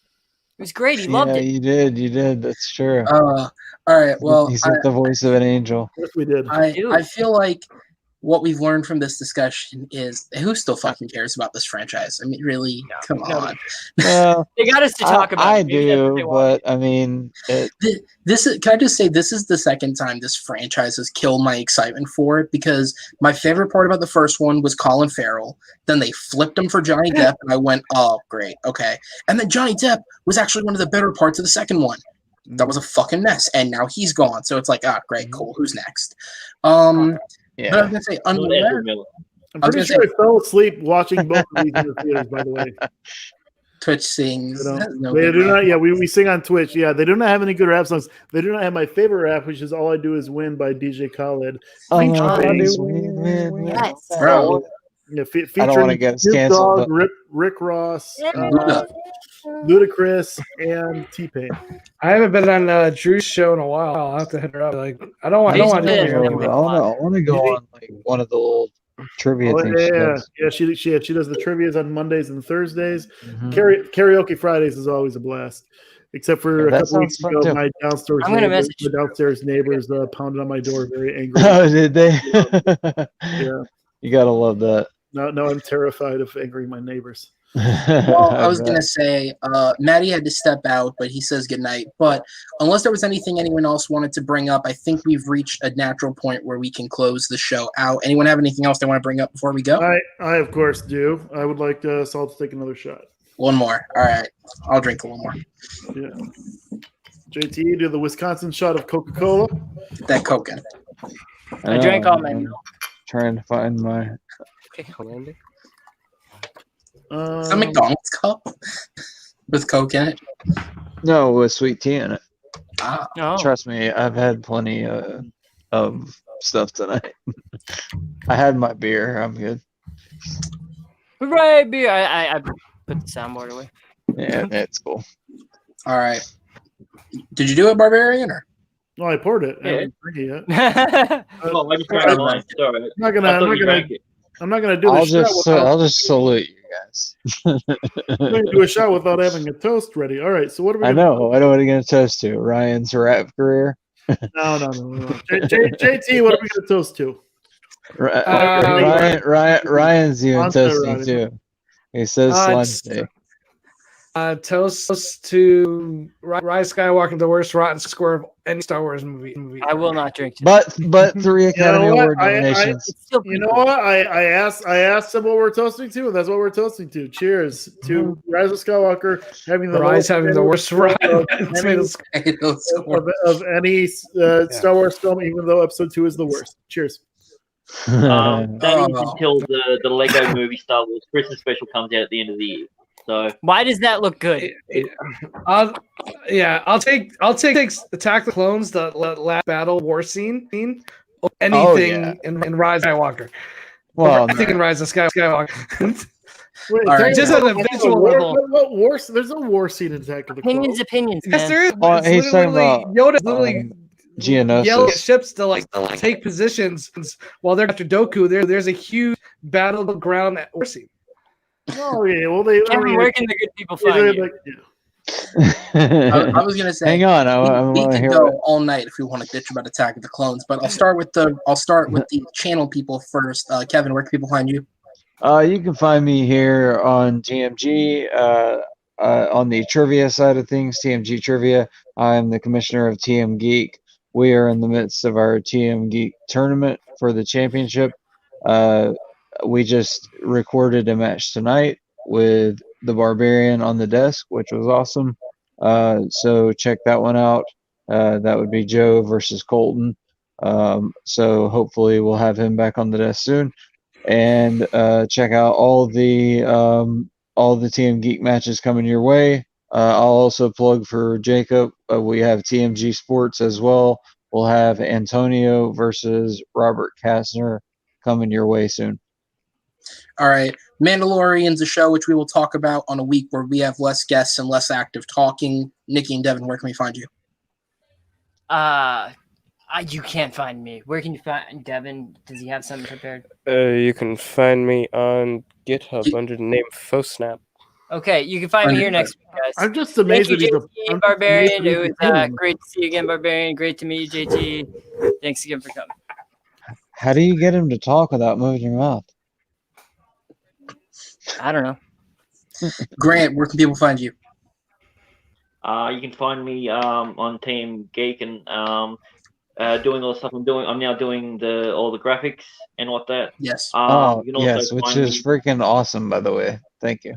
It was great. He loved yeah, it. you did. That's true. All right. Well, He's got the voice of an angel. Yes, we did. I feel like what we've learned from this discussion is who still fucking cares about this franchise? I mean, really, come on. Well, They got us to talk about I it. Maybe that's what they do, want. but I mean, This is. Can I just say this is the second time this franchise has killed my excitement for it, because my favorite part about the first one was Colin Farrell. Then they flipped him for Johnny Depp, and I went, "Oh, great, okay." And then Johnny Depp was actually one of the better parts of the second one. That was a fucking mess, and now he's gone. So it's like, great, cool. Who's next? yeah. But I was gonna say, Not Ezra Miller. I'm pretty sure I fell asleep watching both of these in the theaters, by the way. Twitch sings. You know, No they good do rap. not. Yeah, we sing on Twitch. Yeah, they do not have any good rap songs. They do not have my favorite rap, which is "All I Do Is Win" by DJ Khaled. Yes. Bro, Yeah, I don't want to featuring get us Snoop canceled, Dogg, but Rick Ross, Luda. Ludacris, and T-Pain. I haven't been on Drew's show in a while. I'll have to hit her up. Like, I don't want He's to do good. anything. I want to go on like one of the old trivia Oh, things. she does the trivias on Mondays and Thursdays. Mhm. Karaoke Fridays is always a blast. Except for Yeah, a that couple weeks sounds fun, ago, too. my downstairs I'm gonna neighbors, message pounded on my door, very angry. Oh, did they? Yeah. You gotta love that. Now I'm terrified of angering my neighbors. Well, I was bet. gonna say, Maddie had to step out, but he says goodnight. But unless there was anything anyone else wanted to bring up, I think we've reached a natural point where we can close the show out. Anyone have anything else they want to bring up before we go? I of course do. I would like Saul to take another shot. One more. All right, I'll drink one more. Yeah. JTE, do the Wisconsin shot of Coca-Cola. That cocaine. I drank all my I'm milk. Trying to find my. Okay, Hollander. Is that McDonald's cup with Coke in it? No, with sweet tea in it. Ah, No. Trust me, I've had plenty of stuff tonight. I had my beer. I'm good. Hooray, beer. I put the soundboard away. Yeah, it's cool. all right. Did you do it, Barbarian? Or No, I poured it. I Yeah. haven't drank it yet. Oh, I just drank mine. Sorry. I'm not gonna. I I'm thought not you gonna. drank it. I'm not gonna do I'll a shot. I'll just salute you guys. I'm gonna do a shot without having a toast ready. All right. So what are we? I Gonna know. I know what I'm gonna toast to. Ryan's rap career. No. JT, what are we gonna toast to? Ryan's even On toasting steroids. too. He says It's- Sunday. Toast to Rise Skywalker, the worst rotten score of any Star Wars movie. I will not drink today. But 3 Academy what? Award nominations. It's still You know what? I asked them what we're toasting to, and that's what we're toasting to. Cheers to Rise of Skywalker having the Rise lowest having the worst score rotten of tomatoes. of any Star Wars film, even though Episode 2 is the worst. Cheers. That is Oh. until the Lego Movie Star Wars Christmas special comes out at the end of the year. So Why does that look good? I'll take Attack the Clones, the last battle war scene, or anything yeah. in Rise of Skywalker. Well, I think in Rise of Skywalker. Wait, All right. Just on a visual level. What war? There's no war scene in Attack of the Clones. Opinions, Yes, man. there is. Well, It's he's talking literally- about, Yoda's literally yelling at Geonosis. ships to take positions while they're after Doku. There's a huge battleground war scene. Oh yeah, well they. Kevin, where can the good people they're find you? like, yeah. I was gonna say. Hang on, I We want to could hear go it. all night if we want to bitch about Attack of the Clones, but I'll start with the channel people first. Kevin, where can people find you? You can find me here on TMG, on the trivia side of things, TMG Trivia. I'm the commissioner of TM Geek. We are in the midst of our TM Geek tournament for the championship. We just recorded a match tonight with the Barbarian on the desk, which was awesome. So check that one out. That would be Joe versus Colton. So hopefully we'll have him back on the desk soon. And check out all the TM Geek matches coming your way. I'll also plug for Jacob. We have TMG Sports as well. We'll have Antonio versus Robert Kastner coming your way soon. All right, Mandalorian's a show which we will talk about on a week where we have less guests and less active talking. Nikki and Devin, where can we find you? You can't find me. Where can you find Devin? Does he have something prepared? You can find me on GitHub under the name Fosnap. Okay, you can find me here next week, guys. I'm just amazed Thank that you, he's JT and Barbarian. It was great to see you again, Barbarian. Great to meet you, JT. Thanks again for coming. How do you get him to talk without moving your mouth? I don't know. Grant, where can people find you? You can find me on Team Geek and doing all the stuff I'm doing. I'm now doing all the graphics and what that. Yes. Oh, you can also yes, which find is me- freaking awesome, by the way. Thank you.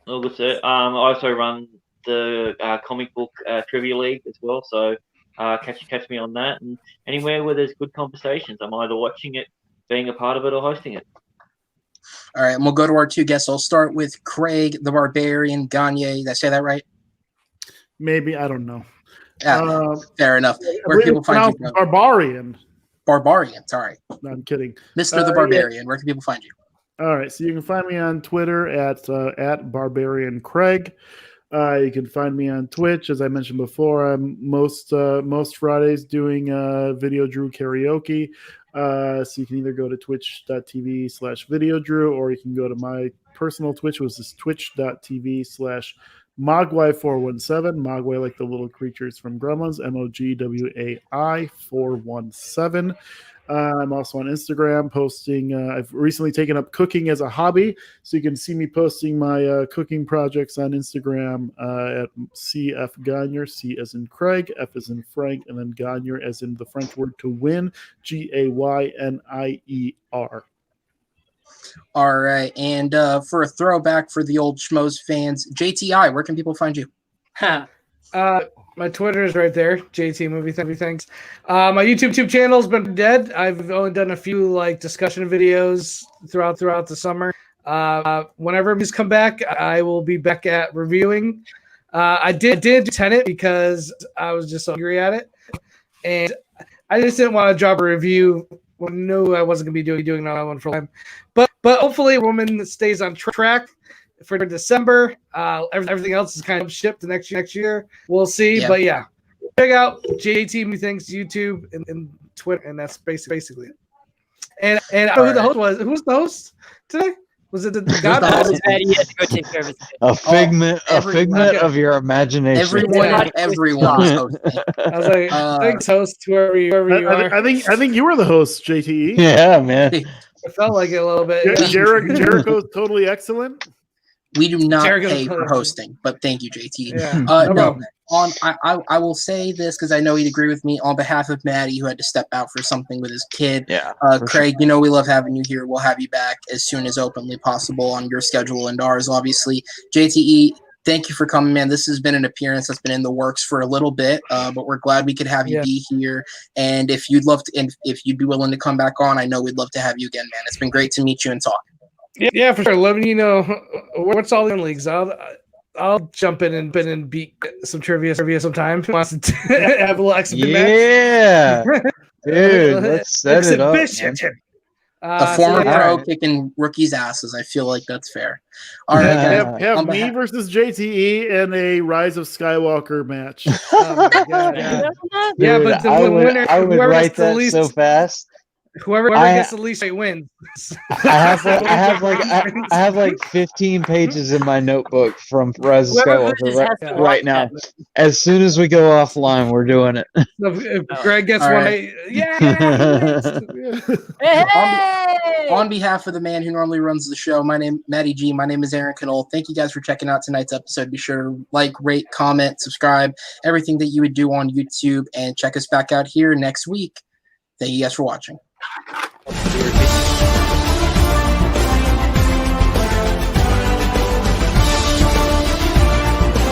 Oh, good sir. I also run the comic book trivia league as well. So catch me on that, and anywhere where there's good conversations, I'm either watching it, being a part of it, or hosting it. All right, and we'll go to our two guests. I'll start with Craig, the Barbarian, Gagne. Did I say that right? Maybe, I don't know. Yeah, fair enough. I Where believe can people it's find you, pronounced bro? Barbarian. Barbarian, sorry. No, I'm kidding. Mr. the Yeah. Barbarian, where can people find you? All right, so you can find me on Twitter at Barbarian Craig. You can find me on Twitch, as I mentioned before. I'm most Fridays doing Video Drew karaoke. So you can either go to twitch.tv/videodrew, or you can go to my personal Twitch, which is twitch.tv/Mogwai417. Mogwai like the little creatures from Gremlins, MOGWAI 417. I'm also on Instagram posting. I've recently taken up cooking as a hobby, so you can see me posting my cooking projects on Instagram at CF Gagne, C as in Craig, F as in Frank, and then Gagne as in the French word to win, GAYNIER. All right, and for a throwback for the old Schmoes fans, JTI, where can people find you? My Twitter is right there, JT Movie Things. My YouTube channel's been dead. I've only done a few like discussion videos throughout the summer. Whenever movies come back, I will be back at reviewing. I did Tenet because I was just so angry at it, and I just didn't want to drop a review when I knew I wasn't going to be doing that one for a time. But hopefully, Woman stays on track for December. Everything else is kind of shipped the next year. We'll see. Yeah. But yeah, check out JT Movie Things YouTube and Twitter, and that's basically it. And I don't know who the host was. Who was the host today? Was it the God? He had to go take care of his kid. A figment of your imagination. Everyone was hosting. I was like, thanks, host, whoever you are. I think you were the host, JTE. Yeah, man. I felt like it a little bit. Yeah. Jericho's totally excellent. We do not Jericho's pay for totally hosting, but thank you, JT. Yeah. No, I will say this because I know he'd agree with me on behalf of Maddie, who had to step out for something with his kid. Yeah. Craig, you know we love having you here. We'll have you back as soon as openly possible on your schedule and ours, obviously. JTE, thank you for coming, man. This has been an appearance that's been in the works for a little bit, but we're glad we could have you be here. And if you'd love to, and if you'd be willing to come back on, I know we'd love to have you again, man. It's been great to meet you and talk. Yeah, for sure. Let me know what's all in leagues. I'll jump in and beat some trivia sometime. Wants to have a little exhibition match. Dude, let's set it up. A former pro kicking rookies' asses. I feel like that's fair. All right, have me versus JTE in a Rise of Skywalker match. Oh my God, yeah, Dude, but the winner, I would write that least, so fast. Whoever gets the least wins. I have like 15 pages in my notebook from Rise of Skywalker right now. As soon as we go offline, we're doing it. If Greg gets one, On behalf of the man who normally runs the show, Matty G. My name is Aaron Knoll. Thank you guys for checking out tonight's episode. Be sure to like, rate, comment, subscribe, everything that you would do on YouTube, and check us back out here next week. Thank you guys for watching.